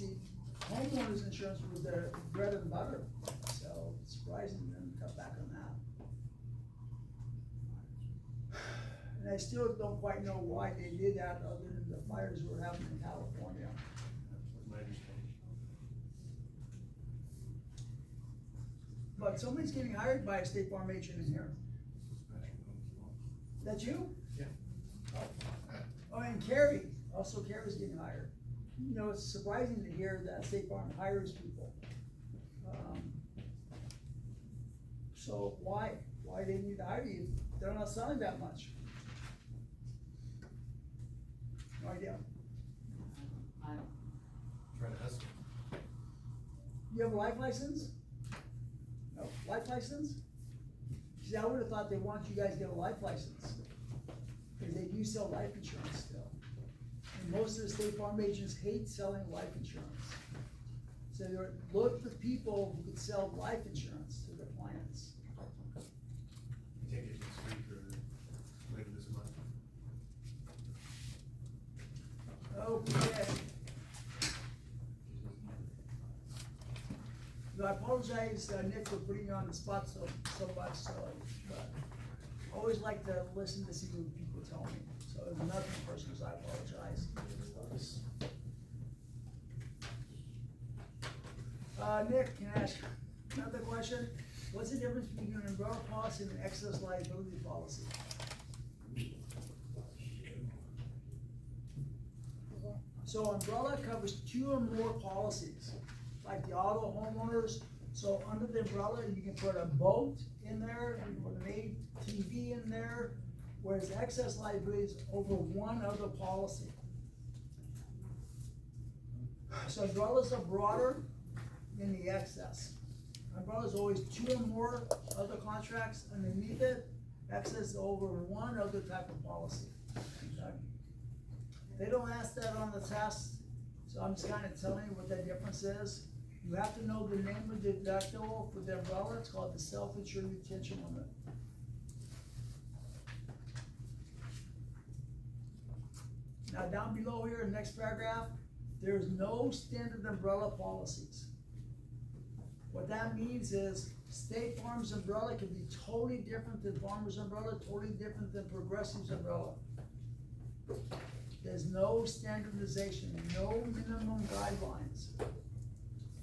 Speaker 1: homeowners insurance was their bread and butter, so it's surprising them to cut back on that. And I still don't quite know why they did that, other than the fires we're having in California.
Speaker 2: That's my understanding.
Speaker 1: But somebody's getting hired by a State Farm agent in here. That's you?
Speaker 2: Yeah.
Speaker 1: Oh, and Carrie, also Carrie's getting hired. You know, it's surprising to hear that State Farm hires people. So why they need to hire you? They're not selling that much. No idea.
Speaker 2: Trying to hustle.
Speaker 1: You have a life license? No, life license? See, I would've thought they want you guys to get a life license, cause they do sell life insurance still. And most of the State Farm agents hate selling life insurance. So they're, look for people who could sell life insurance to their clients.
Speaker 2: Take it next week or later this month.
Speaker 1: Okay. No, I apologize, Nick, for putting you on the spot so much, but I always like to listen to see what people tell me. So if nothing personal, I apologize. Nick, can I ask another question? What's the difference between an umbrella policy and an excess liability policy? So umbrella covers 2 or more policies, like the auto, homeowners. So under the umbrella, you can put a boat in there, you can put an ATV in there, whereas excess liability is over one other policy. So umbrellas are broader than the excess. Umbrella is always 2 or more other contracts underneath it, excess over one other type of policy. Okay? They don't ask that on the test, so I'm just kind of telling you what that difference is. You have to know the name of the deductible for the umbrella. It's called the self-insured retention limit. Now down below here, in the next paragraph, there's no standard umbrella policies. What that means is State Farm's umbrella can be totally different than Farmer's umbrella, totally different than Progressive's umbrella. There's no standardization, no minimum guidelines.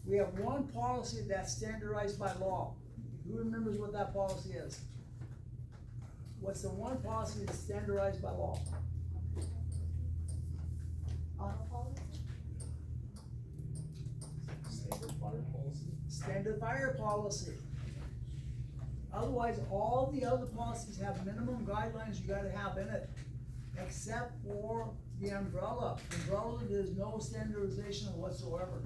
Speaker 1: We have one policy that's standardized by law. Who remembers what that policy is? What's the one policy that's standardized by law?
Speaker 10: Auto policy?
Speaker 13: Standard fire policy?
Speaker 1: Standard fire policy. Otherwise, all the other policies have minimum guidelines you gotta have in it, except for the umbrella. Umbrella, there's no standardization whatsoever.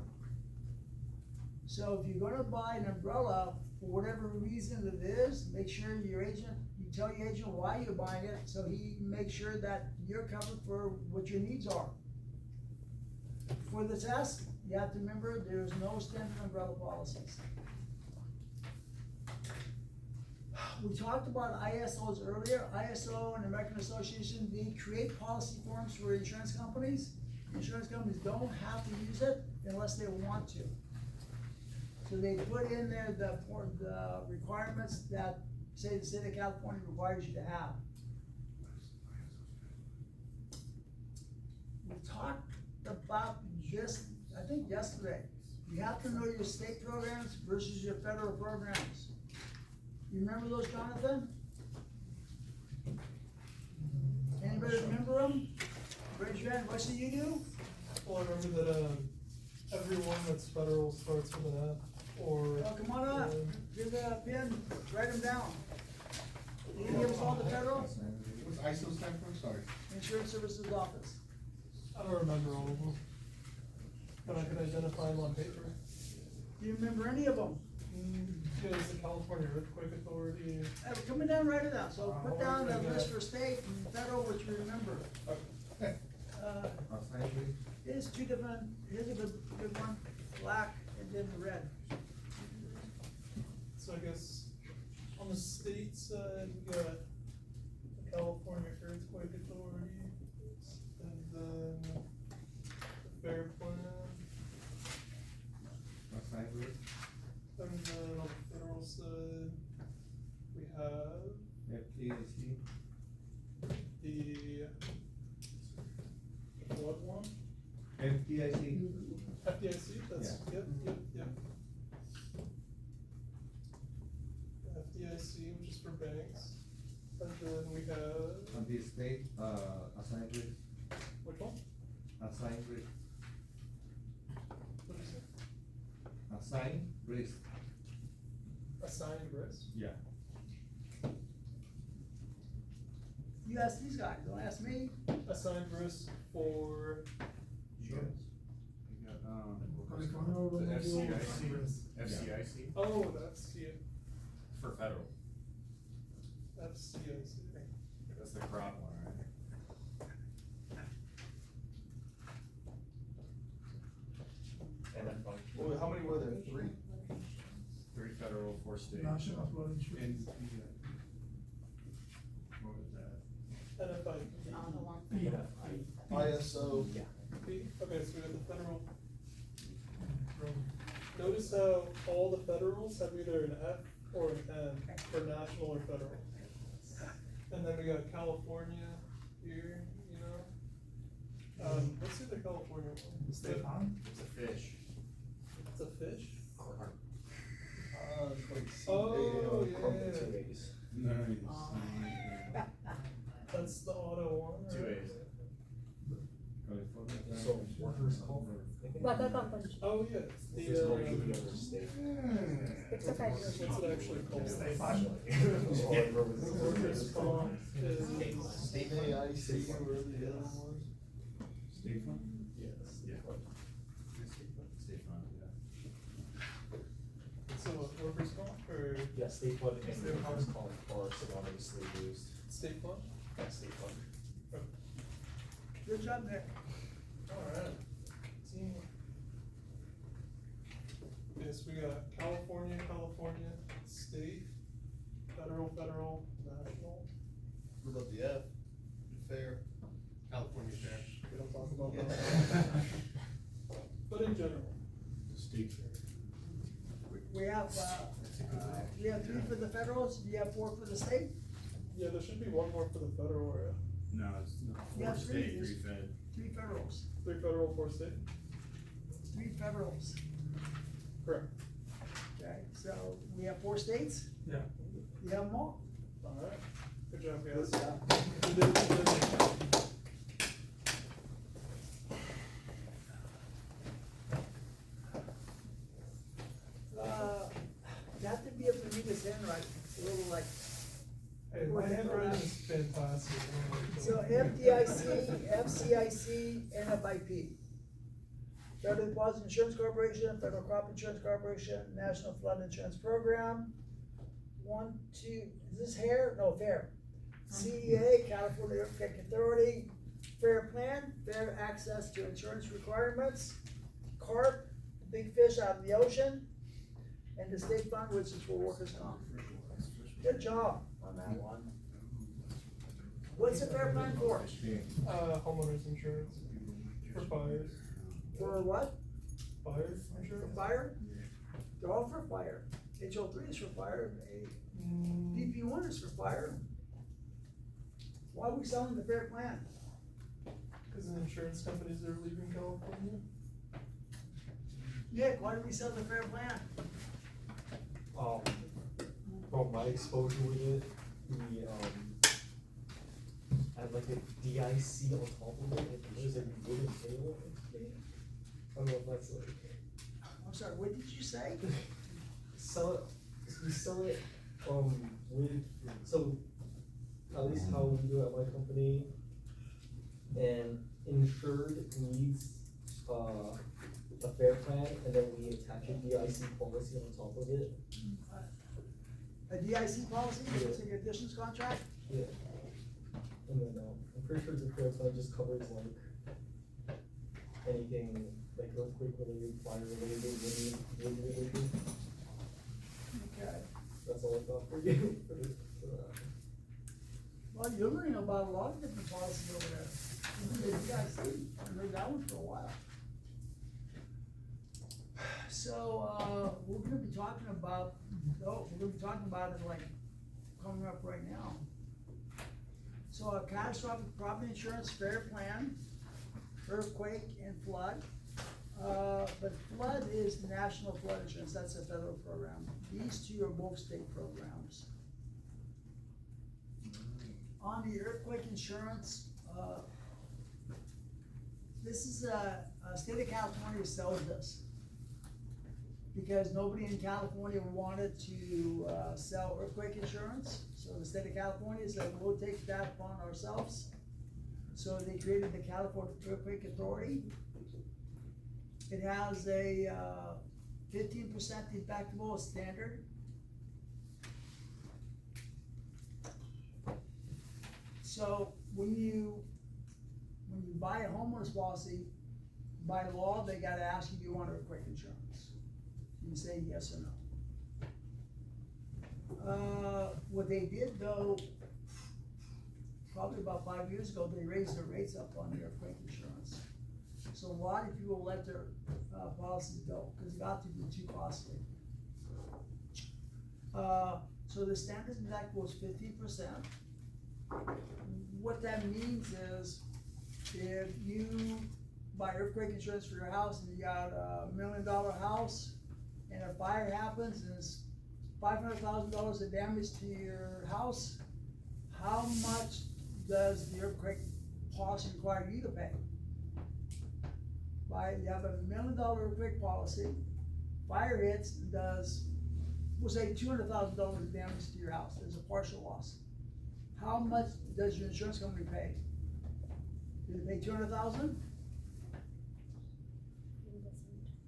Speaker 1: So if you're gonna buy an umbrella, for whatever reason it is, make sure your agent, you tell your agent why you're buying it, so he makes sure that you're covered for what your needs are. For the test, you have to remember, there's no standard umbrella policies. We talked about ISOs earlier. ISO and American Association, they create policy forms for insurance companies. Insurance companies don't have to use it unless they want to. So they put in there the requirements that, say, the state of California requires you to have. We talked about this, I think yesterday. You have to know your state programs versus your federal programs. You remember those, Jonathan? Anybody remember them? Raise your hand, what do you do?
Speaker 6: Well, I remember that, everyone that's federal starts with an F, or.
Speaker 1: Oh, come on up, give a pen, write them down. You can give us all the federal?
Speaker 12: What's ISO stand for, sorry?
Speaker 1: Insurance Services Office.
Speaker 6: I don't remember all of them, but I could identify them on paper.
Speaker 1: Do you remember any of them?
Speaker 6: There's the California Earthquake Authority.
Speaker 1: Coming down, write it down, so put down the list for state and federal, which you remember. Here's two different, here's a good one, black and then the red.
Speaker 6: So I guess on the state side, we got the California Earthquake Authority, and then the Fair Plan. And then on the federal side, we have
Speaker 4: FDIC.
Speaker 6: the, what one?
Speaker 4: FDIC.
Speaker 6: FDIC, that's,
Speaker 4: Yeah.
Speaker 6: yep. FDIC, which is for banks, and then we have,
Speaker 4: On the state, assigned risk,
Speaker 6: which one?
Speaker 4: assigned risk,
Speaker 6: What did you say?
Speaker 4: assigned risk.
Speaker 6: Assigned risk?
Speaker 4: Yeah.
Speaker 1: You ask these guys, don't ask me.
Speaker 6: Assigned risk for,
Speaker 4: Insurance.
Speaker 8: You got, the FCIC,
Speaker 6: oh, that's, yeah,
Speaker 8: for federal,
Speaker 6: FCIC.
Speaker 8: that's the crop one, right?
Speaker 13: And then,
Speaker 5: Well, how many were there? 3?
Speaker 8: 3 federal, 4 state.
Speaker 12: National Flood Insurance.
Speaker 4: What was that?
Speaker 6: NFIP.
Speaker 5: ISO.
Speaker 6: Okay, so we got the federal. Notice how all the federals have either an F or an N for national or federal. And then we got California here, you know. Let's see the California one.
Speaker 8: State farm? It's a fish.
Speaker 6: It's a fish?
Speaker 5: Like
Speaker 6: Oh,
Speaker 5: CA,
Speaker 6: yeah.
Speaker 13: 2 A's.
Speaker 12: Nice.
Speaker 6: That's the auto one,
Speaker 8: 2
Speaker 6: right?
Speaker 8: A's.
Speaker 4: California.
Speaker 13: So workers' comp.
Speaker 10: Water company.
Speaker 6: Oh, yeah,
Speaker 13: This
Speaker 6: it's
Speaker 13: is
Speaker 6: the,
Speaker 13: going to be other state.
Speaker 10: It's a federal.
Speaker 6: what's it actually called?
Speaker 13: All I remember is the
Speaker 6: Workers' comp is,
Speaker 5: AIC, whatever the other one was.
Speaker 4: State fund?
Speaker 13: Yes.
Speaker 8: Yeah. State fund, yeah.
Speaker 6: so what, workers' comp or
Speaker 13: Yeah, state fund and workers' comp are synonymously used.
Speaker 6: state fund?
Speaker 13: Yeah, state fund.
Speaker 1: Good job, Nick.
Speaker 6: Alright. Yes, we got California, state, federal, national.
Speaker 5: What about the F? Fair.
Speaker 2: California Fair.
Speaker 6: We don't talk about that. But in general.
Speaker 8: State fair.
Speaker 1: We have 3 for the federals, you have 4 for the state?
Speaker 6: Yeah, there should be one more for the federal area.
Speaker 8: No, it's
Speaker 1: Yeah,
Speaker 8: 4
Speaker 1: three.
Speaker 8: state, 3 fed.
Speaker 1: 3 federals,
Speaker 6: 3 federal, 4 state?
Speaker 1: 3 federals.
Speaker 6: Correct.
Speaker 1: Okay, so we have 4 states?
Speaker 6: Yeah.
Speaker 1: You have them all?
Speaker 6: Alright, good job, guys.
Speaker 1: Good job.
Speaker 6: You did good.
Speaker 1: You have to be able to read this handwriting, it's a little
Speaker 6: handwriting is fantastic.
Speaker 1: So FDIC, FCIC, NFIP. Federal Deposit Insurance Corporation, Federal Crop Insurance Corporation, National Flood Insurance Program. 1, 2, is this HARE? No, FAIR. CEA, California Earthquake Authority. Fair Plan, fair access to insurance requirements. CARP, big fish out of the ocean. And the state fund, which is for workers' comp. Good job on that one. What's the fair plan for?
Speaker 6: Homeowners insurance for fires.
Speaker 1: For what?
Speaker 6: Fire
Speaker 1: For
Speaker 6: insurance?
Speaker 1: fire? They're all for fire. HO3 is for fire, DP1 is for fire. Why are we selling the fair plan?
Speaker 6: Cause the insurance companies are leaving California.
Speaker 1: Nick, why do we sell the fair plan?
Speaker 13: From my exposure with it, we, had like a DIC on top of it, and there's a wooden tail. I don't know if that's like.
Speaker 1: I'm sorry, what did you say?
Speaker 13: We sell it, with, so, at least how we do it at my company, and insured needs, a fair plan, and then we attach a DIC policy on top of it.
Speaker 1: A DIC policy, it's an additions contract?
Speaker 13: Yeah. And then, I'm pretty sure the fair plan just covers like, anything, like earthquake related, fire related, wind related.
Speaker 1: Okay.
Speaker 13: That's all I got for you, for that.
Speaker 1: Well, you're learning about a lot of different policies over there. Even the DIC, I've heard that one for a while. So, we're gonna be talking about, it like, coming up right now. So a catastrophic property insurance fair plan, earthquake and flood. But flood is national flood insurance, that's a federal program. These two are both state programs. On the earthquake insurance, this is a state of California sells this. Because nobody in California wanted to, sell earthquake insurance. So the state of California said, we'll take that upon ourselves. So they created the California Earthquake Authority. It has a 15% deductible standard. So when you buy a homeowner's policy, by law, they gotta ask you, do you want earthquake insurance? You say yes or no. What they did though, probably about 5 years ago, they raised their rates up on the earthquake insurance. So a lot of people let their policies go, because it got to be too costly. So the standard deductible is 15%. What that means is, if you buy earthquake insurance for your house and you got $1 million house, and a fire happens and it's $500,000 of damage to your house, how much does the earthquake policy require you to pay? You have a $1 million earthquake policy, fire hits and does, we'll say $200,000 of damage to your house, there's a partial loss. How much does your insurance company pay? Do they pay $200,000?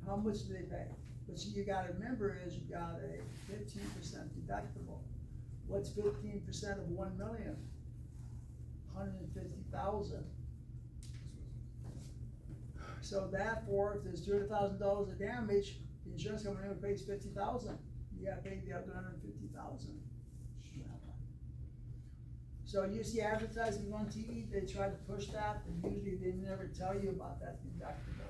Speaker 1: How much do they pay? But you gotta remember is you got a 15% deductible. What's 15% of 1 million? 150,000. So therefore, if there's $200,000 of damage, the insurance company only pays 50,000. You gotta pay the other 150,000. So you see advertisements on TV, they try to push that, and usually they never tell you about that deductible.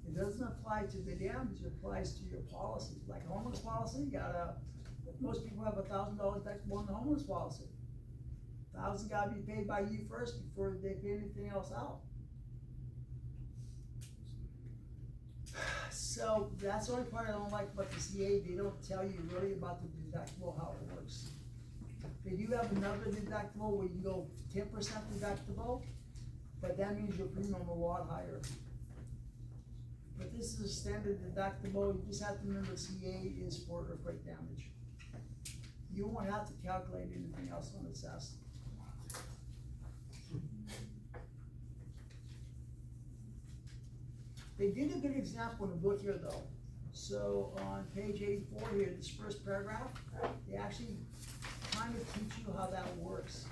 Speaker 1: It doesn't apply to the damage, it applies to your policy. Like a homeowner's policy, most people have $1,000 deductible on the homeowner's policy. $1,000 gotta be paid by you first before they pay anything else out. So that's the only part I don't like about the CA, they don't tell you really about the deductible, how it works. They do have another deductible where you go 10% deductible, but that means your premium a lot higher. But this is a standard deductible, you just have to remember CA is for earthquake damage. You won't have to calculate anything else when it's assessed. They did a good example in the book here though. So on page 84 here, this first paragraph, they actually kind of teach you how that works.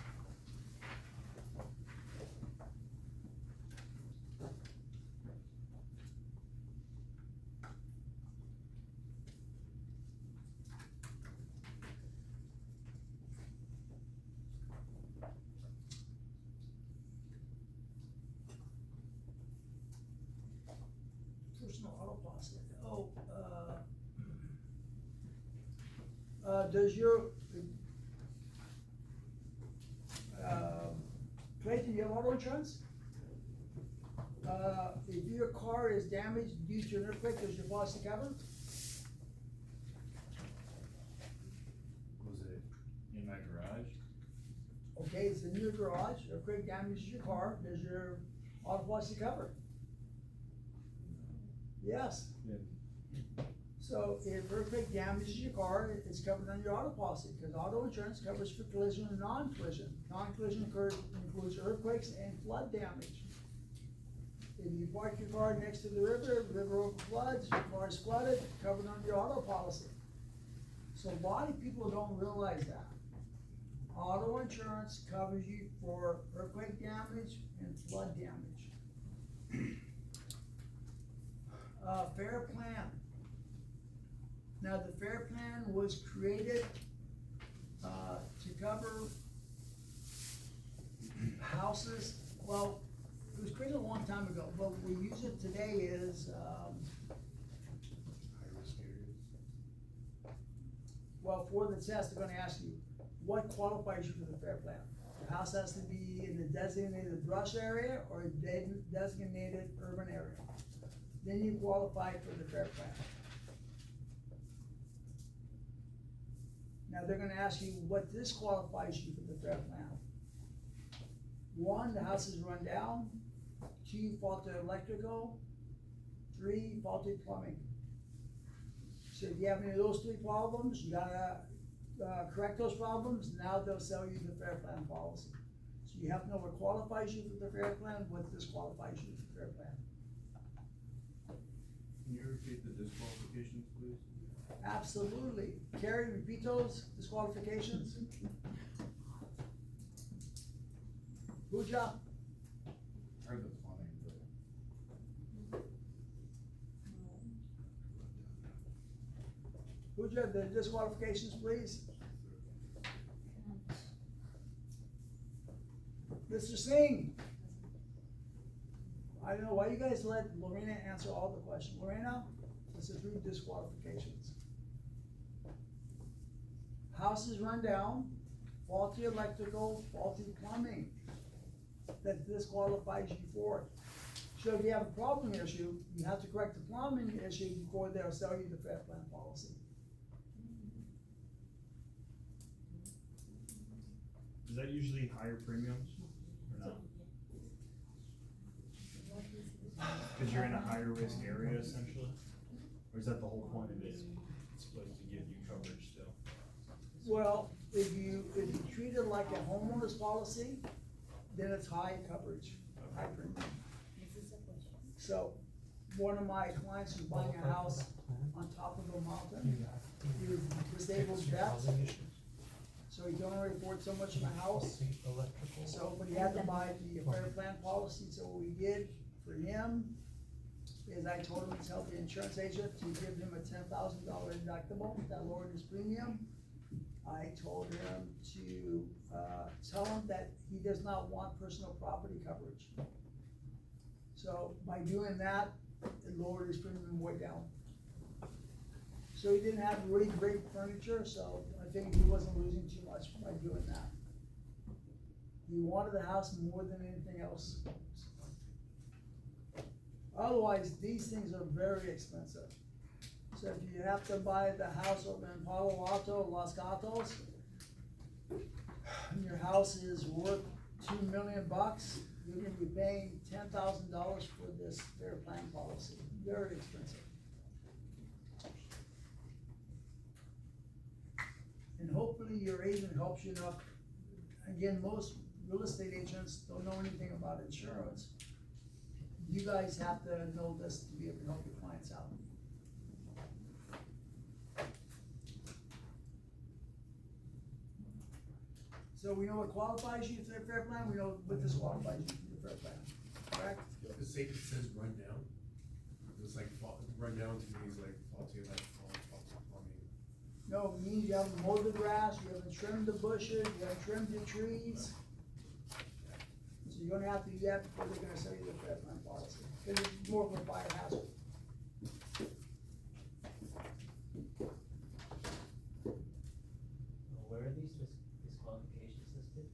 Speaker 1: Personal auto policy. Oh, does your, Clayton, you have auto insurance? If your car is damaged due to an earthquake, does your policy cover?
Speaker 8: Was it in my garage?
Speaker 1: Okay, it's in your garage, earthquake damages your car, does your auto policy cover? Yes. So if earthquake damages your car, it's covered under your auto policy, because auto insurance covers for collision and non-collision. Non-collision includes earthquakes and flood damage. If you park your car next to the river overfloods, your car is flooded, covered under your auto policy. So a lot of people don't realize that. Auto insurance covers you for earthquake damage and flood damage. Fair plan. Now, the fair plan was created, to cover houses, well, it was created a long time ago, but we use it today is,
Speaker 8: High risk areas?
Speaker 1: well, for the test, they're gonna ask you, what qualifies you for the fair plan? The house has to be in the designated brush area or designated urban area. Then you qualify for the fair plan. Now, they're gonna ask you what disqualifies you for the fair plan. 1, the house is run down. 2, faulty electrical. 3, faulty plumbing. So if you have any of those 3 problems, you gotta, correct those problems, now they'll sell you the fair plan policy. So you have to know what qualifies you for the fair plan, what disqualifies you for the fair plan.
Speaker 5: Can you repeat the disqualifications, please?
Speaker 1: Absolutely. Carrie, repeat those disqualifications. Pooja?
Speaker 8: Heard the plumbing, but.
Speaker 1: Pooja, the disqualifications, please. Mr. Singh? I don't know, why you guys let Lorena answer all the questions? Lorena, let's approve disqualifications. House is run down, faulty electrical, faulty plumbing. That disqualifies you for it. So if you have a plumbing issue, you have to correct the plumbing issue before they'll sell you the fair plan policy.
Speaker 7: Is that usually higher premiums or not? Cause you're in a higher risk area essentially? Or is that the whole point of it? It's supposed to give you coverage still?
Speaker 1: Well, if you treat it like a homeowner's policy, then it's high coverage, high premium. So, one of my clients was buying a house on top of a mountain. He was disabled vet, so he can only afford so much of a house. So, but he had to buy the fair plan policy, so what we did for him is I told him to tell the insurance agent to give him a $10,000 deductible, that lowered his premium. I told him to, tell him that he does not want personal property coverage. So by doing that, it lowered his premium way down. So he didn't have really great furniture, so I think he wasn't losing too much by doing that. He wanted the house more than anything else. Otherwise, these things are very expensive. So if you have to buy the house over in Palo Alto, Los Gatos, and your house is worth $2 million, you're gonna be paying $10,000 for this fair plan policy. Very expensive. And hopefully your agent helps you enough. Again, most real estate agents don't know anything about insurance. you guys have to know this to be able to help your clients out. So we know what qualifies you for the fair plan, we know what disqualifies you for the fair plan, correct?
Speaker 2: The state that says run down, it's like run down to me is like faulty, like, I mean,
Speaker 1: No, it means you haven't mowed the grass, you haven't trimmed the bushes, you haven't trimmed the trees. So you're gonna have to do that before they're gonna sell you the fair plan policy, cause it's more of a fire hazard.
Speaker 13: Where are these disqualifications listed?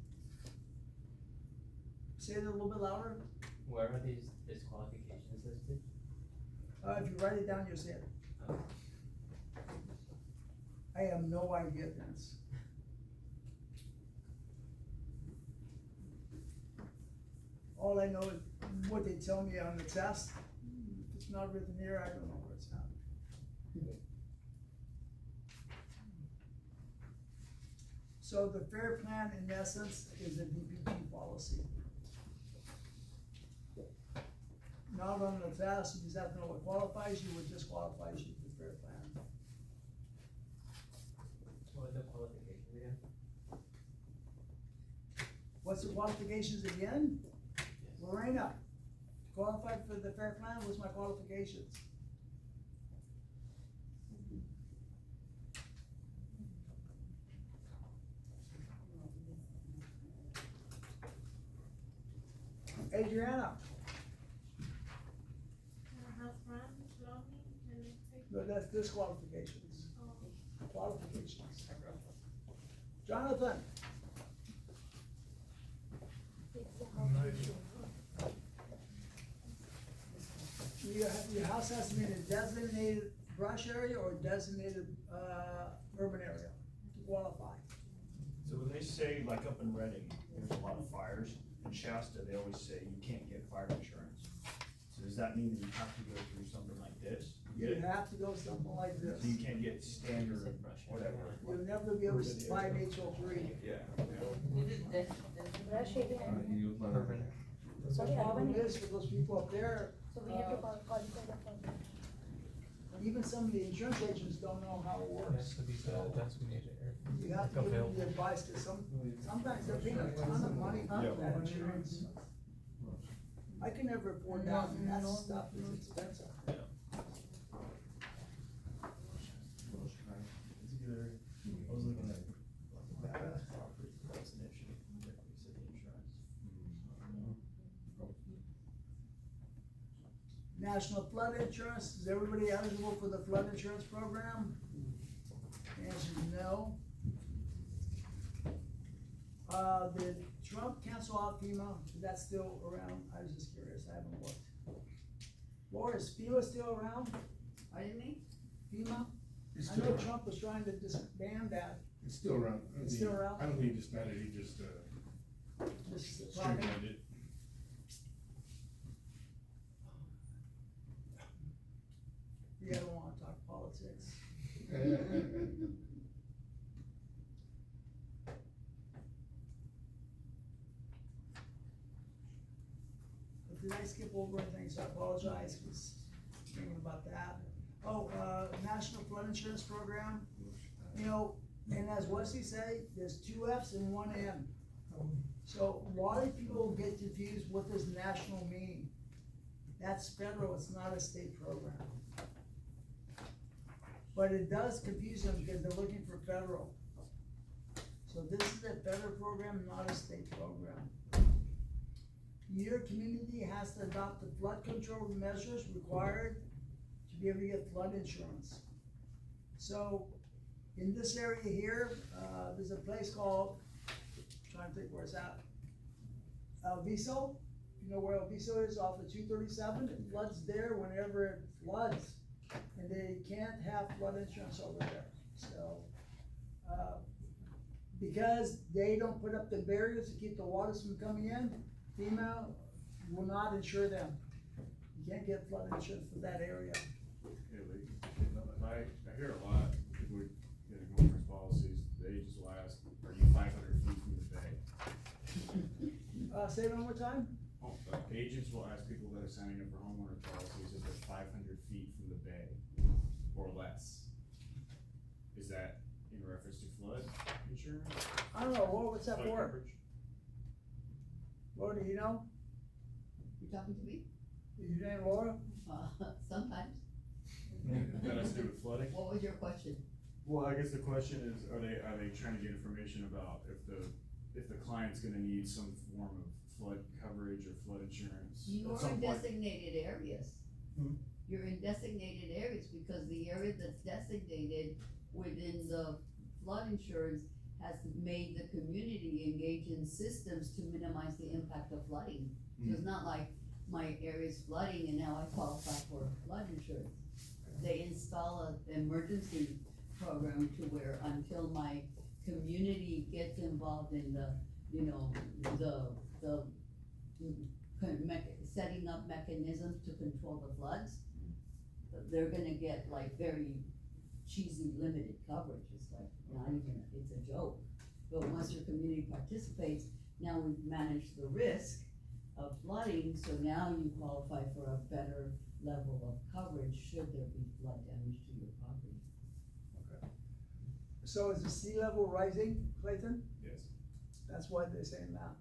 Speaker 1: Say it a little bit louder,
Speaker 13: Where are these disqualifications listed?
Speaker 1: if you write it down, you'll see it.
Speaker 13: Oh.
Speaker 1: I have no idea, Vince. All I know is what they tell me on the test. If it's not written here, I don't know where it's at. So the fair plan in essence is a DPG policy. Not on the test, you just have to know what qualifies you, what disqualifies you for fair plan.
Speaker 13: What are the qualifications again?
Speaker 1: What's the qualifications again? Lorena, qualified for the fair plan, what's my qualifications? Adriana, no, that's disqualifications. Qualifications. Jonathan, your house has to be in a designated brush area or designated, urban area to qualify.
Speaker 7: So when they say, like up in Reading, there's a lot of fires, in Shasta, they always say you can't get fire insurance. So does that mean that you have to go through something like this? to get
Speaker 1: You
Speaker 7: it?
Speaker 1: have to go something like this.
Speaker 7: So you can't get standard, whatever.
Speaker 1: You'll never be able to buy an HO3.
Speaker 7: Yeah.
Speaker 10: Brush area.
Speaker 9: Urban.
Speaker 1: The
Speaker 10: Sorry,
Speaker 1: problem
Speaker 10: urban.
Speaker 1: is for those people up there,
Speaker 10: So we have to qualify the form.
Speaker 1: even some of the insurance agents don't know how it
Speaker 9: It has
Speaker 1: works.
Speaker 9: to be the designated area.
Speaker 1: You have to give them the advice, cause sometimes they're paying a ton of money for that insurance. I can never afford that, and that stuff is expensive.
Speaker 5: It's either, I was looking at that property, that's an issue, like you said, the insurance.
Speaker 1: National flood insurance, is everybody eligible for the flood insurance program? The answer is no. Did Trump cancel out FEMA? Is that still around? I was just curious, I haven't looked. Laura, is FEMA still around?
Speaker 14: Pardon me?
Speaker 1: FEMA?
Speaker 12: It's
Speaker 1: I
Speaker 12: still
Speaker 1: know
Speaker 12: around.
Speaker 1: Trump was trying to disband that,
Speaker 12: It's still around. I don't
Speaker 1: It's
Speaker 12: think-
Speaker 1: still around?
Speaker 12: I don't think he disbanded, he just,
Speaker 1: just probably.
Speaker 12: streamlined it.
Speaker 1: Yeah, I don't wanna talk politics. But did I skip over anything, so I apologize, cause thinking about that. Oh, National Flood Insurance Program, you know, and as Wesley say, there's two Fs and one N. So a lot of people get confused, what does national mean? That's federal, it's not a state program. But it does confuse them because they're looking for federal. So this is a federal program, not a state program. Your community has to adopt the flood control measures required to be able to get flood insurance. So, in this area here, there's a place called, trying to think where it's at. El Viso, you know where El Viso is off of 237, it floods there whenever it floods. And they can't have flood insurance over there, so, because they don't put up the barriers to keep the waters from coming in, FEMA will not insure them. You can't get flood insurance for that area.
Speaker 8: Yeah, I hear a lot, people get insurance policies, they just will ask, are you 500 feet from the bay?
Speaker 1: Say it one more time?
Speaker 8: Oh, Agents will ask people that are signing up for homeowner policies if they're 500 feet from the bay or less. Is that in reference to flood insurance?
Speaker 1: I don't know, what's that
Speaker 8: Flood
Speaker 1: for?
Speaker 8: coverage?
Speaker 1: Laura, do you know?
Speaker 14: You talking to me?
Speaker 1: Is your name Laura?
Speaker 14: Sometimes.
Speaker 8: That has to do with flooding?
Speaker 14: What was your question?
Speaker 8: Well, I guess the question is, are they trying to get information about if the client's gonna need some form of flood coverage or flood insurance?
Speaker 14: You're
Speaker 8: at some
Speaker 14: in
Speaker 8: point?
Speaker 14: designated areas.
Speaker 8: Hmm?
Speaker 14: You're in designated areas because the area that's designated within the flood insurance has made the community engage in systems to minimize the impact of flooding. So it's not like my area's flooding and now I qualify for flood insurance. They install an emergency program to where until my community gets involved in the, you know, setting up mechanisms to control the floods, they're gonna get like very cheesy limited coverage. It's like, not even, it's a joke. But once your community participates, now we've managed the risk of flooding, so now you qualify for a better level of coverage should there be flood damage to your property.
Speaker 1: So is the sea level rising, Clayton?
Speaker 8: Yes.
Speaker 1: That's why they're saying that.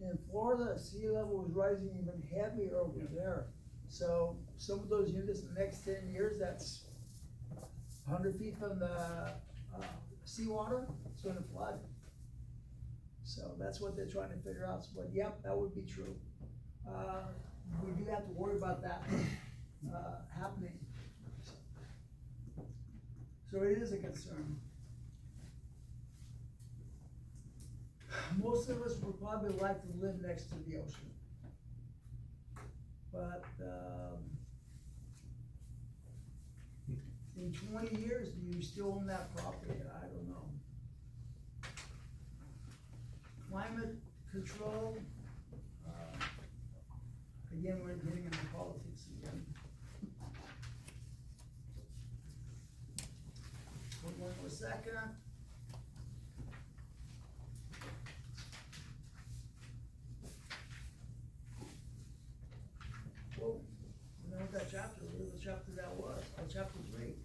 Speaker 1: In Florida, sea level is rising even heavier over there. So some of those units in the next 10 years, that's 100 feet from the seawater, it's gonna flood. So that's what they're trying to figure out. So, but yep, that would be true. We do have to worry about that happening. So it is a concern. Most of us would probably like to live next to the ocean. But, in 20 years, do you still own that property? I don't know. Climate control, again, we're getting into politics again. Hold on for a second. Whoa, you know what that chapter, where the chapter that was, chapter 3.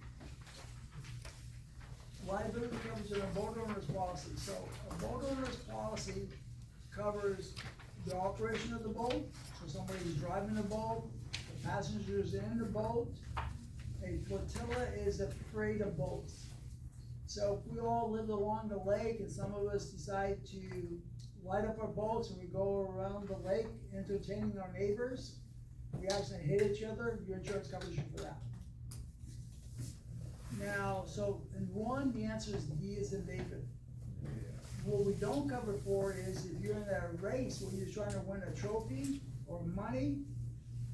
Speaker 1: Liability coverage in a boat owner's policy. So a boat owner's policy covers the operation of the boat, so somebody's driving the boat, the passengers in the boat. A flotilla is afraid of boats. So if we all lived along the lake and some of us decide to light up our boats and we go around the lake entertaining our neighbors, we actually hit each other, your insurance covers you for that. Now, so in one, the answer is D as in David. What we don't cover for is if you're in a race where you're trying to win a trophy or money,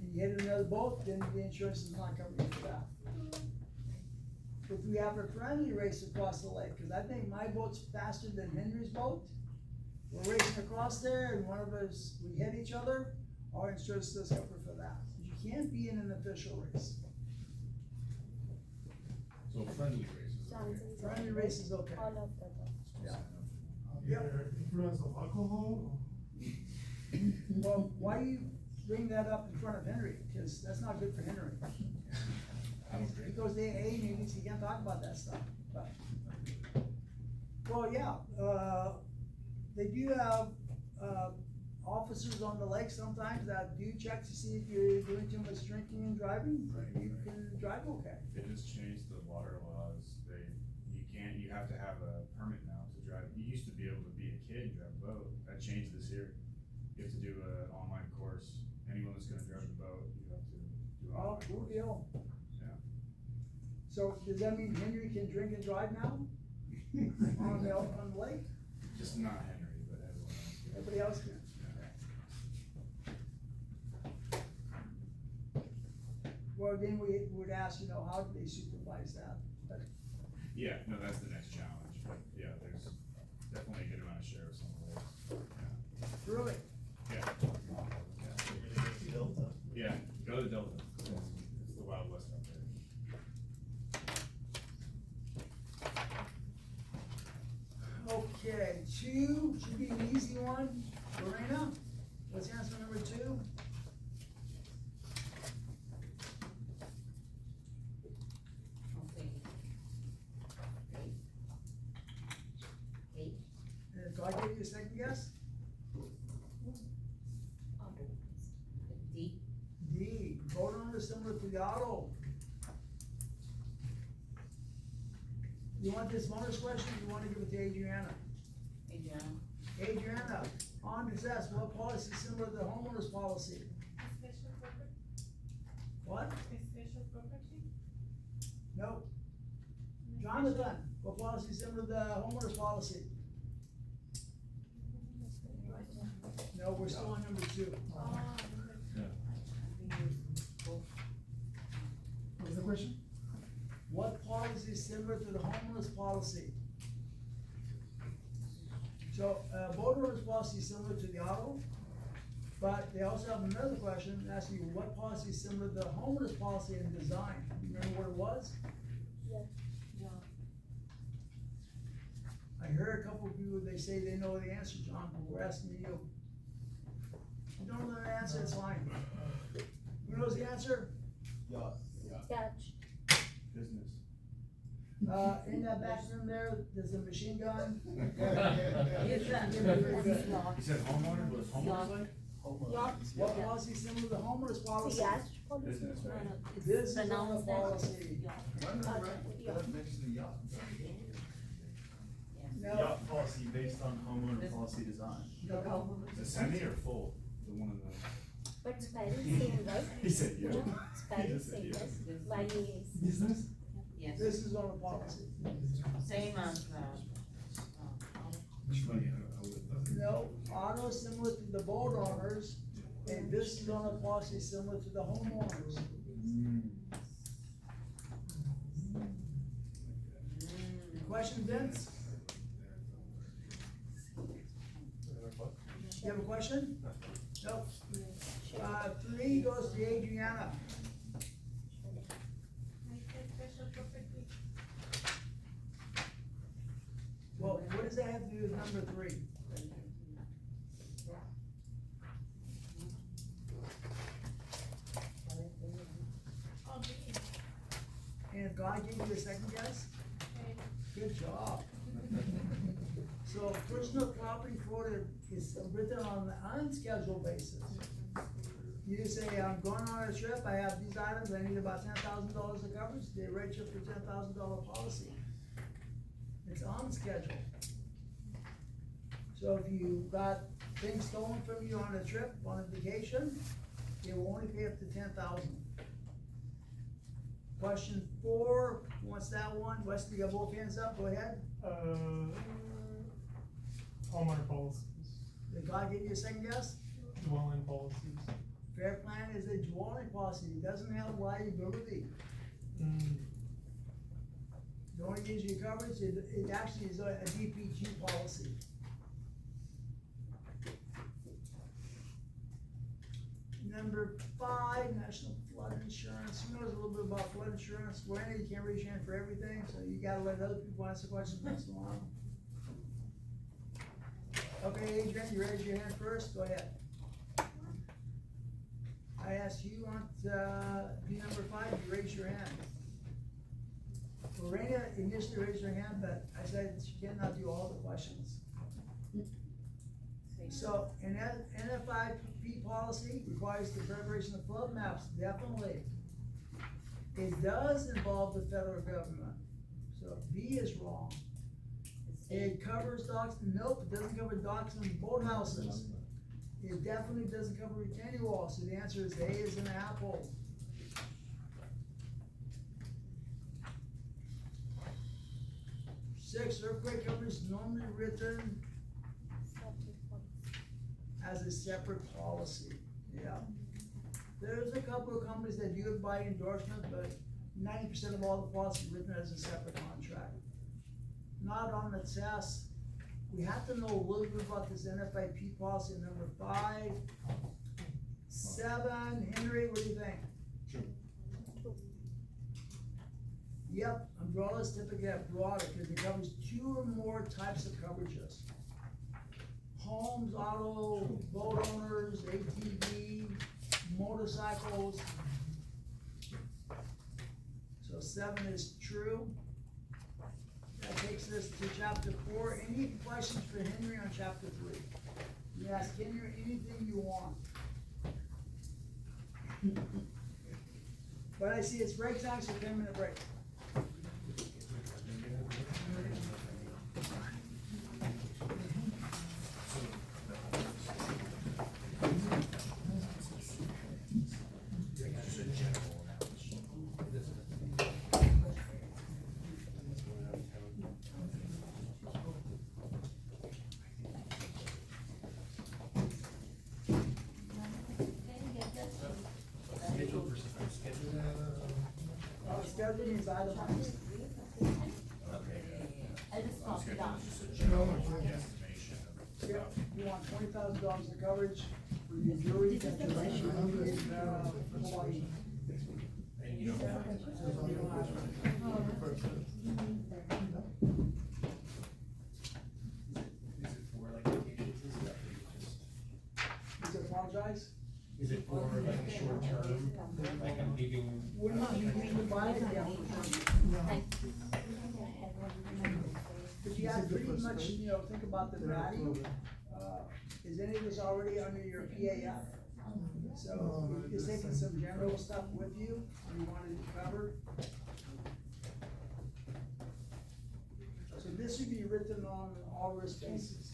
Speaker 1: and you hit another boat, then the insurance is not covering you for that. If we have a friendly race across the lake, cause I think my boat's faster than Henry's boat, we're racing across there and one of us, we hit each other, our insurance does cover for that. You can't be in an official race.
Speaker 12: So friendly races. Okay.
Speaker 1: Friendly race is okay.
Speaker 10: All of the above.
Speaker 1: Yeah.
Speaker 12: Your influence of alcohol?
Speaker 1: Well, why you bring that up in front of Henry? Cause that's not good for Henry.
Speaker 12: I don't drink.
Speaker 1: He goes to AA meetings, he can't talk about that stuff, but. Well, yeah, they do have, officers on the lake sometimes that do check to see if you're doing too much drinking and driving, you can drive okay.
Speaker 8: They just changed the water laws. You have to have a permit now to drive. You used to be able to be a kid and drive a boat. That changed this year. You have to do an online course. Anyone that's gonna drive a boat, you have to do an
Speaker 1: Oh,
Speaker 8: online
Speaker 1: cool
Speaker 8: course.
Speaker 1: deal.
Speaker 8: Yeah.
Speaker 1: So does that mean Henry can drink and drive now? On the lake?
Speaker 8: Just not Henry, but everyone else. can.
Speaker 1: Everybody else can? Well, then we would ask, how do they supervise that? But
Speaker 8: Yeah, no, that's the next challenge, but yeah, there's definitely a good amount of sheriffs on the lake.
Speaker 1: really,
Speaker 8: Yeah. Yeah, go to Delta. It's the Wild West out there.
Speaker 1: okay, 2 should be an easy one. Lorena, what's answer number 2? the auto. You want this bonus question, or you wanna give it to Adriana? Adriana, on possess, what policy is similar to the homeowner's policy?
Speaker 11: Special property,
Speaker 1: What?
Speaker 11: special property?
Speaker 1: No. Jonathan, what policy is similar to the homeowner's policy? No, we're still on number 2.
Speaker 12: What's the question?
Speaker 1: What policy is similar to the homeowner's policy? So, boat owner's policy is similar to the auto, but they also have another question asking you what policy is similar to the homeowner's policy in design. Remember what it was? I heard a couple of people, they say they know the answer, John, but we're asking you. If you don't know the answer, it's fine. Who knows the answer?
Speaker 4: Yacht.
Speaker 10: Catch.
Speaker 8: Business.
Speaker 1: In that back room there, there's a machine gun.
Speaker 8: He said homeowner, what is homeowner's like?
Speaker 10: Yacht.
Speaker 1: What policy is similar to the homeowner's policy?
Speaker 10: Yacht policy.
Speaker 8: Business, right?
Speaker 1: This is on the
Speaker 3: Pronounce that.
Speaker 1: policy.
Speaker 4: Why not right next to the yacht?
Speaker 1: No,
Speaker 7: Yacht policy based on homeowner policy design.
Speaker 1: no,
Speaker 8: Is it semi or full? The one in the.
Speaker 10: But spelling same, right?
Speaker 8: He said yeah.
Speaker 10: Spelling
Speaker 8: just said
Speaker 10: same,
Speaker 8: yes.
Speaker 10: right? YAS.
Speaker 12: Business?
Speaker 11: Yes,
Speaker 1: this is on the policy.
Speaker 11: same as,
Speaker 12: Which funny, I would've thought.
Speaker 1: No, auto is similar to the boat owners, and this is on a policy similar to the homeowners. Question, Vince? You have a question? No. 3 goes to Adriana.
Speaker 11: special property.
Speaker 1: Well, what does that have to do with number 3?
Speaker 11: Oh, B.
Speaker 1: And if God gave you a second guess, good job. So personal property fraud is written on an unscheduled basis. You say, I'm going on a trip, I have these items, I need about $10,000 of coverage, they write you for $10,000 policy. It's unscheduled. So if you got things stolen from you on a trip, on a vacation, they will only pay up to $10,000. Question 4, who wants that one? Wesley, you got both hands up, go ahead.
Speaker 6: Homeowner policies,
Speaker 1: Did God give you a second guess?
Speaker 6: dwelling policies.
Speaker 1: Fair Plan is a dwelling policy, it doesn't have liability. It only gives you coverage, it actually is a DPG policy. Number 5, National Flood Insurance, who knows a little bit about flood insurance? Well, you can't raise your hand for everything, so you gotta let other people answer questions once in a while. Okay, Adrian, you raise your hand first, go ahead. I asked you on, B number 5, you raise your hand. Lorena initially raised her hand, but I said she cannot do all the questions. So, an NFIP policy requires the preparation of flood maps, definitely. It does involve the federal government, so B is wrong. It covers docks, nope, it doesn't cover docks and boathouses. It definitely doesn't cover retaining walls, so the answer is A is an apple. Six, earthquake coverage is normally written as a separate policy, yeah. There's a couple of companies that do it by endorsement, but 90% of all the policies are written as a separate contract. Not on the test. We have to know a little bit about this NFIP policy number 5. 7, Henry, what do you think? Yep, umbrellas typically have broader because it covers 2 or more types of coverages. Homes, auto, boat owners, ATV, motorcycles. So 7 is true. That takes us to chapter 4. Any questions for Henry on chapter 3? You ask Henry anything you want. But I see it's break time, so 10-minute break.
Speaker 8: Just a general announcement.
Speaker 2: Schedule versus unscheduled.
Speaker 1: Schedule means itemized.
Speaker 3: I just copied
Speaker 8: Schedule
Speaker 3: that.
Speaker 8: is just a general estimation of
Speaker 1: Yeah, you want $20,000 of coverage for your jury, that you're issuing in, Hawaii.
Speaker 2: And you don't have. Is it for like vacations and stuff, or just,
Speaker 1: Is it apologize?
Speaker 2: is it for like a short term, like I'm leaving?
Speaker 1: We're not, you need to buy it again for sure. But you guys pretty much, you know, think about the value. Is any of this already under your PAF? So you're taking some general stuff with you, you wanted it covered. So this would be written on an all risk basis.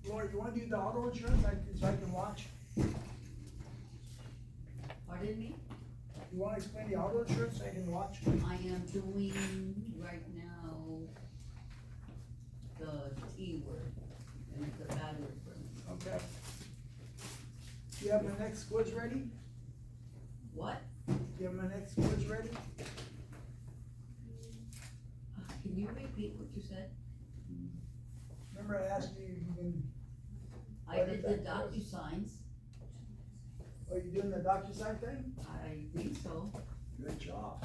Speaker 1: Lori, you wanna do the auto insurance, so I can watch?
Speaker 14: Pardon me?
Speaker 1: You wanna explain the auto insurance, so I can watch?
Speaker 14: I am doing right now the T word, and it's a bad word for me.
Speaker 1: Okay. You have my next quiz ready?
Speaker 14: What?
Speaker 1: You have my next quiz ready?
Speaker 14: Can you repeat what you said?
Speaker 1: Remember I asked you, you can,
Speaker 14: I did the DocuSigns,
Speaker 1: are you doing the DocuSign thing?
Speaker 14: I think so.
Speaker 1: Good job.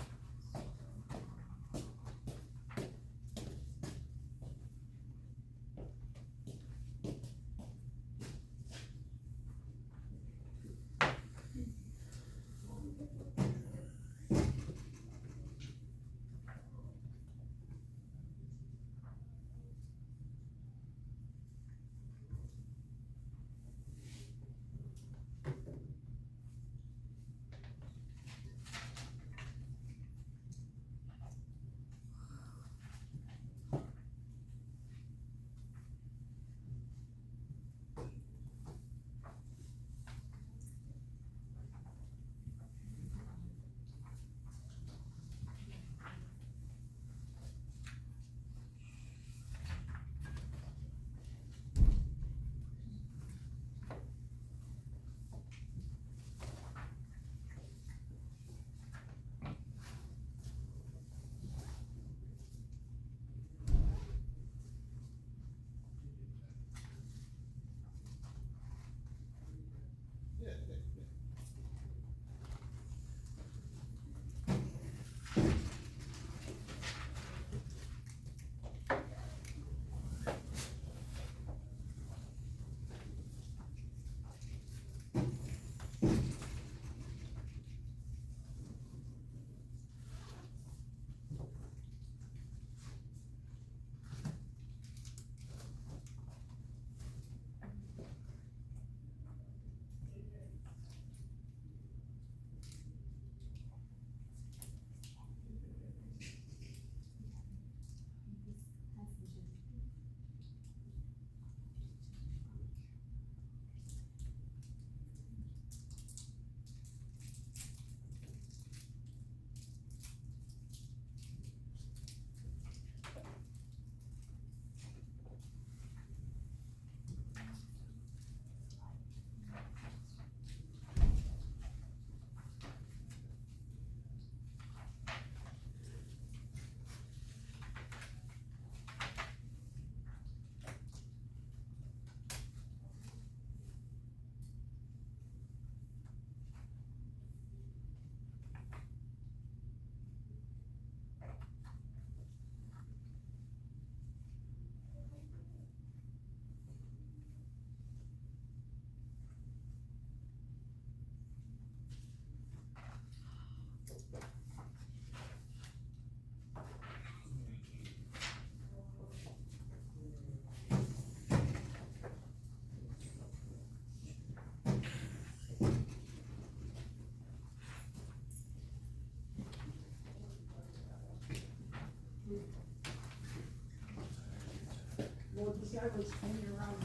Speaker 1: guy was hanging around,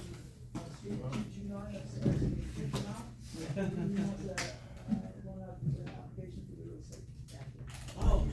Speaker 1: street 229 upstairs, and he kicked him out. And he wants to, loan out an application for the real estate.
Speaker 4: Oh,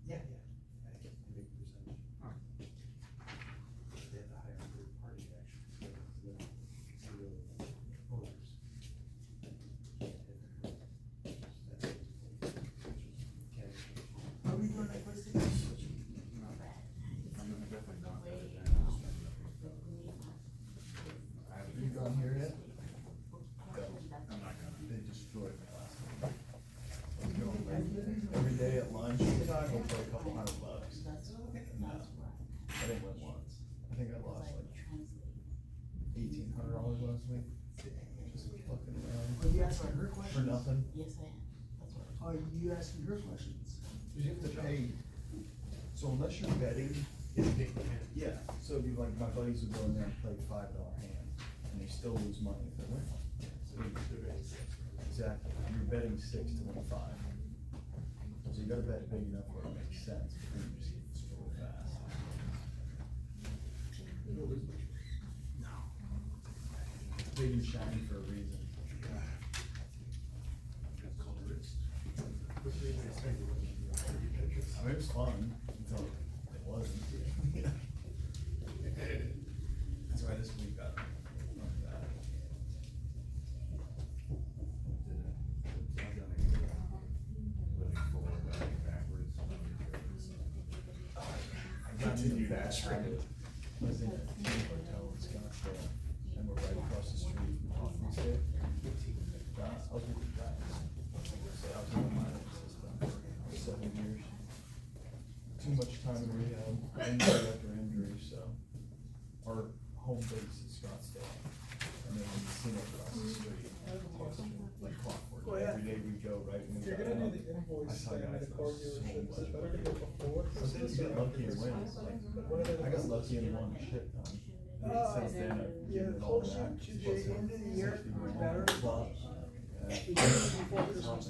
Speaker 2: Yeah, I get a big percentage. They have to hire a third party actually, so it's really owners.
Speaker 1: Are we doing that question?
Speaker 5: Have you gone here yet? I'm not gonna. They destroyed me last night. I was going like every day at lunch, I go for a couple $100. No, I didn't win once. I think I lost like $1,800 last week. Just fucking
Speaker 1: Are
Speaker 5: around.
Speaker 1: you asking her
Speaker 5: For
Speaker 1: questions?
Speaker 5: nothing.
Speaker 11: Yes, I am. That's what
Speaker 1: Are you asking her questions?
Speaker 5: You have to pay, so unless you're betting, yeah, so it'd be like my buddies would go in there and play $5 hand, and they still lose money if they win. Exactly, you're betting 6 to win 5. So you gotta bet big enough where it makes sense, but then you just get destroyed fast. Big and shiny for a reason. I mean, it was fun until it wasn't. That's why this week got like that. I got into that straight. I was in a hotel in Scottsdale, and we're right across the street from Hoffman State. I was with the guys. I was in my system for 7 years. Too much time in rehab, injury after injury, so our home base is Scottsdale. And then the casino across the street, like clockwork.
Speaker 6: Well, yeah.
Speaker 5: Every day we go, right? When
Speaker 6: If
Speaker 5: we
Speaker 6: you're
Speaker 5: got
Speaker 6: gonna
Speaker 5: out,
Speaker 6: do the
Speaker 5: I
Speaker 6: invoice
Speaker 5: saw
Speaker 6: thing
Speaker 5: guys
Speaker 6: with the
Speaker 5: that
Speaker 6: car
Speaker 5: was so
Speaker 6: dealership, is
Speaker 5: much
Speaker 6: it better to go before
Speaker 5: I was
Speaker 6: Christmas
Speaker 5: gonna
Speaker 6: or
Speaker 5: get
Speaker 6: after
Speaker 5: lucky and
Speaker 6: Christmas?
Speaker 5: win, like,
Speaker 6: When are they the
Speaker 5: I got
Speaker 6: best?
Speaker 5: lucky and won a shit ton.
Speaker 1: Uh,
Speaker 5: Since then, I've
Speaker 1: Yeah,
Speaker 5: given
Speaker 1: the
Speaker 5: it all
Speaker 1: closer
Speaker 5: back.
Speaker 1: to the end of the year, the better.
Speaker 5: Club.
Speaker 1: Before Christmas.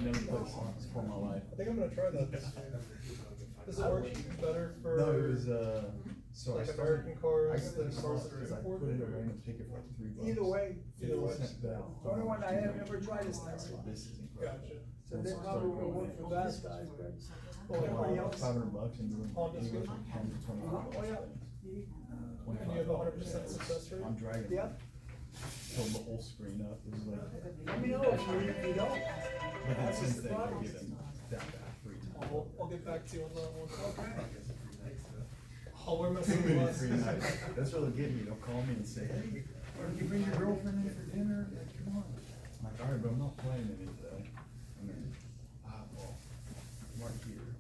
Speaker 5: Never played slots for my life.
Speaker 6: I think I'm gonna try that this year. Does it work better for?
Speaker 5: No, it was, so
Speaker 6: like
Speaker 5: I started,
Speaker 6: American cars
Speaker 5: I got
Speaker 6: than
Speaker 5: the
Speaker 6: cars
Speaker 5: slot
Speaker 6: that
Speaker 5: because
Speaker 6: are
Speaker 5: I put in a random ticket for like $3.
Speaker 1: Either way,
Speaker 6: Either way.
Speaker 5: 50 cent bet.
Speaker 1: the only one I have never tried is Tesla.
Speaker 5: This is incredible.
Speaker 6: Gotcha.
Speaker 1: So they probably will work for fast guys, but
Speaker 6: Well,
Speaker 1: everybody else.
Speaker 5: $500 and doing
Speaker 6: Honda's
Speaker 5: anywhere
Speaker 6: good.
Speaker 5: from 10 to 20
Speaker 1: Oh, yeah.
Speaker 6: And you have a 100% success rate?
Speaker 5: I'm dragging.
Speaker 1: Yep.
Speaker 5: Filled the whole screen up. It was like,
Speaker 1: Let me know if you don't.
Speaker 5: but then since then, I've given that back 3 times.
Speaker 6: I'll get back to you on that one.
Speaker 1: Okay.
Speaker 6: I'll wear my
Speaker 5: Three
Speaker 6: sunglasses.
Speaker 5: nights. That's really getting me. They'll call me and say, hey, or you bring your girlfriend in for dinner? Like, come on. I'm like, all right, but I'm not playing any today. And then, well, I'm right here.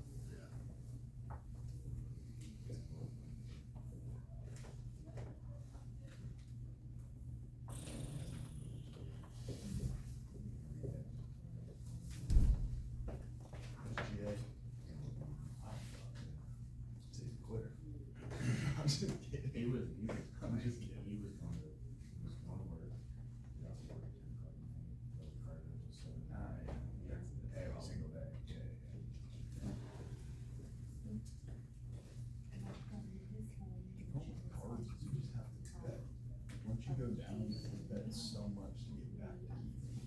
Speaker 5: down, that's so much to get back to even.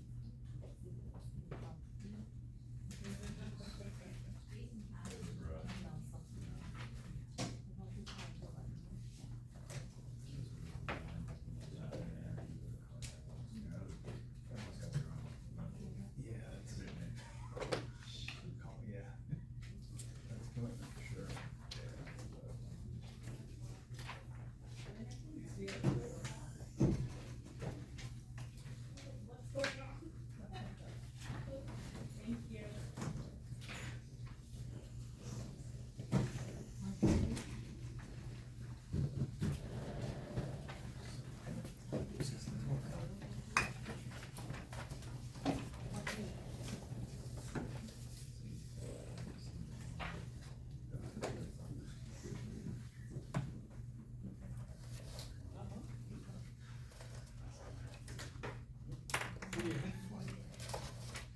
Speaker 5: Yeah, that's it. Yeah. That's commitment for sure.
Speaker 11: Thank you.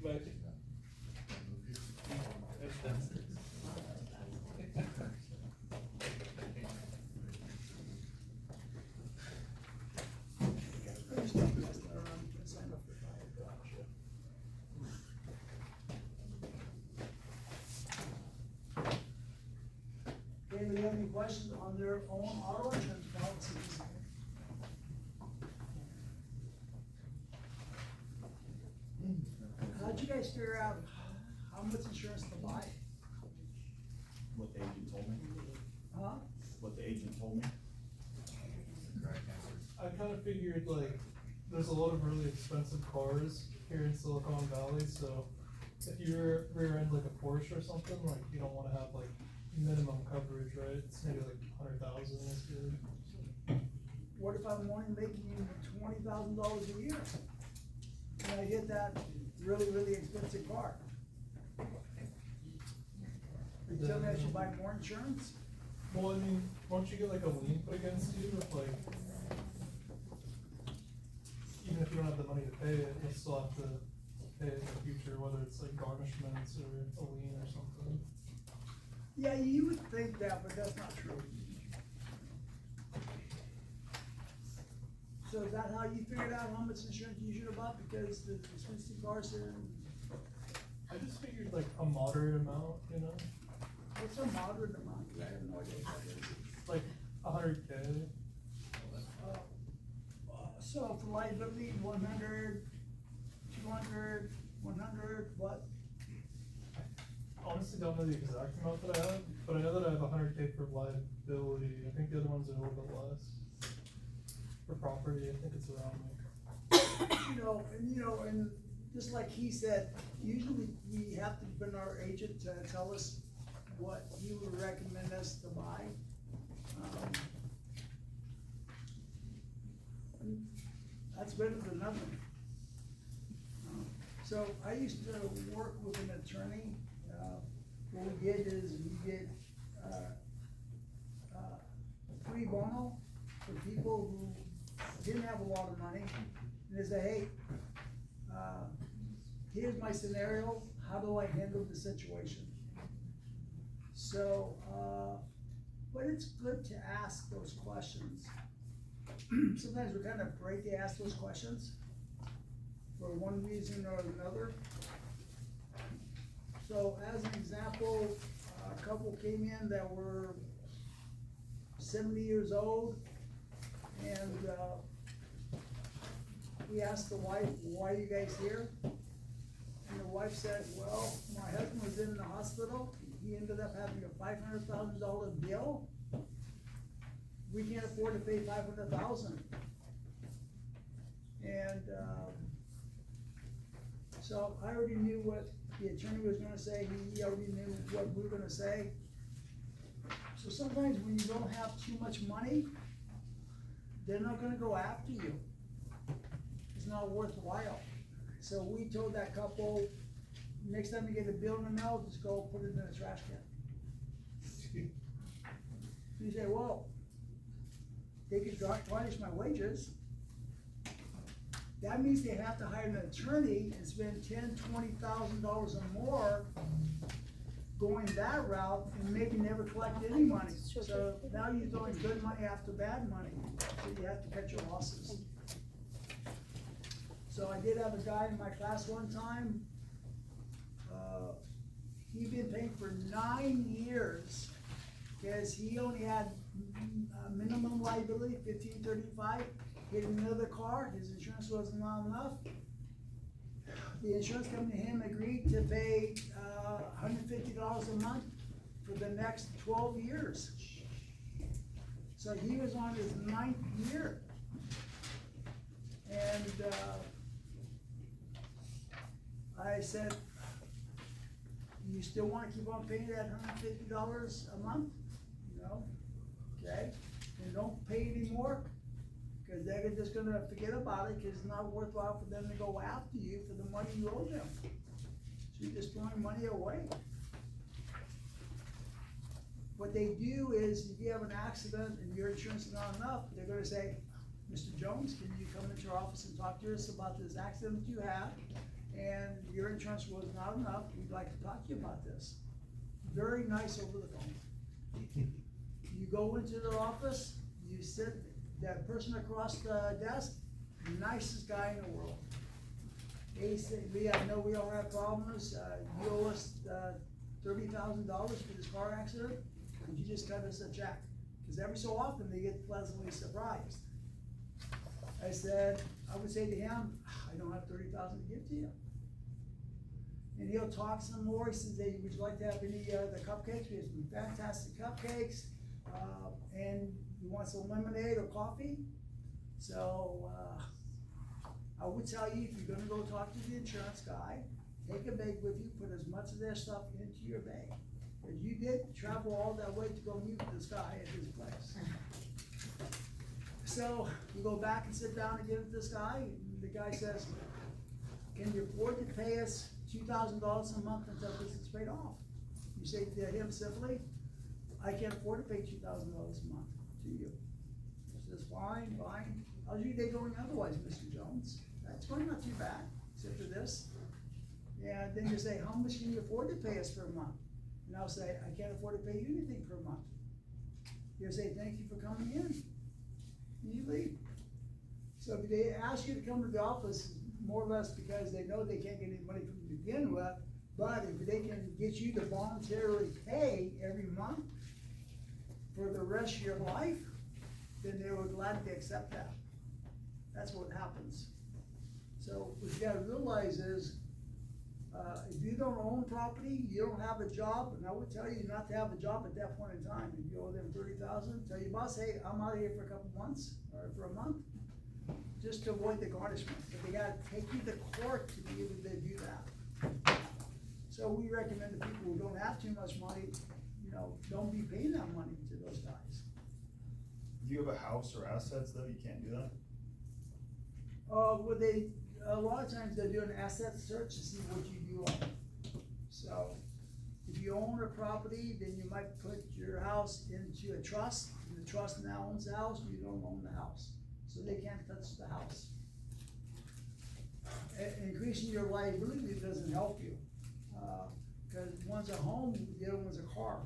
Speaker 6: But
Speaker 1: Anybody have any questions on their own auto insurance policies? How'd you guys figure out how much insurance to buy?
Speaker 7: What the agent told me,
Speaker 1: Huh?
Speaker 7: what the agent told me.
Speaker 6: I kind of figured like, there's a lot of really expensive cars here in Silicon Valley, so if you're rear end like a Porsche or something, like you don't wanna have like minimum coverage, right? It's maybe like 100,000 is good.
Speaker 1: What if I'm only making $20,000 a year? And I get that really, really expensive car? You tell me I should buy more insurance?
Speaker 6: Well, I mean, won't you get like a lien put against you if like, even if you don't have the money to pay it, you'll still have to pay it in the future, whether it's like garnishments or a lien or something.
Speaker 1: Yeah, you would think that, but that's not true. So is that how you figured out how much insurance you should have bought, because the expensive cars are,
Speaker 6: I just figured like a moderate amount, you know,
Speaker 1: what's a moderate amount? I have no idea what that is.
Speaker 6: like 100K.
Speaker 1: So for liability, 100, 200, 100, what?
Speaker 6: Honestly, don't know the exact amount that I have, but I know that I have 100K for liability. I think the other ones are a little bit less. For property, I think it's around like.
Speaker 1: And just like he said, usually we have to bring our agent to tell us what he would recommend us to buy. That's better than nothing. So I used to work with an attorney. What we did is we did, free bono for people who didn't have a lot of money. And they say, hey, here's my scenario, how do I handle the situation? So, but it's good to ask those questions. Sometimes we're kind of afraid to ask those questions for one reason or another. So as an example, a couple came in that were 70 years old, and we asked the wife, why are you guys here? And the wife said, well, my husband was in the hospital, he ended up having a $500,000 bill. We can't afford to pay $500,000. And so I already knew what the attorney was gonna say, he already knew what we were gonna say. So sometimes when you don't have too much money, they're not gonna go after you. It's not worthwhile. So we told that couple, next time you get a bill in the mail, just go put it in a trash can. You say, well, they could garnish my wages. That means they have to hire an attorney and spend $10,000, $20,000 or more going that route and maybe never collect any money. So now you're throwing good money after bad money, so you have to cut your losses. So I did have a guy in my class one time, he'd been paying for 9 years, cause he only had minimum liability, 1535, hit another car, his insurance wasn't not enough. The insurance company and him agreed to pay, $150 a month for the next 12 years. So he was on his 9th year. And, I said, you still wanna keep on paying that $150 a month? No, okay, and don't pay anymore, cause they're just gonna forget about it, cause it's not worthwhile for them to go after you for the money you owe them. So you're just throwing money away. What they do is, if you have an accident and your insurance is not enough, they're gonna say, Mr. Jones, can you come into our office and talk to us about this accident you had? And your insurance was not enough, we'd like to talk to you about this. Very nice over the phone. You go into their office, you sit, that person across the desk, nicest guy in the world. They say, I know we all have problems, you owe us, $30,000 for this car accident, could you just cut us a check? Cause every so often they get pleasantly surprised. I said, I would say to him, I don't have $30,000 to give to you. And he'll talk some more, he says, hey, would you like to have any, the cupcakes, we have some fantastic cupcakes, and you want some lemonade or coffee? So, I would tell you, if you're gonna go talk to the insurance guy, take a bag with you, put as much of their stuff into your bag. Cause you did travel all that way to go meet this guy at his place. So, you go back and sit down again with this guy, and the guy says, can you afford to pay us $2,000 a month until this is paid off? You say to him simply, I can't afford to pay $2,000 a month to you. He says, fine, fine. How's your day going otherwise, Mr. Jones? That's going not too bad, except for this. And then you say, how much can you afford to pay us per month? And I'll say, I can't afford to pay you anything per month. He'll say, thank you for coming in. And you leave. So if they ask you to come to the office, more or less because they know they can't get any money from you to begin with, but if they can get you to voluntarily pay every month for the rest of your life, then they would gladly accept that. That's what happens. So what you gotta realize is, if you don't own property, you don't have a job, and I would tell you not to have a job at that point in time. If you owe them $30,000, tell your boss, hey, I'm out of here for a couple months, or for a month, just to avoid the garnishment. But they gotta take you to court to be able to do that. So we recommend to people who don't have too much money, you know, don't be paying that money to those guys.
Speaker 7: If you have a house or assets though, you can't do that?
Speaker 1: Well, a lot of times they're doing an asset search to see what you do on it. So, if you own a property, then you might put your house into a trust, and the trust now owns the house, you don't own the house. So they can't touch the house. Increasing your liability doesn't help you, cause one's a home, the other one's a car.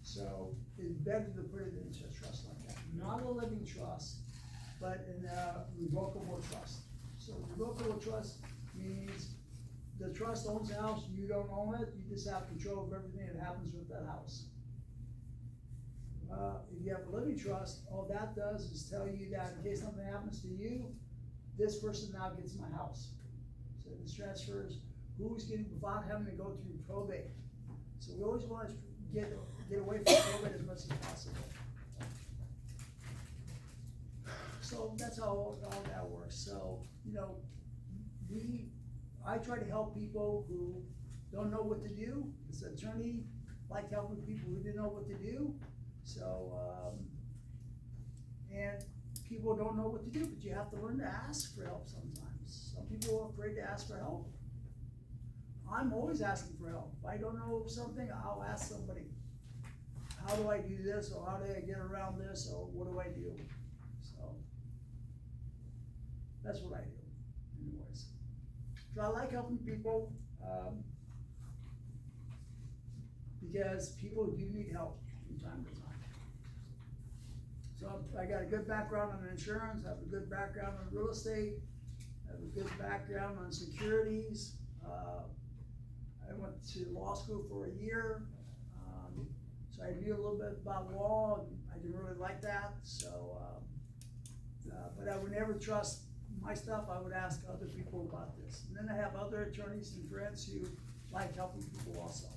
Speaker 1: So, it's better to put it into a trust like that, not a living trust, but in a revocable trust. So revocable trust means the trust owns the house, you don't own it, you just have control of everything that happens with that house. If you have a living trust, all that does is tell you that in case something happens to you, this person now gets my house. So this transfers who's getting, without having to go through probate. So we always want to get away from probate as much as possible. So that's how all that works. So, you know, I try to help people who don't know what to do. As an attorney, like helping people who didn't know what to do. So, and people don't know what to do, but you have to learn to ask for help sometimes. Some people are afraid to ask for help. I'm always asking for help. If I don't know something, I'll ask somebody. How do I do this, or how do I get around this, or what do I do? So, that's what I do, anyways. So I like helping people, because people do need help from time to time. So I got a good background on insurance, I have a good background on real estate, I have a good background on securities. I went to law school for a year, so I knew a little bit about law, and I didn't really like that, so, but I would never trust my stuff, I would ask other people about this. And then I have other attorneys and friends who like helping people also.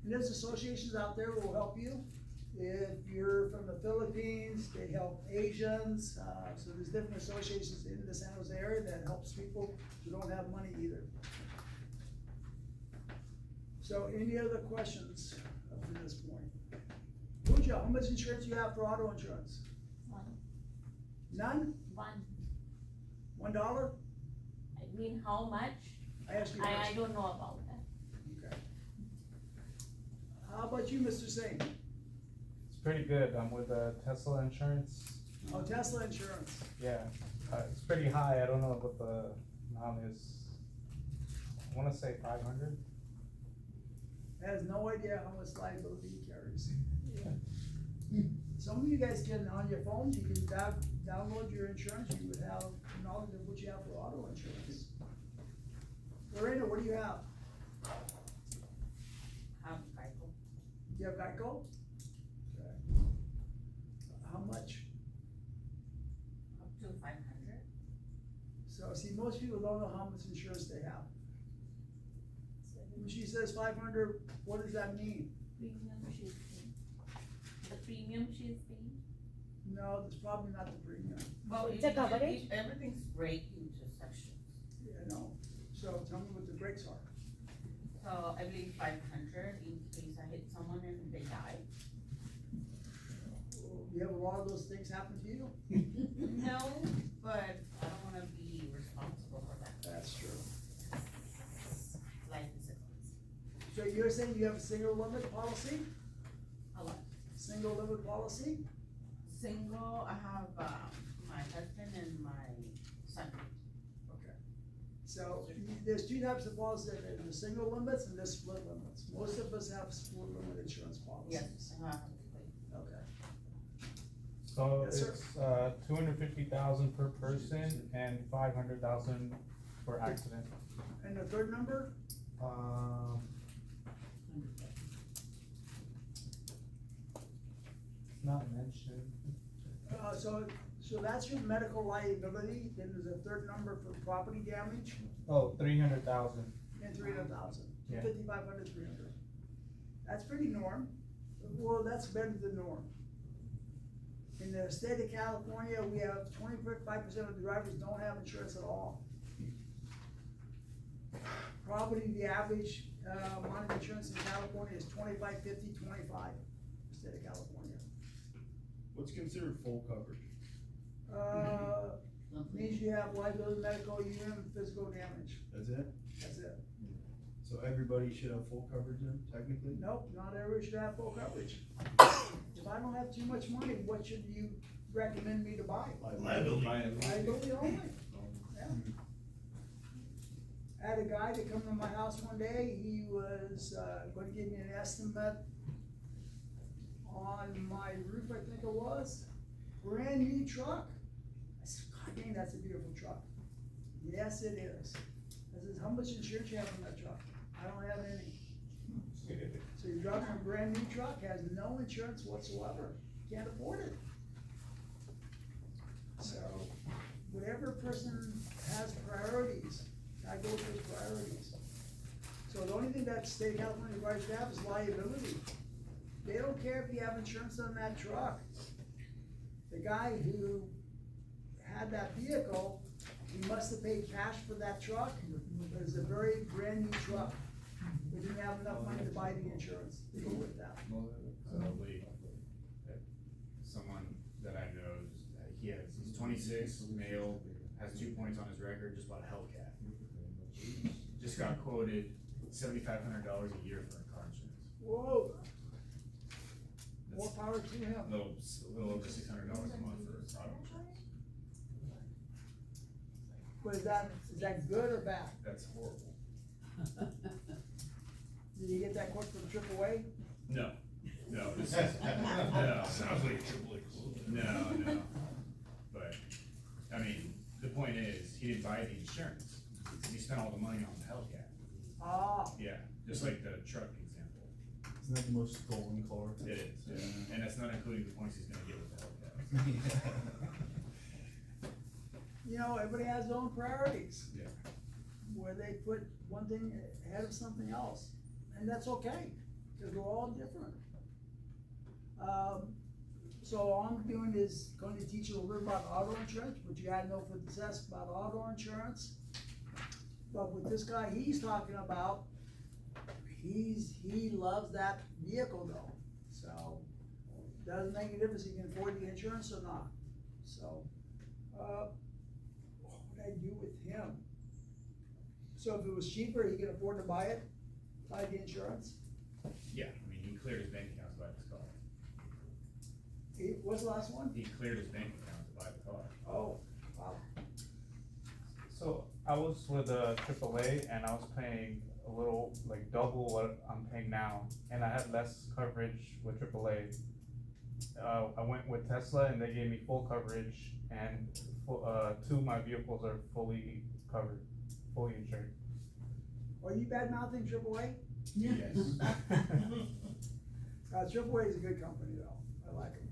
Speaker 1: And there's associations out there who will help you. If you're from the Philippines, they help Asians, so there's different associations in the San Jose area that helps people who don't have money either. So any other questions up to this point? Pooja, how much insurance do you have for auto insurance?
Speaker 3: One.
Speaker 1: None?
Speaker 3: One.
Speaker 1: $1?
Speaker 3: I mean, how much?
Speaker 1: I asked you.
Speaker 3: I don't know about that.
Speaker 1: Okay. How about you, Mr. Singh?
Speaker 9: It's pretty good. I'm with Tesla Insurance.
Speaker 1: Oh, Tesla insurance.
Speaker 9: Yeah, it's pretty high. I don't know what the amount is. I wanna say 500.
Speaker 1: Has no idea how much liability he carries. Some of you guys can, on your phones, you can download your insurance, you would have knowledge of what you have for auto insurance. Lorena, what do you have?
Speaker 11: Geico.
Speaker 1: You have Geico? Okay. How much?
Speaker 11: Up to 500.
Speaker 1: So, see, most people don't know how much insurance they have. When she says 500, what does that mean?
Speaker 3: Premium she's paying. The premium she's paying?
Speaker 1: No, that's probably not the premium.
Speaker 11: Well,
Speaker 10: It's a coverage?
Speaker 11: everything's break into sections.
Speaker 1: Yeah, no. So tell me what the breaks are.
Speaker 11: So I believe 500 in case I hit someone and they die.
Speaker 1: You have a lot of those things happen to you?
Speaker 11: No, but I don't wanna be responsible for that.
Speaker 1: That's true.
Speaker 11: Life is expensive.
Speaker 1: So you're saying you have a single limit policy?
Speaker 11: A lot.
Speaker 1: Single limit policy?
Speaker 11: Single, I have, my husband and my son.
Speaker 1: Okay. So there's two types of policies, there's the single limits and there's split limits. Most of us have split limit insurance policies.
Speaker 11: Yes,
Speaker 1: Okay.
Speaker 9: So
Speaker 1: Yes, sir.
Speaker 9: it's 250,000 per person and 500,000 for accident.
Speaker 1: And the third number?
Speaker 9: It's not mentioned.
Speaker 1: So that's your medical liability, then there's a third number for property damage,
Speaker 9: Oh, 300,000.
Speaker 1: and 300,000.
Speaker 9: Yeah.
Speaker 1: 5,500, 300. That's pretty norm. Well, that's better than norm. In the state of California, we have 25% of the drivers don't have insurance at all. Probably the average, amount of insurance in California is 25, 50, 25, state of California.
Speaker 5: What's considered full coverage?
Speaker 1: Means you have liability, medical, and physical damage,
Speaker 5: That's it?
Speaker 1: that's it.
Speaker 5: So everybody should have full coverage then, technically?
Speaker 1: Nope, not everybody should have full coverage. If I don't have too much money, what should you recommend me to buy?
Speaker 5: Liability.
Speaker 1: Liability only, yeah. I had a guy that come to my house one day, he was, gonna give me an estimate on my roof, I think it was, brand new truck. I said, God dang, that's a beautiful truck. Yes, it is. I says, how much insurance you have on that truck? I don't have any. So you're driving a brand new truck, has no insurance whatsoever, can't afford it. So, whatever person has priorities, I go with those priorities. So the only thing that state of California requires you to have is liability. They don't care if you have insurance on that truck. The guy who had that vehicle, he must have paid cash for that truck, but it's a very brand new truck. They didn't have enough money to buy the insurance to go with that.
Speaker 8: Probably, someone that I know, he's 26, male, has 2 points on his record, just bought a Hellcat. Just got quoted $7,500 a year for a car insurance.
Speaker 1: Whoa, more
Speaker 8: That's
Speaker 1: power to him.
Speaker 8: a little over $600 a month for auto insurance.
Speaker 1: But is that good or bad?
Speaker 8: That's horrible.
Speaker 1: Did you get that quote from AAA?
Speaker 8: No, this is, no.
Speaker 12: Sounds like AAA.
Speaker 8: No, but, I mean, the point is, he didn't buy the insurance, he spent all the money on the Hellcat.
Speaker 1: Ah,
Speaker 8: Yeah, just like the truck example.
Speaker 5: Isn't that the most stolen car?
Speaker 8: It is, yeah. And that's not including the points he's gonna get with the Hellcat.
Speaker 1: you know, everybody has their own priorities.
Speaker 8: Yeah.
Speaker 1: Where they put one thing ahead of something else, and that's okay, because we're all different. So all I'm doing is going to teach you a little bit about auto insurance, but you gotta know for the test about auto insurance. But with this guy, he's talking about, he loves that vehicle though, so doesn't make a difference if you can afford the insurance or not. So, what would I do with him? So if it was cheaper, he could afford to buy it, buy the insurance.
Speaker 8: Yeah, I mean, he cleared his bank account to buy this car.
Speaker 1: What's the last one?
Speaker 8: He cleared his bank account to buy the car.
Speaker 1: Oh, wow.
Speaker 9: So I was with AAA and I was paying a little, like double what I'm paying now, and I had less coverage with AAA. I went with Tesla and they gave me full coverage, and two of my vehicles are fully covered, fully insured.
Speaker 1: Are you bad mouthing AAA?
Speaker 8: Yes.
Speaker 1: AAA is a good company though, I like them.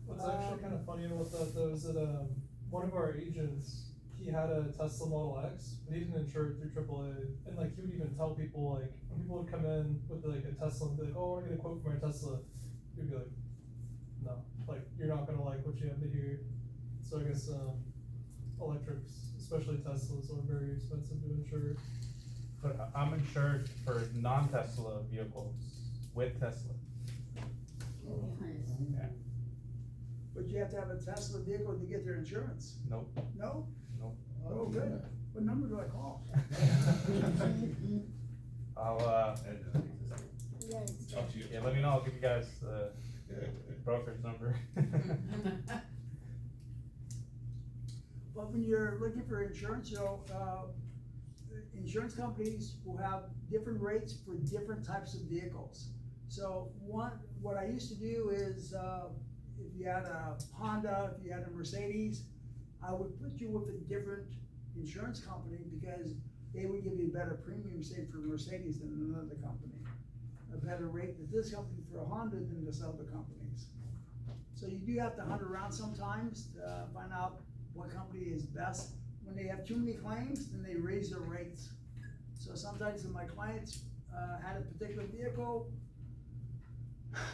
Speaker 6: What's actually kind of funny about that though is that, one of our agents, he had a Tesla Model X, but he didn't insure it through AAA, and like, he would even tell people, like, when people would come in with like a Tesla and be like, oh, I wanna get a quote for my Tesla, he'd be like, no, like, you're not gonna like what you have to hear. So I guess, electrics, especially Teslas, are very expensive to insure.
Speaker 9: But I'm insured for non-Tesla vehicles with Tesla. Yeah.
Speaker 1: But you have to have a Tesla vehicle to get their insurance.
Speaker 9: Nope.
Speaker 1: No?
Speaker 9: Nope.
Speaker 1: Oh, good. What number do I call?
Speaker 9: I'll
Speaker 10: Yeah, it's
Speaker 8: Talk to you.
Speaker 9: yeah, let me know, I'll give you guys the broker's number.
Speaker 1: But when you're looking for insurance, you know, insurance companies will have different rates for different types of vehicles. So what I used to do is, if you had a Honda, if you had a Mercedes, I would put you with a different insurance company because they would give you a better premium, say for Mercedes than another company. A better rate with this company for a Honda than this other companies. So you do have to hunt around sometimes to find out what company is best. When they have too many claims, then they raise their rates. So sometimes when my clients had a particular vehicle,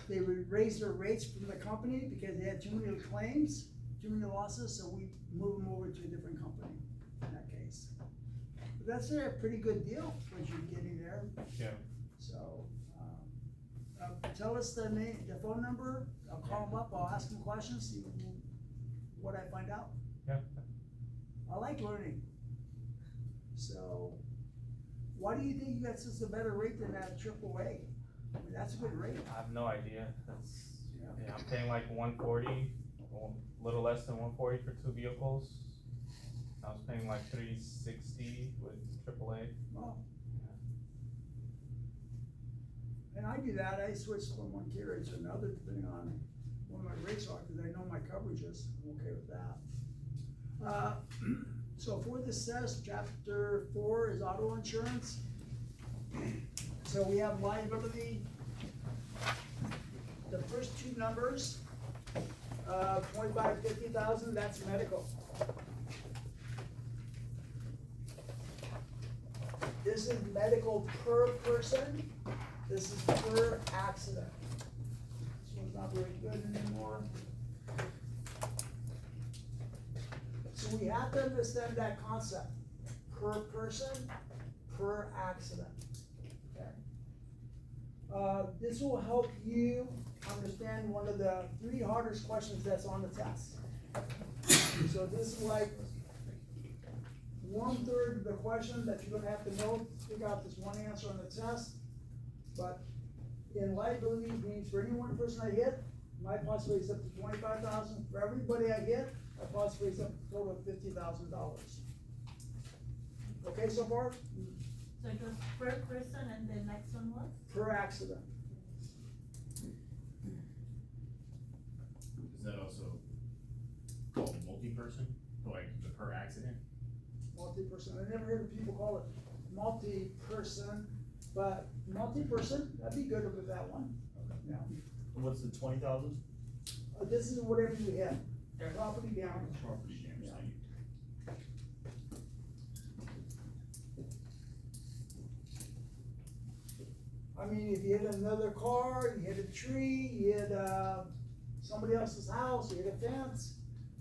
Speaker 1: they would raise their rates from the company because they had too many claims, too many losses, so we move them over to a different company in that case. But that's a pretty good deal, what you're getting there.
Speaker 9: Yeah.
Speaker 1: So, tell us the name, the phone number, I'll call them up, I'll ask them questions, see what I find out.
Speaker 9: Yeah.
Speaker 1: I like learning. So, why do you think you got such a better rate than that AAA? I mean, that's a good rate.
Speaker 9: I have no idea, that's, yeah, I'm paying like 140, a little less than 140 for two vehicles. I was paying like 360 with AAA.
Speaker 1: Well, and I do that, I switch from one carrier to another depending on what my rates are, cause I know my coverages, I'm okay with that. So for this test, chapter 4 is auto insurance. So we have liability, the first two numbers, 25, 50,000, that's medical. This is medical per person, this is per accident. This one's not very good anymore. So we have to understand that concept, per person, per accident. Okay. This will help you understand one of the 3 hardest questions that's on the test. So this is like 1/3 of the question that you're gonna have to know, figure out this one answer on the test. But in liability means for any one person I hit, my possibility is up to 25,000. For everybody I hit, my possibility is up to a total of $50,000. Okay so far?
Speaker 3: So it was per person and the next one was?
Speaker 1: Per accident.
Speaker 8: Is that also called multi-person, like the per accident?
Speaker 1: multi-person, I never heard of people call it multi-person, but multi-person, that'd be good with that one. Yeah.
Speaker 7: What's the 20,000?
Speaker 1: This is whatever you hit, property damage.
Speaker 7: Property damage,
Speaker 1: Yeah.
Speaker 7: thank you.
Speaker 1: I mean, if you hit another car, you hit a tree, you hit, somebody else's house, you hit a fence,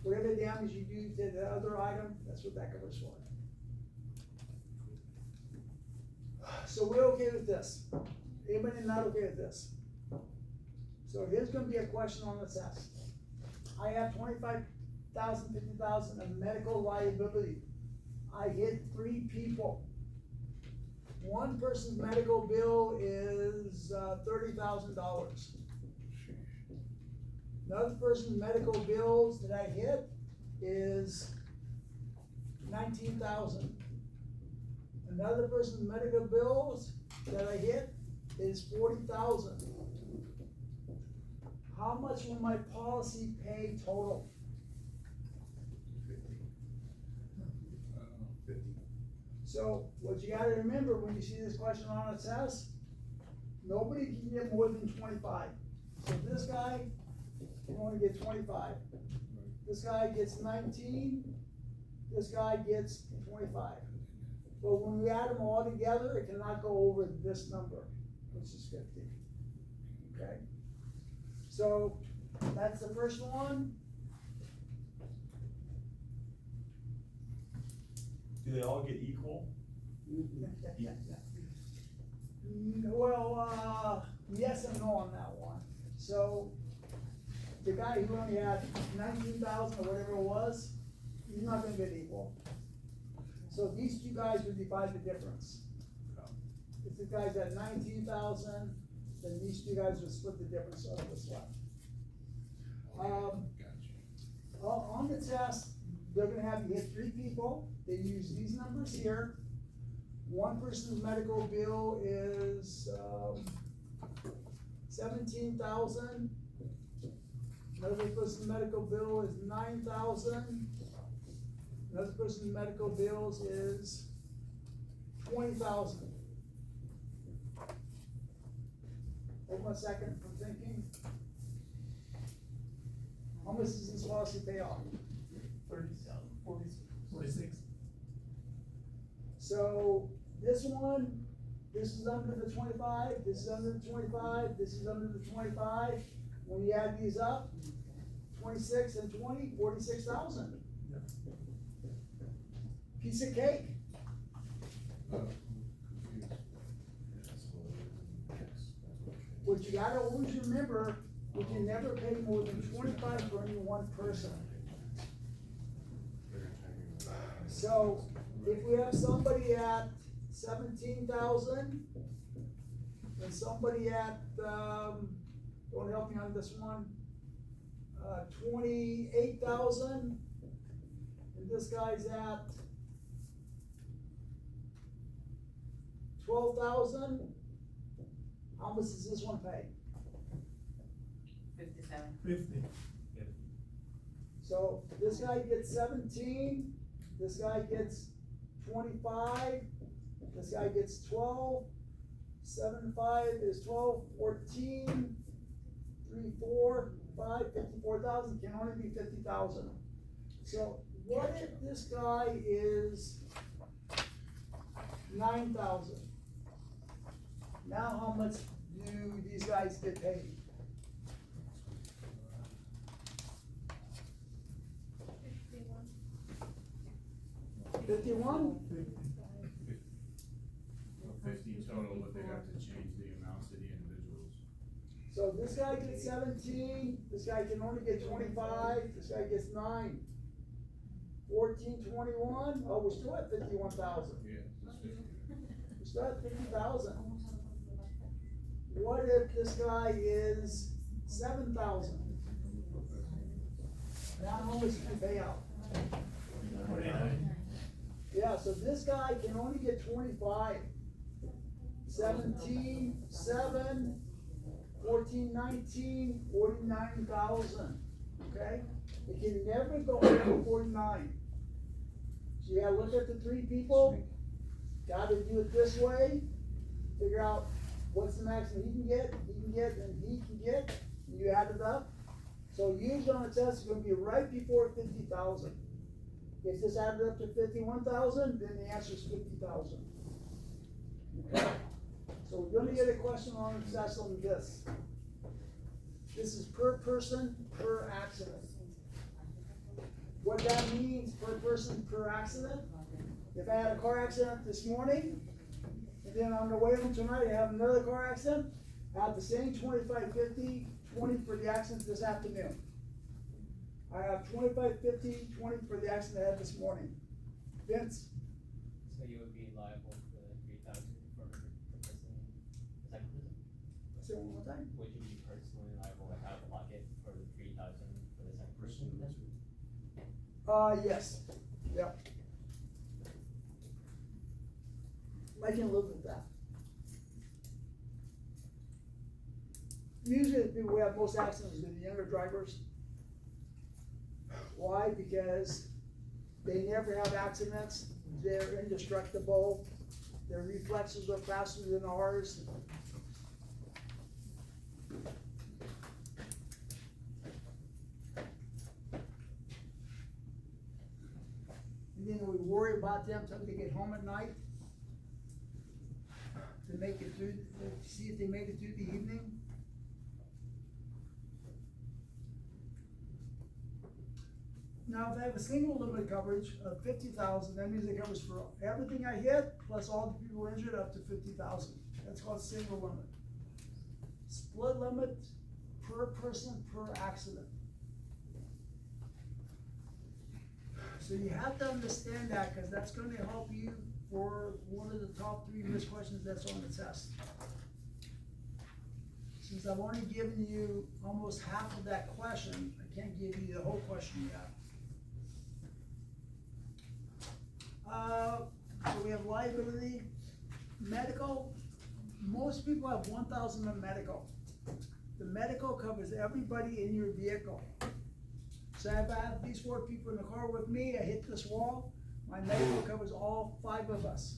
Speaker 1: whatever damage you do to the other item, that's what that covers for. So we're okay with this. Anybody not okay with this? So here's gonna be a question on the test. I have 25,000, 50,000 of medical liability. I hit 3 people. One person's medical bill is $30,000. Another person's medical bills that I hit is 19,000. Another person's medical bills that I hit is 40,000. How much will my policy pay total?
Speaker 12: 50.
Speaker 1: So what you gotta remember when you see this question on a test, nobody can get more than 25. So this guy can only get 25. This guy gets 19, this guy gets 25. But when we add them all together, it cannot go over this number, which is 50. Okay? So that's the first one.
Speaker 7: Do they all get equal?
Speaker 1: Well, yes and no on that one. So the guy who only had 19,000 or whatever it was, he's not gonna get equal. So these two guys would divide the difference. If the guy's at 19,000, then these two guys would split the difference of what's left. On the test, they're gonna have you hit 3 people. They use these numbers here. One person's medical bill is 17,000. Another person's medical bill is 9,000. Another person's medical bills is 20,000. Hold on a second, I'm thinking. How much does this policy pay off?
Speaker 2: 46.
Speaker 1: So this one, this is under the 25, this is under the 25, this is under the 25. When you add these up, 26 and 20, 46,000. Piece of cake. What you gotta always remember, we can never pay more than 25 for any one person. So if we have somebody at 17,000 and somebody at, don't help me on this one, 28,000, and this guy's at 12,000, how much does this one pay?
Speaker 11: 57.
Speaker 2: 50.
Speaker 1: So this guy gets 17, this guy gets 25, this guy gets 12, 7, 5 is 12, 14, 3, 4, 5, 54,000, can only be 50,000. So what if this guy is 9,000? Now how much do these guys get paid? 51?
Speaker 8: 50 total, but they have to change the amounts to the individuals.
Speaker 1: So this guy gets 17, this guy can only get 25, this guy gets 9. 14, 21, oh, we're still at 51,000.
Speaker 8: Yeah, that's 50.
Speaker 1: We're still at 50,000. What if this guy is 7,000? Now how much can pay out?
Speaker 2: 49.
Speaker 1: Yeah, so this guy can only get 25. 17, 7, 14, 19, 49,000, okay? It can never go over 49. So So you gotta look at the three people, gotta do it this way, figure out what's the maximum he can get, and he can get, and you add it up. So usually on the test, it's gonna be right before 50,000. If this added up to 51,000, then the answer is 50,000. Okay? So we're gonna get a question on the test on this. This is per person, per accident. What that means, per person, per accident, if I had a car accident this morning, and then on the way home tonight, I have another car accident, I have the same 25, 50, 20 for the accident this afternoon. I have 25, 50, 20 for the accident I had this morning. Vince?
Speaker 15: So you would be liable for the 3,000 for the person, is that correct?
Speaker 1: Say it one more time.
Speaker 15: Would you be personally liable out of pocket for the 3,000 for the second person?
Speaker 1: Yes, yep. I can live with that. Usually the people who have most accidents are the younger drivers. Why? Because they never have accidents, they're indestructible, their reflexes are faster than ours. And then we worry about them till they get home at night to make it through, to see if they made it through the evening. Now, if I have a single limit coverage of 50,000, that means it covers for everything I hit, plus all the people injured up to 50,000. That's called single limit. Split limit, per person, per accident. So you have to understand that, because that's gonna help you for one of the top 3 missed questions that's on the test. Since I've only given you almost half of that question, I can't give you the whole question yet. So we have liability, medical. Most people have 1,000 in medical. The medical covers everybody in your vehicle. So if I have these 4 people in the car with me, I hit this wall, my medical covers all 5 of us.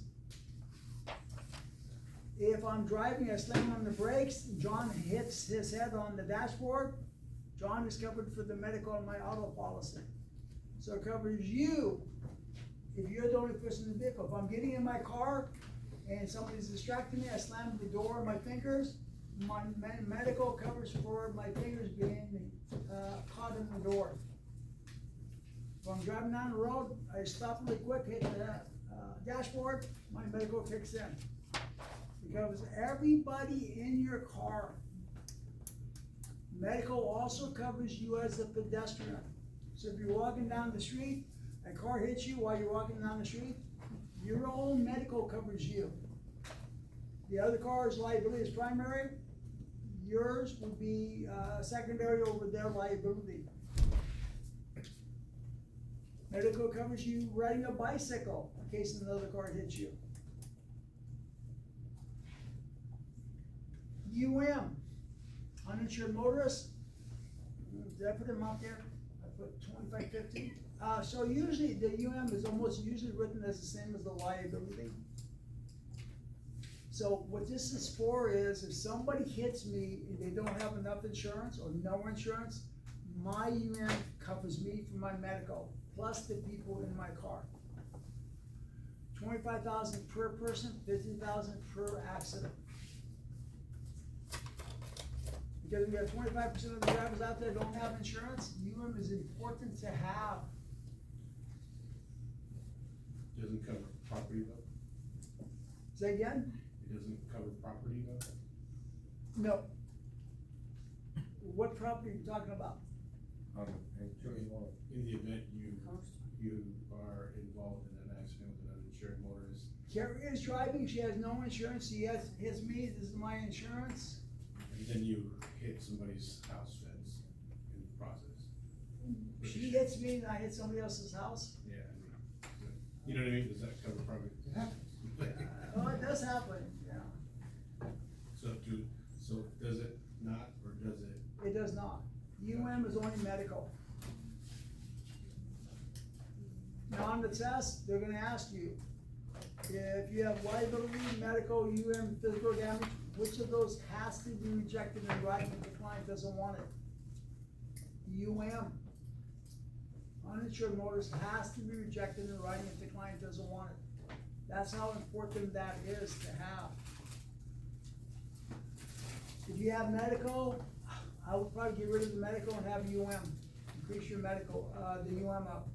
Speaker 1: If I'm driving, I slam on the brakes, John hits his head on the dashboard, John is covered for the medical on my auto policy. So it covers you if you're the only person in the vehicle. If I'm getting in my car and somebody's distracting me, I slam the door on my fingers, my medical covers for my fingers being caught in the door. If I'm driving down the road, I stop really quick, hit the dashboard, my medical kicks in. It covers everybody in your car. Medical also covers you as a pedestrian. So if you're walking down the street, a car hits you while you're walking down the street, your own medical covers you. The other car's liability is primary, yours will be secondary over their liability. Medical covers you riding a bicycle in case another car hits you. Uninsured motorists, did I put them out there? I put 25, 50. So usually the is almost usually written as the same as the liability. So what this is for is if somebody hits me and they don't have enough insurance or no insurance, my covers me for my medical, plus the people in my car. 25,000 per person, 50,000 per accident. Because we have 25% of the drivers out there don't have insurance, is important to have.
Speaker 12: Doesn't cover property though?
Speaker 1: Say again?
Speaker 12: It doesn't cover property though?
Speaker 1: No. What property are you talking about?
Speaker 12: In the event you are involved in an accident with an uninsured motorist.
Speaker 1: Carrie is driving, she has no insurance, she hits me, this is my insurance.
Speaker 12: And then you hit somebody's house fence in the process.
Speaker 1: She hits me and I hit somebody else's house.
Speaker 12: Yeah, you know what I mean? Does that cover property? It happens.
Speaker 1: Oh, it does happen, yeah.
Speaker 12: So does it not, or does it?
Speaker 1: It does not. is only medical. Now on the test, they're gonna ask you, if you have liability, medical, physical damage, which of those has to be rejected in writing if the client doesn't want it? Uninsured motorist has to be rejected in writing if the client doesn't want it. That's how important that is to have. If you have medical, I would probably get rid of the medical and have increase your medical, the up.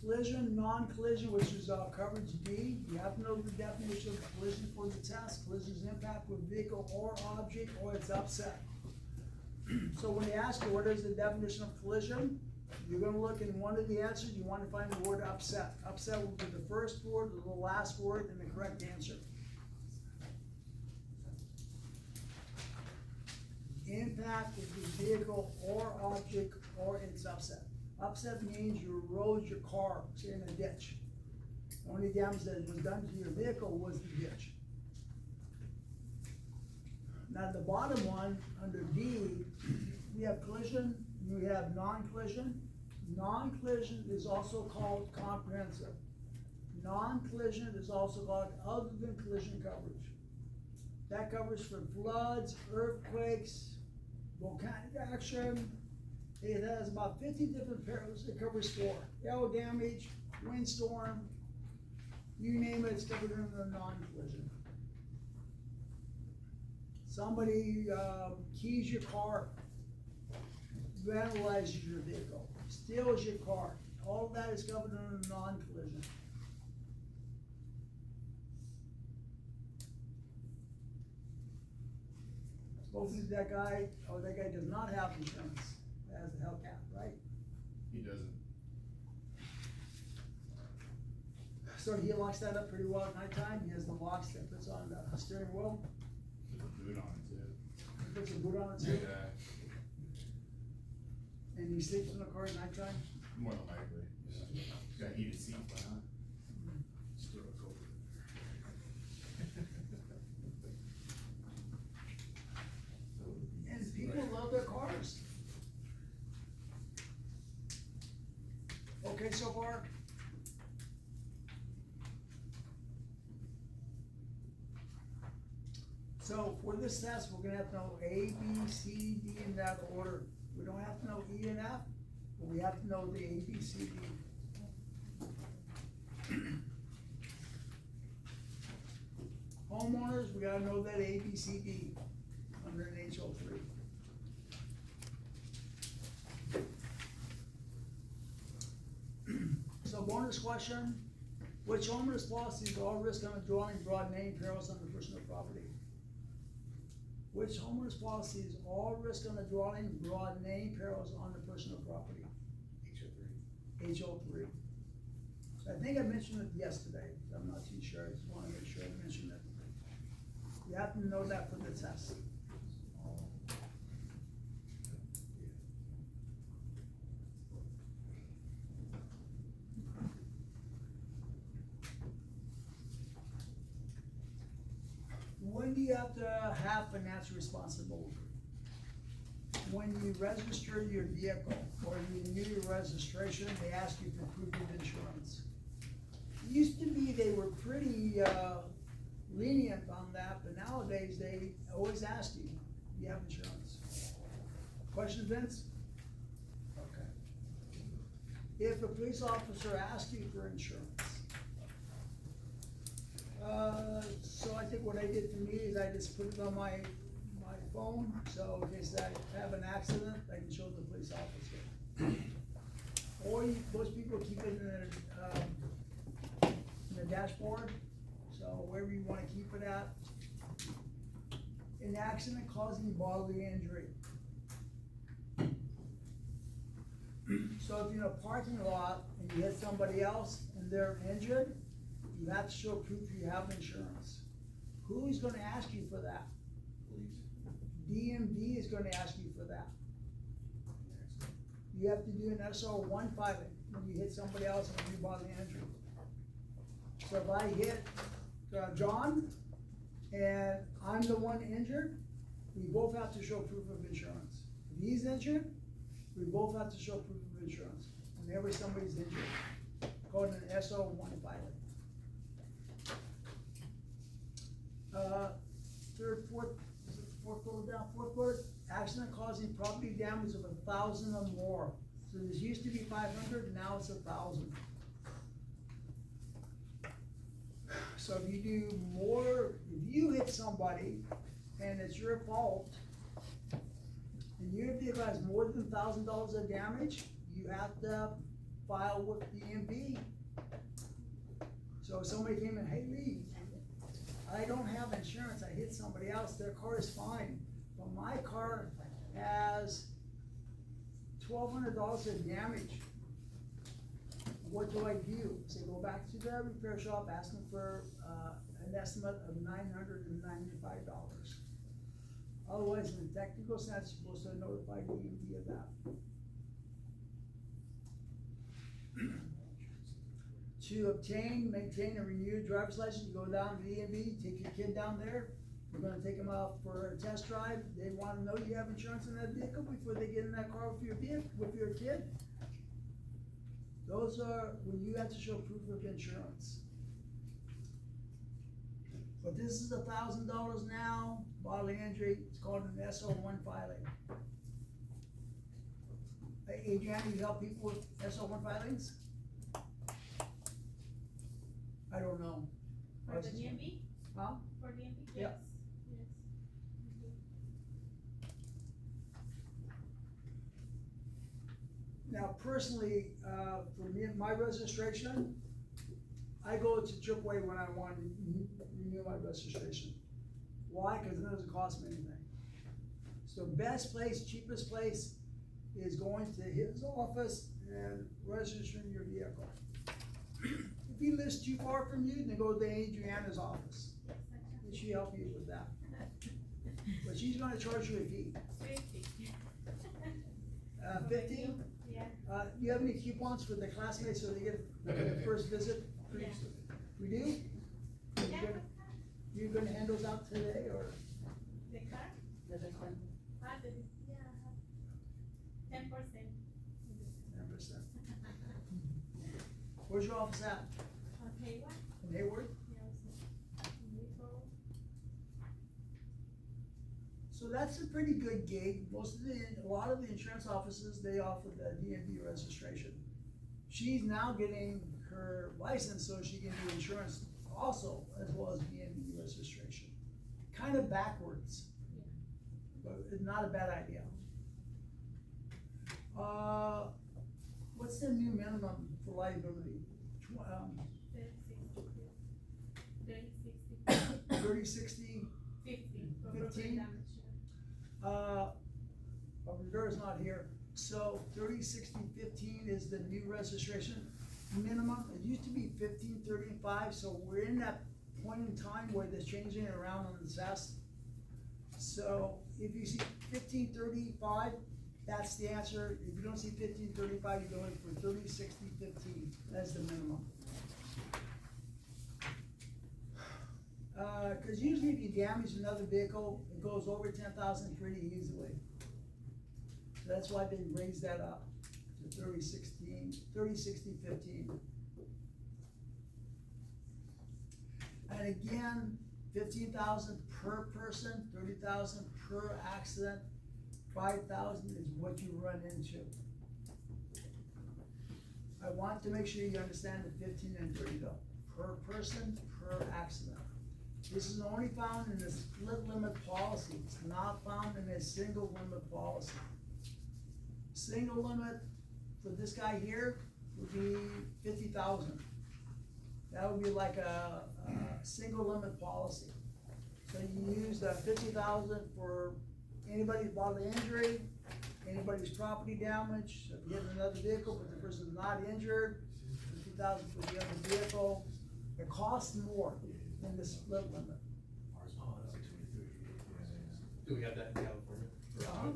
Speaker 1: Collision, non-collision, which is coverage D, you have to know the definition of collision for the test. Collision is impact with vehicle or object or it's upset. So when they ask you what is the definition of collision, you're gonna look in one of the answers, you wanna find the word upset. Upset will be the first word or the last word in the correct answer. Impact with the vehicle or object or it's upset. Upset means you rode your car, say in a ditch. The only damage that was done to your vehicle was the ditch. Now the bottom one, under D, we have collision, we have non-collision. Non-collision is also called comprehensive. Non-collision is also called other than collision coverage. That covers for floods, earthquakes, volcanic action. It has about 50 different perils it covers for. Hail damage, windstorm, you name it, it's covered under non-collision. Somebody keys your car, vandalizes your vehicle, steals your car, all of that is covered under non-collision. Hopefully that guy does not have insurance, has a Hellcat, right?
Speaker 8: He doesn't.
Speaker 1: So he locks that up pretty well at nighttime, he has the locks that puts on the steering wheel.
Speaker 8: Put a boot on it too.
Speaker 1: He puts a boot on it too.
Speaker 8: Yeah,
Speaker 1: And he sleeps in the car at nighttime?
Speaker 8: more than likely. Yeah. He's got heated seats, why not? Just throw it over.
Speaker 1: And people love their cars. Okay, so far? So for this test, we're gonna have to know A, B, C, D in that order. We don't have to know E and F, but we have to know the A, B, C, D. Homeowners, we gotta know that A, B, C, D under an HO3. So bonus question, which homeowners policies all risk on a dwelling, broad name, perils on the personal property? Which homeowners policies all risk on the dwelling, broad name, perils on the personal property? HO3. So I think I mentioned it yesterday, I'm not too sure, I just wanna make sure I mentioned it. You have to know that for the test. When do you have to have financial responsibility? When you register your vehicle or you renew your registration, they ask you for proof of insurance. It used to be they were pretty lenient on that, but nowadays they always ask you, do you have insurance? Question, Vince? Okay. If a police officer asks you for insurance, so I think what I did for me is I just put it on my phone, so in case I have an accident, I can show the police officer. Or most people keep it in the dashboard, so wherever you wanna keep it at. An accident causing bodily injury. So if you're in a parking lot and you hit somebody else and they're injured, you have to show proof you have insurance. Who's gonna ask you for that? DMV is gonna ask you for that. You have to do an SO1 filing when you hit somebody else and you bodily injury. So if I hit John and I'm the one injured, we both have to show proof of insurance. If he's injured, we both have to show proof of insurance whenever somebody's injured, called an SO1 filing. Fourth bullet down, fourth bullet, accident causing property damage of 1,000 or more. So this used to be 500, now it's 1,000. So if you do more, if you hit somebody and it's your fault, and your vehicle has more than $1,000 of damage, you have to file with DMV. So if somebody came in, hey Lee, I don't have insurance, I hit somebody else, their car is fine, but my car has $1,200 of damage. What do I do? So go back to the repair shop, ask them for, an estimate of $995. Otherwise, in the technical sense, you're supposed to notify DMV of that. To obtain, maintain, and renew a driver's license, you go down to DMV, take your kid down there. We're gonna take them out for a test drive. They wanna know you have insurance in that vehicle before they get in that car with your vehicle, with your kid. Those are when you have to show proof of insurance. But this is $1,000 now, bodily injury, it's called an SO1 filing. Hey, Adriana, you help people with SO1 filings? I don't know.
Speaker 11: For the DMV?
Speaker 1: Huh?
Speaker 11: For DMV?
Speaker 1: Yeah.
Speaker 11: Yes. Yes.
Speaker 1: Now, personally, for me, my registration, I go to AAA when I want to renew my registration. Why? Because it doesn't cost me anything. So best place, cheapest place is going to his office and registering your vehicle. If he lives too far from you, then go to Adriana's office. And she'll help you with that. But she's gonna charge you a fee. 15?
Speaker 11: Yeah.
Speaker 1: You have any coupons for the classmates so they get the first visit?
Speaker 11: Yeah.
Speaker 1: We do? You gonna hand those out today, or?
Speaker 11: The car?
Speaker 14: The other one.
Speaker 11: Yeah. 10%.
Speaker 1: 10%. Where's your office at?
Speaker 11: Okay, what?
Speaker 1: In Hayward? So that's a pretty good gig. A lot of the insurance offices, they offer the DMV registration. She's now getting her license so she can do insurance also, as well as DMV registration. Kind of backwards, but it's not a bad idea. What's the new minimum for liability? 30, 60? 15? Rivera's not here, so 30, 60, 15 is the new registration minimum. It used to be 15, 35, so we're in that point in time where they're changing it around on the test. So if you see 15, 35, that's the answer. If you don't see 15, 35, you're going for 30, 60, 15. That's the minimum. Cause usually if you damage another vehicle, it goes over 10,000 pretty easily. So that's why they raised that up to 30, 60, 15. And again, 15,000 per person, 30,000 per accident, 5,000 is what you run into. I want to make sure you understand the 15 and 30 though, per person, per accident. This is only found in the split limit policy. It's not found in a single limit policy. Single limit for this guy here would be 50,000. That would be like a single limit policy. So you use the 50,000 for anybody's bodily injury, anybody's property damage. So if you hit another vehicle but the person's not injured, 50,000 for the other vehicle. It costs more than the split limit.
Speaker 2: Do we have that in California?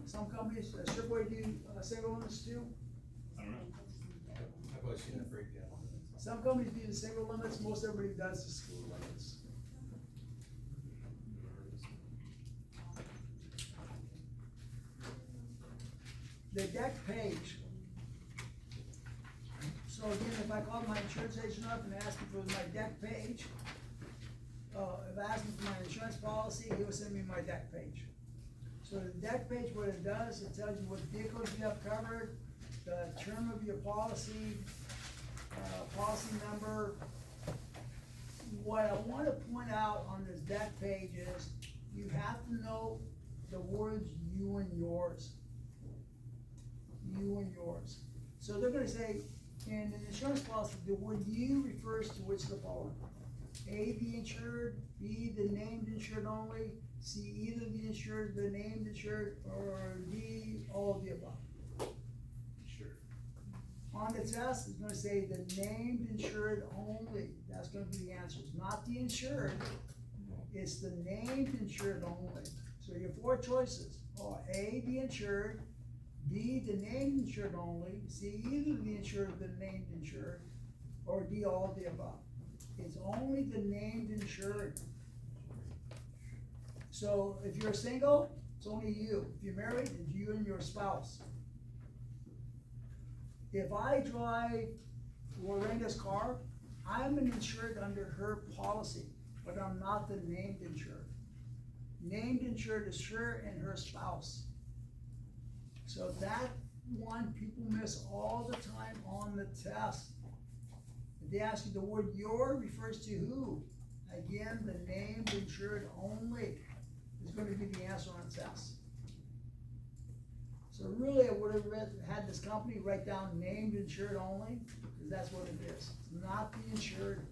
Speaker 1: Some companies, Stripway do single limits too.
Speaker 2: I don't know. I've always seen that breakdown.
Speaker 1: Some companies do the single limits, most everybody does the school limits. the deck page. So again, if I call my insurance agent up and ask him for my deck page, if I ask him for my insurance policy, he will send me my deck page. So the deck page, what it does, it tells you what vehicles you have covered, the term of your policy, policy number. What I wanna point out on this deck page is, you have to know the words you and yours. You and yours. So they're gonna say, in an insurance policy, the word you refers to which of the following? A, the insured, B, the named insured only, C, either the insured, the named insured, or D, all of the above.
Speaker 8: Sure.
Speaker 1: On the test, it's gonna say the named insured only, that's gonna be the answer, it's not the insured, it's the named insured only. So your four choices are A, the insured, B, the named insured only, C, either the insured or the named insured, or D, all of the above. It's only the named insured. So if you're single, it's only you. If you're married, it's you and your spouse. If I drive Lorena's car, I'm an insured under her policy, but I'm not the named insured. Named insured is her and her spouse. So that one people miss all the time on the test. If they ask you the word your refers to who? Again, the named insured only is gonna be the answer on the test. So really, I would have had this company write down named insured only, because that's what it is. It's not the insured.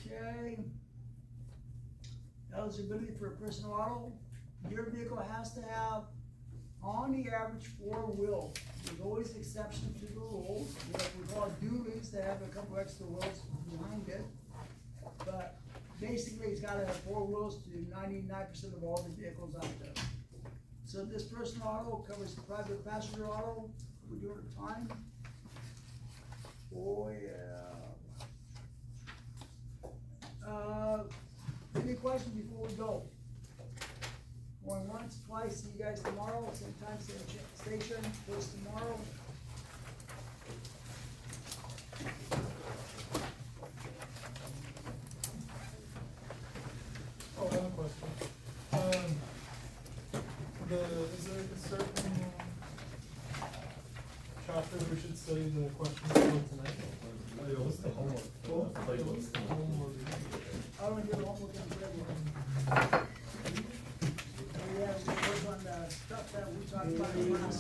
Speaker 1: Okay. Eligibility for a personal auto. Your vehicle has to have, on the average, 4 wheels. There's always exceptions to the rules. We have, we call it dualies, that have a couple extra wheels behind it. But basically, it's gotta have 4 wheels to 99% of all the vehicles out there. So this personal auto covers the private passenger auto. We're doing it time. Oh, yeah. Any questions before we go? Going once, twice, see you guys tomorrow, same time, same station, post tomorrow.
Speaker 6: Oh, I have a question. Is there a certain chapter we should study the questions for tonight? What's the homework? What's the homework?
Speaker 1: I don't get homework for everyone. We have to work on the stuff that we talked about in class.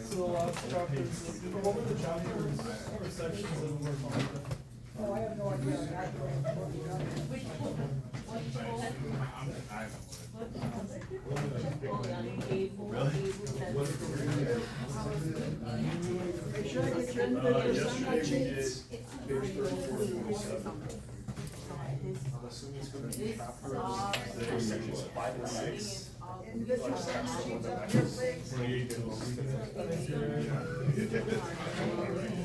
Speaker 6: So the last chapters, what were the chapters or sections that we were on?
Speaker 1: Oh, I have no idea. I have to work it out. Make sure I get your individual sign sheets.
Speaker 8: I'm assuming it's gonna be after sections 5 and 6.
Speaker 1: Individual sign sheets up here, please.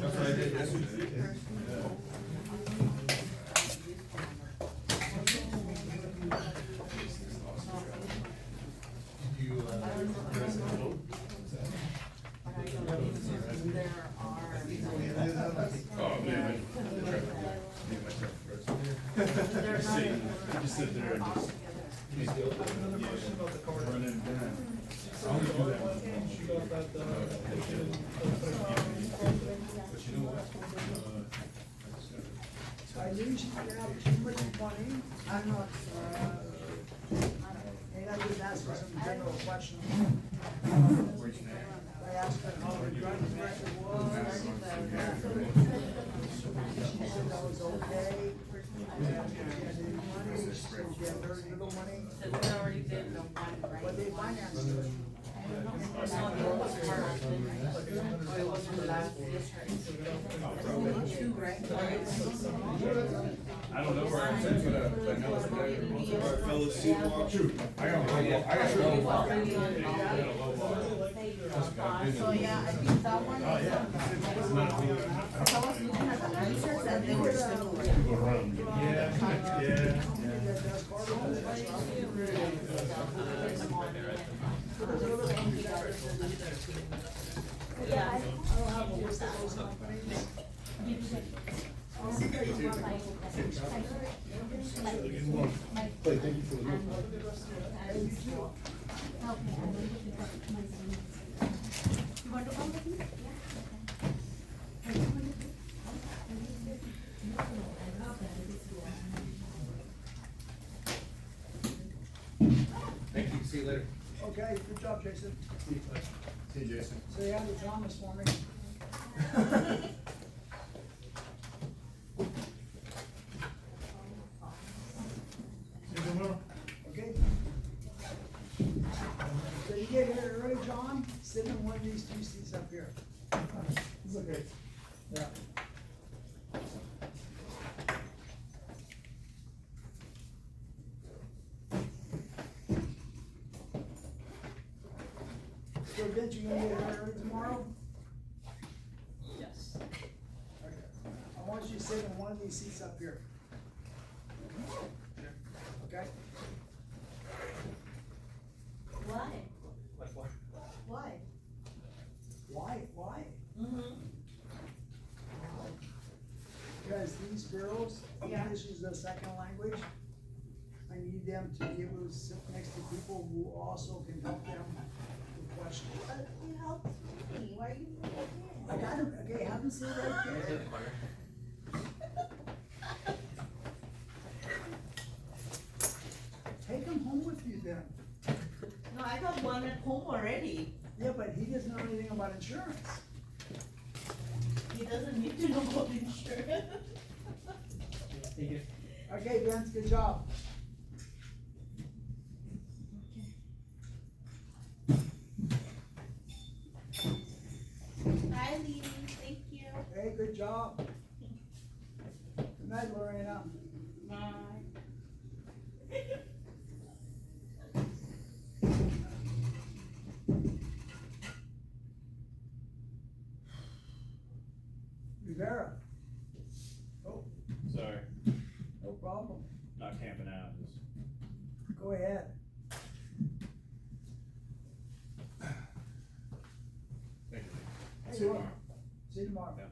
Speaker 8: That's what I did yesterday. Just sit there and just.
Speaker 6: I have another question about the card.
Speaker 8: Run it down.
Speaker 6: So I always do that. She got that,
Speaker 8: But you know what?
Speaker 1: I usually have too much money. I'm not, and I just ask for some general questions. I asked her how the driving record was. She said that was okay. She had any money, she said she had very little money.
Speaker 11: So we already did the one, right?
Speaker 1: But they financed it.
Speaker 11: Oh, it wasn't the last district. Two, right?
Speaker 8: I don't know where I'm at, but I know it's there. Our fellow Seawalk. True. I got a low bar.
Speaker 11: So, yeah, I think that one is, so I was looking at the answers and they were similar.
Speaker 8: Yeah, yeah, yeah.
Speaker 12: Hey, thank you for the book.
Speaker 11: You want to come with me?
Speaker 2: Thank you, see you later.
Speaker 1: Okay, good job, Jason.
Speaker 8: See you, Jason.
Speaker 1: Say hi to Thomas for me. Okay. So you get here early, John, sit in one of these two seats up here.
Speaker 6: It's okay.
Speaker 1: Yeah. So Vince, you gonna get here early tomorrow?
Speaker 15: Yes.
Speaker 1: Okay. I want you to sit in one of these seats up here. Okay?
Speaker 11: Why?
Speaker 15: Like what?
Speaker 11: Why?
Speaker 1: Why?
Speaker 11: Mm-hmm.
Speaker 1: Because these girls,
Speaker 11: Yeah.
Speaker 1: English is their second language. I need them to be able to sit next to people who also can help them with questions.
Speaker 11: You helped me, why are you doing
Speaker 1: I got them, okay, have them sit right there. Take them home with you then.
Speaker 11: No, I got one at home already.
Speaker 1: Yeah, but he doesn't know anything about insurance.
Speaker 11: He doesn't need to know about insurance.
Speaker 15: Thank you.
Speaker 1: Okay, Vince, good job.
Speaker 11: Hi, Lee, thank you.
Speaker 1: Hey, good job. Good night, Lorena.
Speaker 11: Bye.
Speaker 1: Rivera. Oh,
Speaker 7: Sorry,
Speaker 1: no problem.
Speaker 7: not camping out, just.
Speaker 1: Go ahead.
Speaker 8: Thank you.
Speaker 1: Hey,
Speaker 8: See you
Speaker 1: look.
Speaker 8: tomorrow.
Speaker 1: See you tomorrow.
Speaker 8: Yeah.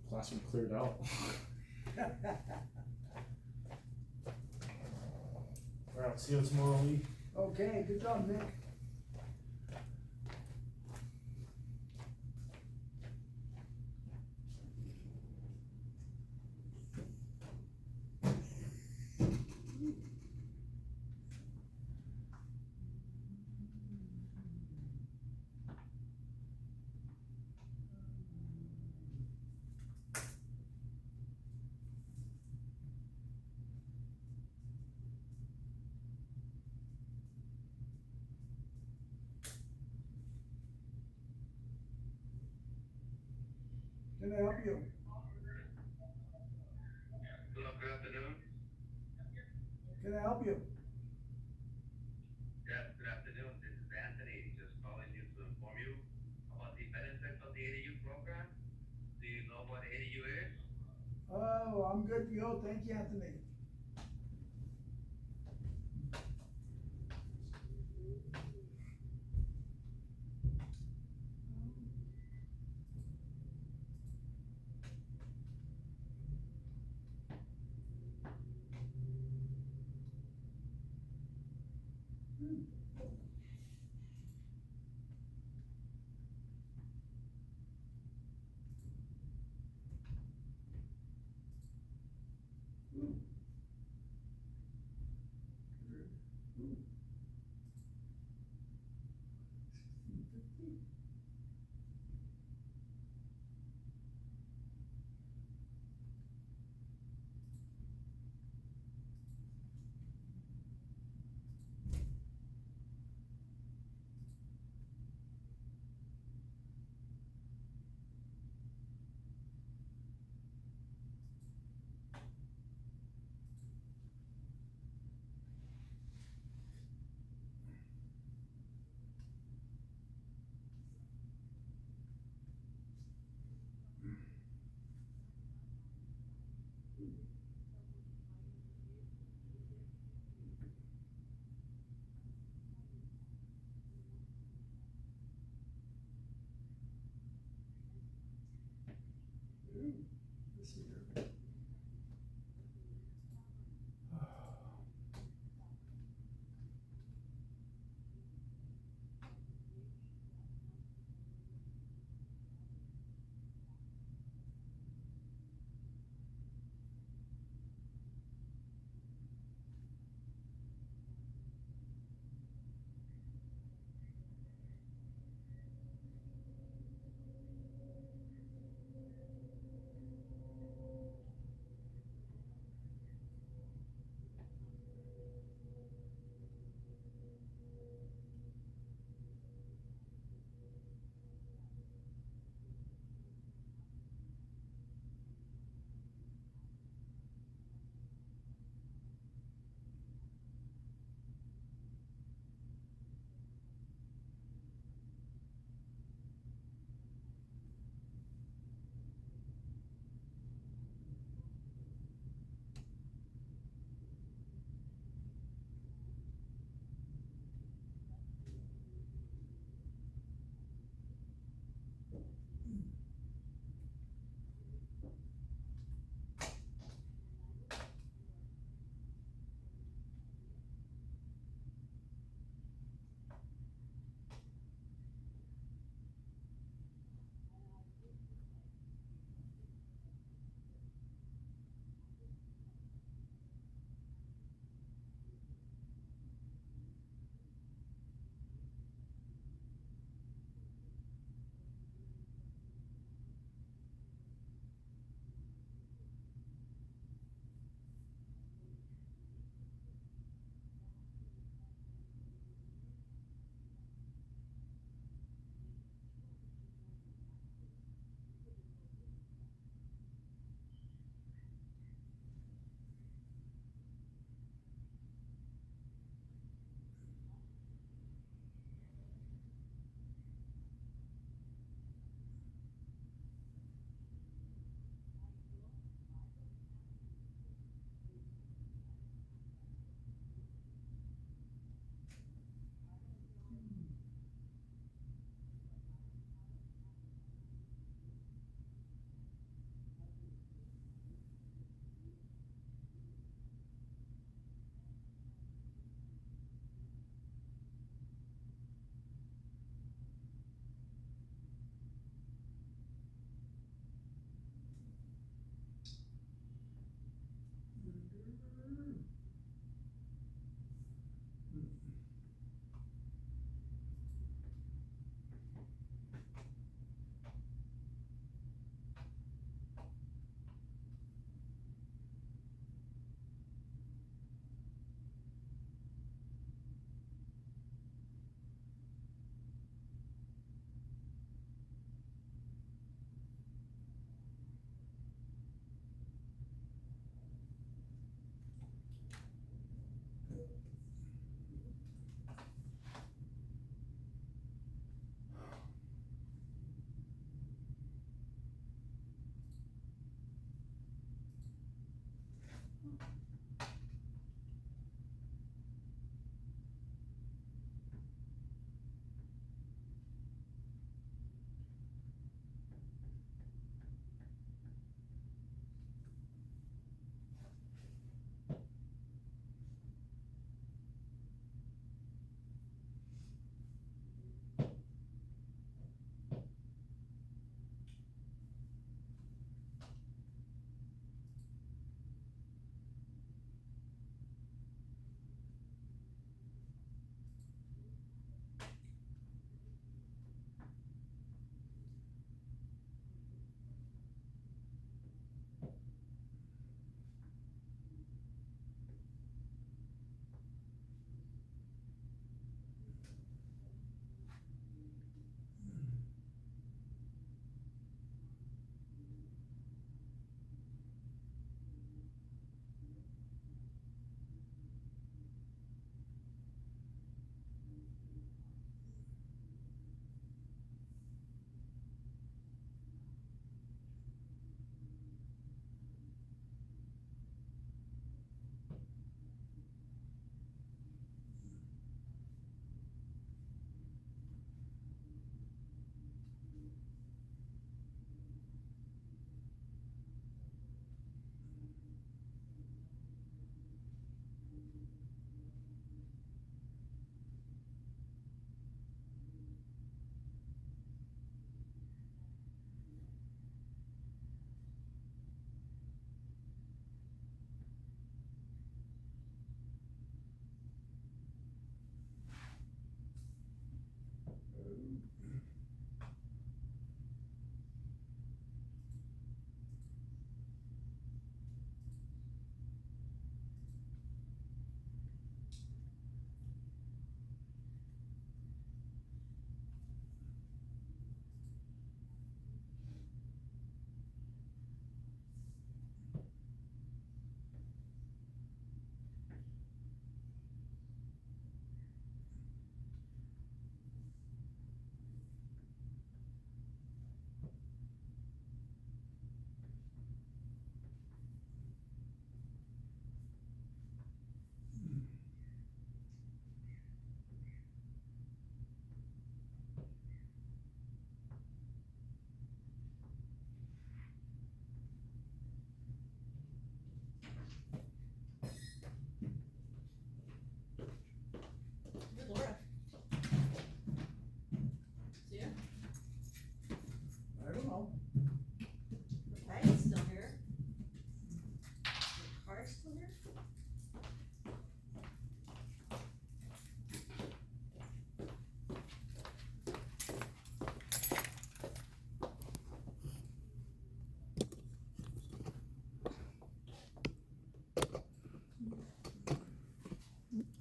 Speaker 8: Classroom cleared out.
Speaker 13: Alright, see you tomorrow, Lee.
Speaker 1: Okay, good job, Nick. Can I help you?
Speaker 16: Hello, good afternoon.
Speaker 1: Can I help you?
Speaker 16: Yes, good afternoon. This is Anthony, just calling you to inform you about the benefits of the ADU program. Do you know what ADU is?
Speaker 1: Oh, I'm good to go. Thank you, Anthony.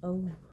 Speaker 17: Oh.